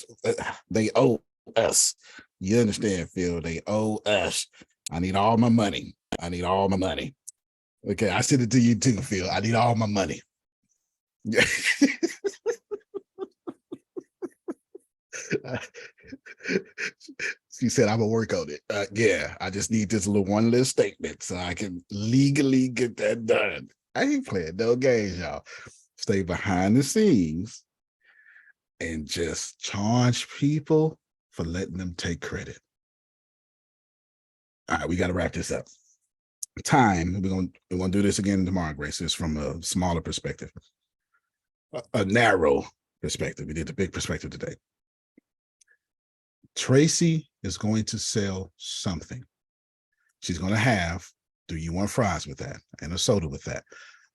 They owe us. You understand, Phil? They owe us. I need all my money. I need all my money. Okay, I send it to you too, Phil. I need all my money. She said, I'm gonna work on it. Yeah, I just need this one little statement so I can legally get that done. I ain't playing no games, y'all. Stay behind the scenes and just charge people for letting them take credit. All right, we got to wrap this up. Time, we're gonna do this again tomorrow, Grace. It's from a smaller perspective, a narrow perspective. We did the big perspective today. Tracy is going to sell something. She's going to have, do you want fries with that and a soda with that?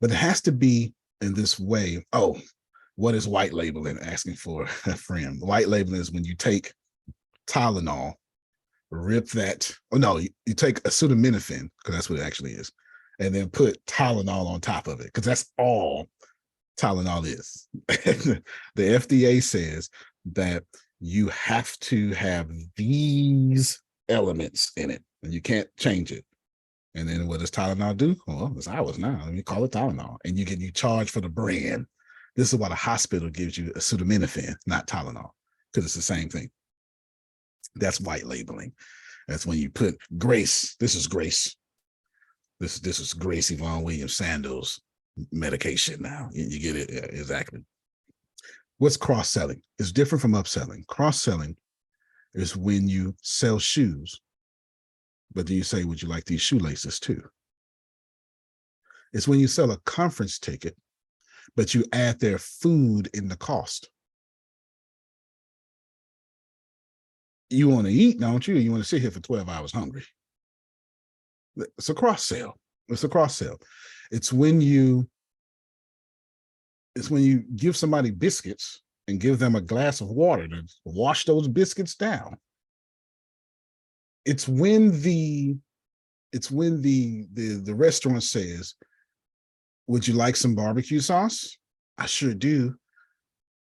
But it has to be in this way. Oh, what is white labeling? Asking for a friend. White labeling is when you take Tylenol, rip that. Oh no, you take acetaminophen, because that's what it actually is, and then put Tylenol on top of it, because that's all Tylenol is. The FDA says that you have to have these elements in it, and you can't change it. And then what does Tylenol do? Well, it's ours now. Let me call it Tylenol. And you charge for the brand. This is why the hospital gives you acetaminophen, not Tylenol, because it's the same thing. That's white labeling. That's when you put Grace. This is Grace. This is Grace Yvonne Williams Sandals medication. Now you get it. Yeah, exactly. What's cross-selling? It's different from upselling. Cross-selling is when you sell shoes, but then you say, would you like these shoelaces too? It's when you sell a conference ticket, but you add their food in the cost. You want to eat, don't you? You want to sit here for 12 hours hungry. It's a cross-sell. It's a cross-sell. It's when you give somebody biscuits and give them a glass of water to wash those biscuits down. It's when the restaurant says, would you like some barbecue sauce? I sure do.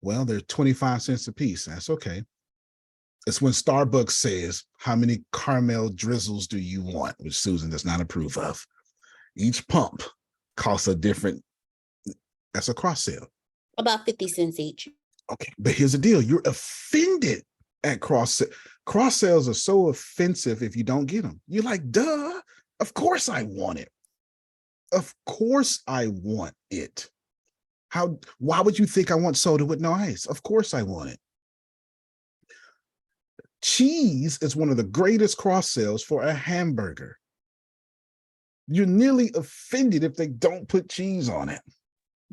Well, they're 25 cents a piece. That's okay. It's when Starbucks says, how many caramel drizzles do you want? Which Susan does not approve of. Each pump costs a different, that's a cross sale. About 50 cents each. Okay, but here's the deal. You're offended at cross sales are so offensive if you don't get them. You're like, duh, of course I want it. Of course I want it. Why would you think I want soda with no ice? Of course I want it. Cheese is one of the greatest cross sales for a hamburger. You're nearly offended if they don't put cheese on it.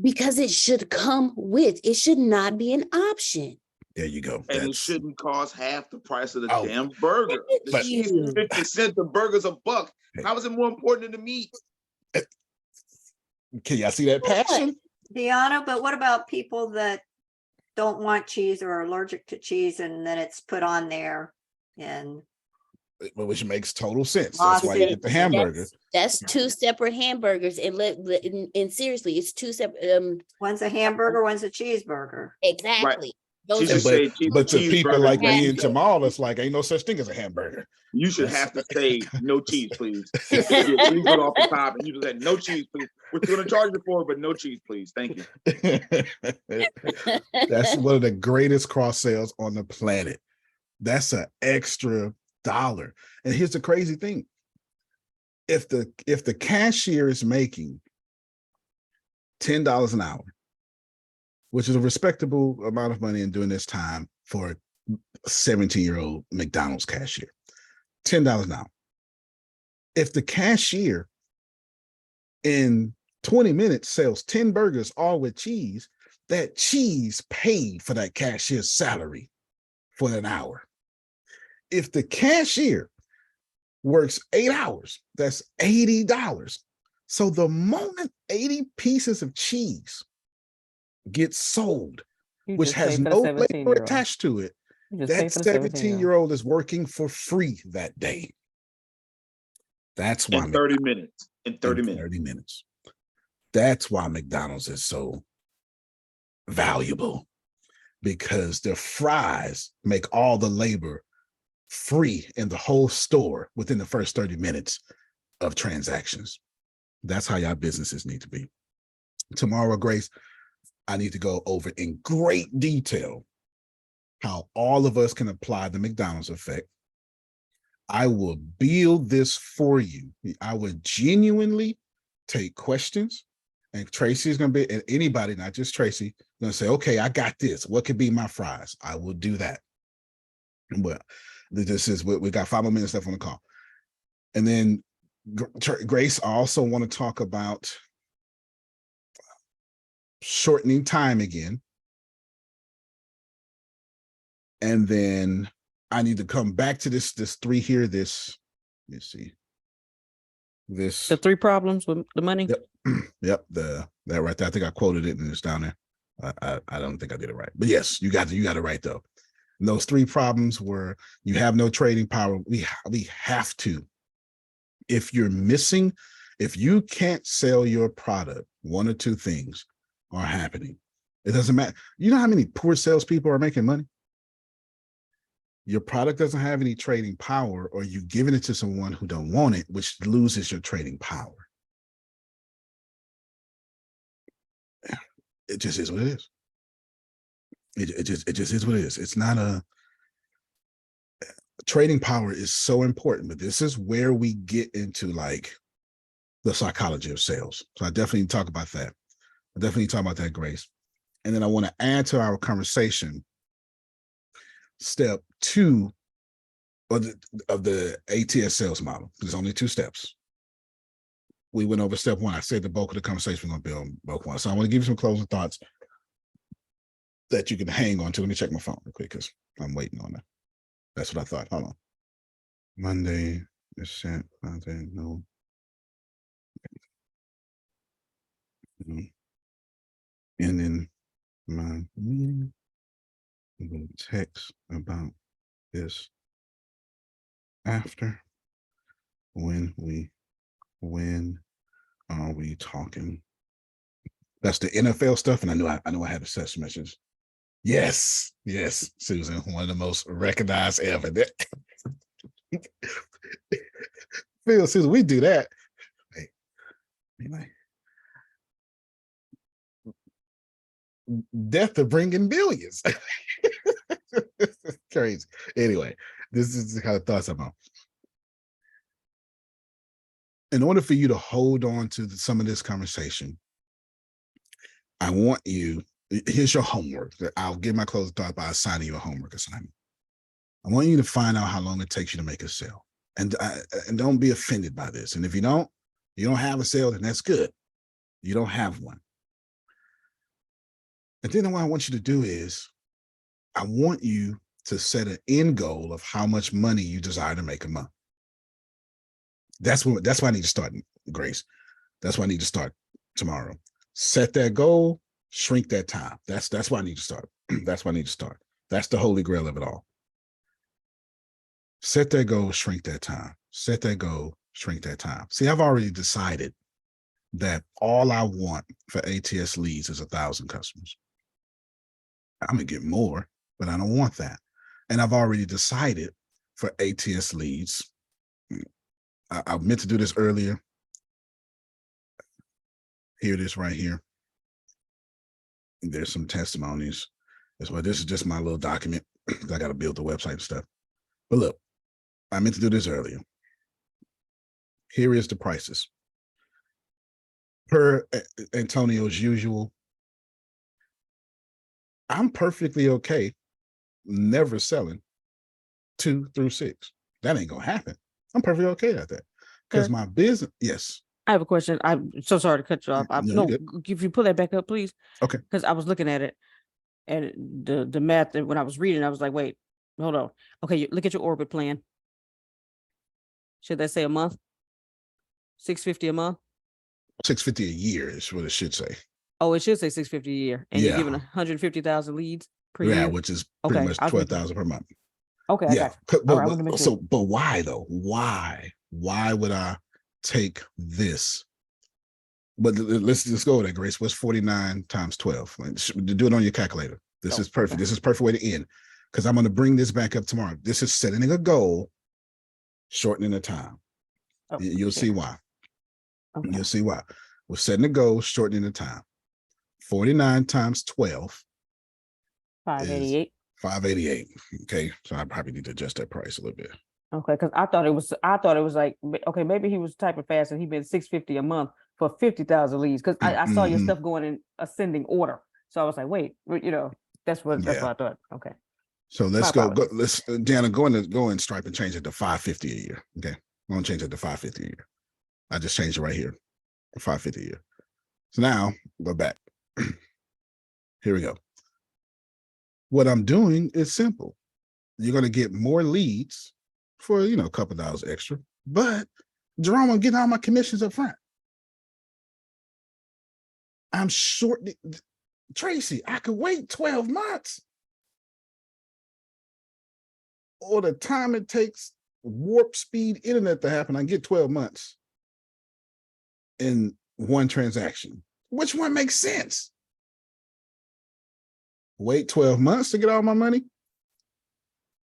Because it should come with, it should not be an option. There you go. And it shouldn't cost half the price of the damn burger. The But- cheese is 50 cents, the burger's a buck. How is it more important than the meat? Can y'all see that passion? Deanna, but what about people that don't want cheese or are allergic to cheese and then it's put on there and Which makes total sense. That's why you get the hamburger. That's two separate hamburgers. And seriously, it's two separate. One's a hamburger, one's a cheeseburger. Exactly. She Those should are, say But to people like me and cheeseburger. Jamal, it's like, ain't no such thing as a hamburger. You should have to say no cheese, please. Get cheese right off the top, and you just said no cheese, please. We're going to charge you for it, but no cheese, please. Thank you. That's one of the greatest cross sales on the planet. That's an extra $1. And here's the crazy thing. If the cashier is making $10 an hour, which is a respectable amount of money in doing this time for a 17-year-old McDonald's cashier, $10 an hour. If the cashier in 20 minutes sells 10 burgers, all with cheese, that cheese paid for that cashier's salary for an hour. If the cashier works 8 hours, that's $80. So the moment 80 pieces of cheese gets sold, which has no labor attached to it, that 17-year-old is working for free that day. That's why in 30 minutes. In 30 minutes. 30 minutes. That's why McDonald's is so valuable, because their fries make all the labor free in the whole store within the first 30 minutes of transactions. That's how y'all businesses need to be. Tomorrow, Grace, I need to go over in great detail how all of us can apply the McDonald's effect. I will build this for you. I would genuinely take questions, and Tracy is going to be, and anybody, not just Tracy, going to say, okay, I got this. What could be my fries? I will do that. But this is, we got 5 more minutes left on the call. And then Grace, I also want to talk about shortening time again. And then I need to come back to this 3 here, this, let me see. The 3 problems with the money? Yep, that right there. I think I quoted it and it's down there. I don't think I did it right. But yes, you got it right though. And those 3 problems were, you have no trading power. We have to. If you can't sell your product, 1 or 2 things are happening. It doesn't matter. You know how many poor salespeople are making money? Your product doesn't have any trading power, or you giving it to someone who don't want it, which loses your trading power. It just is what it is. It just is what it is. It's not a trading power is so important, but this is where we get into like the psychology of sales. So I definitely talk about that. I definitely talk about that, Grace. And then I want to add to our conversation step 2 of the ATS sales model. There's only 2 steps. We went over step 1. I said the bulk of the conversation we're going to be on bulk 1. So I want to give you some closing thoughts that you can hang on to. Let me check my phone real quick because I'm waiting on that. That's what I thought. Hold on. Monday is sent. Monday, no. And then my meeting, I'm going to text about this after. When are we talking? That's the NFL stuff, and I know I had a set messages. Yes, Susan, one of the most recognized ever. Phil, Susan, we do that. Hey, death of bringing billions. Crazy. Anyway, this is the kind of thoughts I'm on. In order for you to hold on to some of this conversation, I want you, here's your homework. I'll give my closing thought by assigning you a homework assignment. I want you to find out how long it takes you to make a sale. And don't be offended by this. And if you don't have a sale, then that's good. You don't have one. And then what I want you to do is, I want you to set an end goal of how much money you desire to make a month. That's why I need to start, Grace. That's why I need to start tomorrow. Set that goal, shrink that time. That's why I need to start. That's why I need to start. That's the holy grail of it all. Set that goal, shrink that time. Set that goal, shrink that time. See, I've already decided that all I want for ATS leads is 1,000 customers. I'm gonna get more, but I don't want that. And I've already decided for ATS leads. I meant to do this earlier. Here it is right here. There's some testimonies. That's why this is just my little document. I got to build the website and stuff. But look, I meant to do this earlier. Here is the prices. Per Antonio's usual, I'm perfectly okay never selling 2 through 6. That ain't gonna happen. I'm perfectly okay at that because my business. Yes. I have a question. I'm so sorry to cut you off. No, if you pull that back up, please. Okay. Because I was looking at it and the math, and when I was reading, I was like, wait, hold on. Okay, look at your orbit plan. Should that say a month? $650 a month? $650 a year is what it should say. Oh, it should say $650 a year. And you're giving 150,000 leads per year? Yeah, which is pretty much 12,000 per month. Okay. Yeah. But why though? Why would I take this? But let's just go there, Grace. What's 49 times 12? Do it on your calculator. This is perfect. Okay. This is perfect way to end because I'm going to bring this back up tomorrow. This is setting a goal, shortening the time. You'll see why. Okay. You'll see why. We're setting a goal, shortening the time. 49 times 12. 588. 588. Okay, so I probably need to adjust that price a little bit. Okay, because I thought it was like, okay, maybe he was typing fast and he been $650 a month for 50,000 leads because I saw your stuff going in ascending order. So I was like, wait, that's what I thought. Okay. So let's go. Let's Deanna go and stripe and change it to 550 a year. Okay, I'm gonna change it to 550 a year. I just changed it right here, 550 a year. So now go back. Here we go. What I'm doing is simple. You're going to get more leads for, a couple dollars extra, but Jerome, I'm getting all my commissions up front. I'm short. Tracy, I could wait 12 months. Or the time it takes warp speed internet to happen, I get 12 months in one transaction. Which one makes sense? Wait 12 months to get all my money,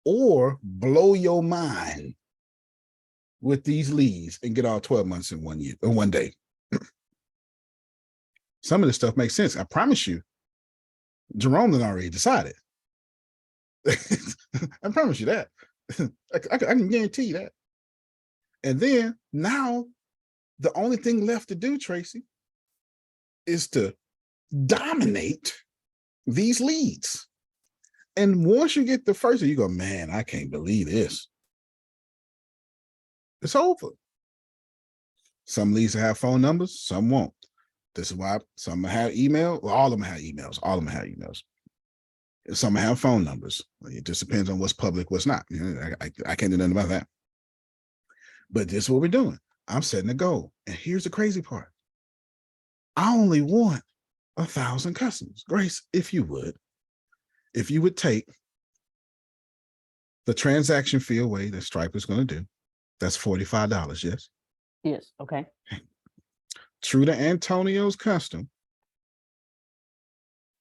or blow your mind with these leads and get all 12 months in 1 year or 1 day. Some of this stuff makes sense. I promise you, Jerome had already decided. I promise you that. I can guarantee you that. And then now the only thing left to do, Tracy, is to dominate these leads. And once you get the first, you go, man, I can't believe this. It's over. Some leads have phone numbers, some won't. This is why some have email. Well, all of them have emails. All of them have emails. Some have phone numbers. It just depends on what's public, what's not. You know, I can't do nothing about that. But this is what we're doing. I'm setting a goal. And here's the crazy part. I only want 1,000 customers. Grace, if you would take the transaction fee away that Stripe is going to do, that's $45, yes? Yes, okay. True to Antonio's custom,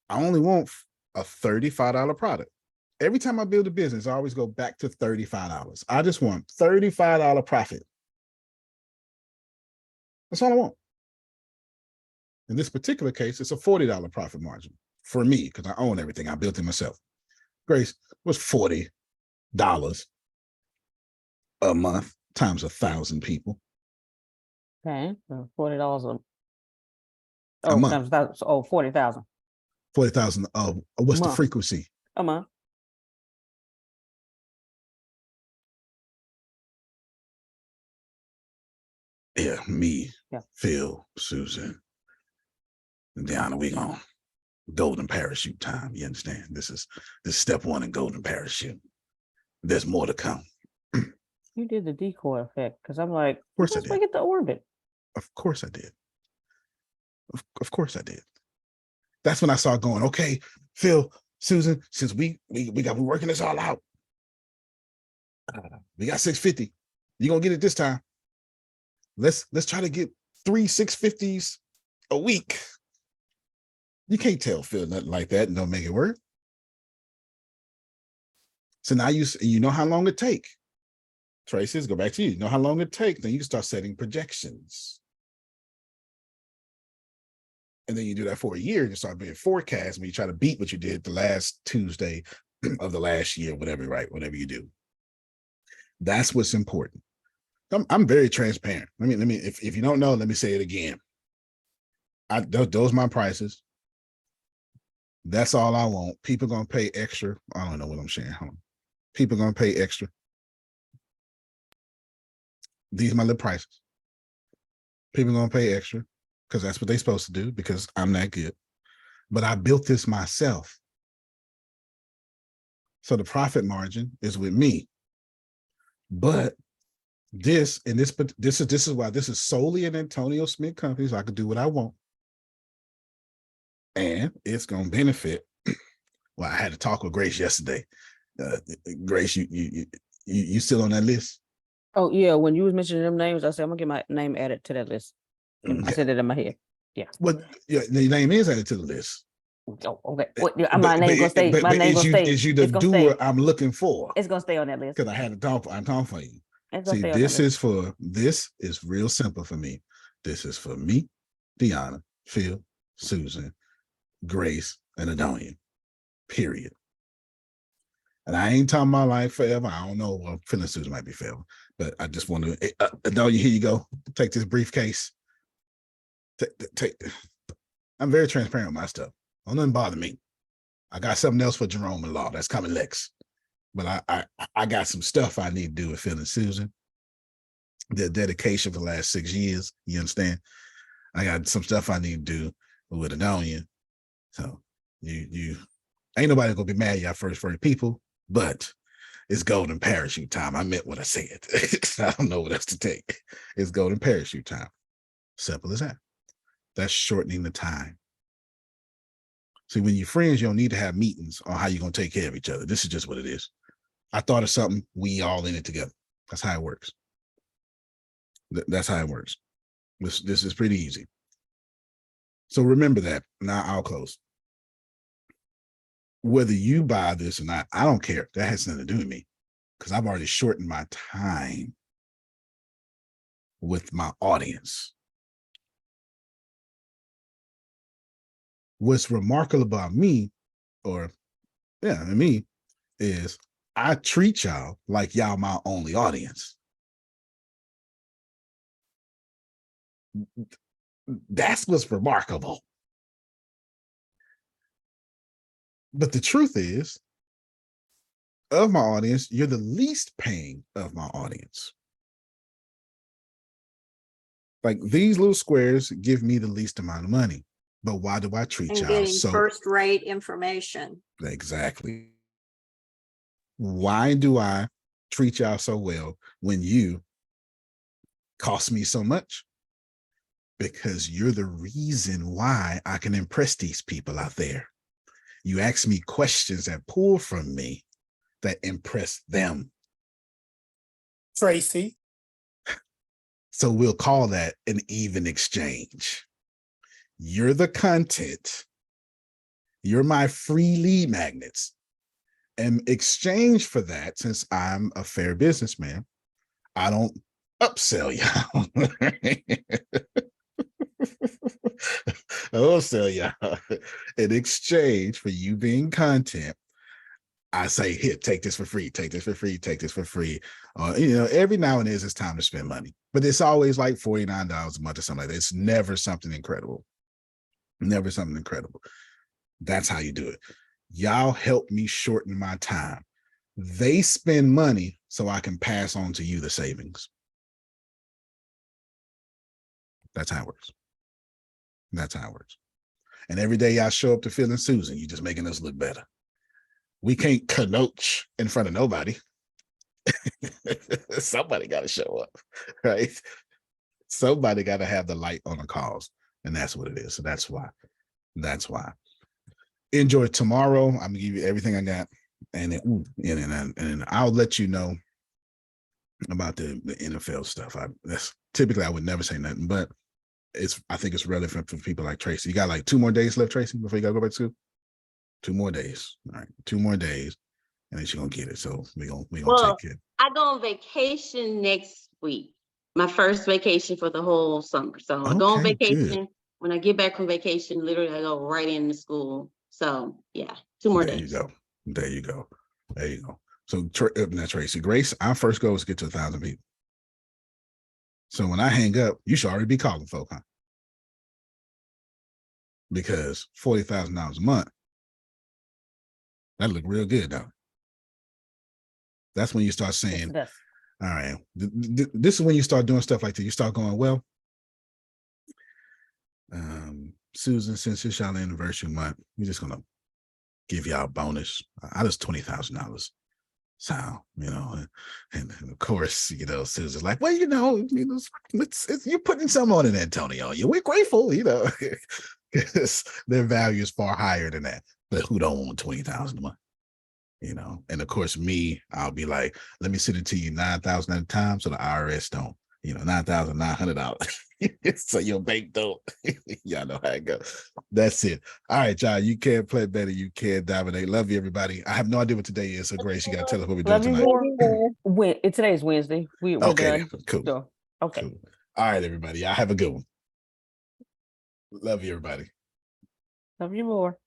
I only want a $35 product. Every time I build a business, I always go back to $35. I just want $35 profit. That's all I want. In this particular case, it's a $40 profit margin for me because I own everything. I built it myself. Grace, was $40 a month times 1,000 people. Okay, so $40 a month. Times 1,000, so 40,000. 40,000 of what's the frequency? A month. Yeah, me, Phil, Susan, and Deanna, we on golden parachute time. You understand? This is step one in golden parachute. There's more to come. You did the decoy effect because I'm like, of course I did. Get the orbit. Of course I did. Of course I did. That's when I started going, okay, Phil, Susan, since we're working this all out. We got 650. You're gonna get it this time. Let's try to get 3 650s a week. You can't tell Phil nothing like that and don't make it work. So now you know how long it take. Tracy, let's go back to you. You know how long it takes. Then you can start setting projections. And then you do that for a year, you start being forecast when you try to beat what you did the last Tuesday of the last year, whatever, right? Whatever you do. That's what's important. I'm very transparent. Let me if you don't know, let me say it again. Those are my prices. That's all I want. People gonna pay extra. I don't know what I'm saying. Hold on. People gonna pay extra. These are my little prices. People gonna pay extra because that's what they're supposed to do because I'm that good. But I built this myself. So the profit margin is with me. But this is why this is solely an Antonio Smith company, so I can do what I want. And it's gonna benefit. Well, I had to talk with Grace yesterday. Grace, you still on that list? Oh yeah, when you was mentioning them names, I said I'm gonna get my name added to that list. I said it in my head. Yeah. Well, yeah, the name is added to the list. Oh, okay. My name gonna stay. My name gonna stay. Is you the doer I'm looking for? It's gonna stay on that list. Because I had to talk. I'm talking for you. See, this is real simple for me. This is for me, Deanna, Phil, Susan, Grace, and Adonia. Period. And I ain't talking about like forever. I don't know. Well, Phil and Susan might be forever, but I just want to. Adonia, here you go. Take this briefcase. I'm very transparent with my stuff. Don't nothing bother me. I got something else for Jerome and Law. That's coming next. But I got some stuff I need to do with Phil and Susan. Their dedication for the last 6 years. You understand? I got some stuff I need to do with Adonia. So you ain't nobody gonna be mad at y'all first people, but it's golden parachute time. I meant what I said. I don't know what else to take. It's golden parachute time. Simple as that. That's shortening the time. See, when you're friends, you don't need to have meetings on how you're going to take care of each other. This is just what it is. I thought of something, we all in it together. That's how it works. That's how it works. This is pretty easy. So remember that. Now I'll close. Whether you buy this or not, I don't care. That has nothing to do with me because I've already shortened my time with my audience. What's remarkable about me or and me, is I treat y'all like y'all my only audience. That's what's remarkable. But the truth is, of my audience, you're the least paying of my audience. Like these little squares give me the least amount of money. But why do I treat And y'all getting so first-rate information. exactly? Why do I treat y'all so well when you cost me so much? Because you're the reason why I can impress these people out there. You ask me questions that pull from me that impress them. Tracy. So we'll call that an even exchange. You're the content. You're my free lead magnets. In exchange for that, since I'm a fair businessman, I don't upsell y'all. I don't sell y'all. In exchange for you being content, I say, here, take this for free, take this for free, take this for free. Every now and then it's time to spend money, but it's always like $49 a month or something like that. It's never something incredible. Never something incredible. That's how you do it. Y'all help me shorten my time. They spend money so I can pass on to you the savings. That's how it works. That's how it works. And every day y'all show up to Phil and Susan, you're just making us look better. We can't kanoach in front of nobody. Somebody got to show up, right? Somebody got to have the light on the cause. And that's what it is. So that's why. That's why. Enjoy tomorrow. I'm gonna give you everything I got, and I'll let you know about the NFL stuff. That's typically I would never say nothing, but I think it's relevant for people like Tracy. You got like 2 more days left, Tracy, before you gotta go back to school. 2 more days. All right, 2 more days, and then she's gonna get it. So we gonna take it. I go on vacation next week. My first vacation for the whole summer. So I go on vacation. Good. When I get back from vacation, literally I go right into school. So yeah, 2 more days. There you go. So now Tracy, Grace, our first goal is to get to 1,000 people. So when I hang up, you should already be calling folk, huh? Because $40,000 a month, that look real good, though. That's when you start saying, all right, this is when you start doing stuff like that. You start going, well, Susan, since it's y'all anniversary month, we're just gonna give y'all a bonus. I just $20,000. So, and of course, Susan's like, well, it's you're putting some on it, Antonio. We're grateful, because their value is far higher than that. But who don't want $20,000 a month? And of course, I'll be like, let me send it to you 9,000 at a time, so the IRS don't, $9,900. So your bank don't. Y'all know how it goes. That's it. All right, y'all. You can play better. You can dominate. Love you, everybody. I have no idea what today is. So Grace, you gotta tell us what we're doing tonight. Today is Wednesday. We're done. Cool. So, okay. Cool. All right, everybody. Y'all have a good one. Love you, everybody. Love you more.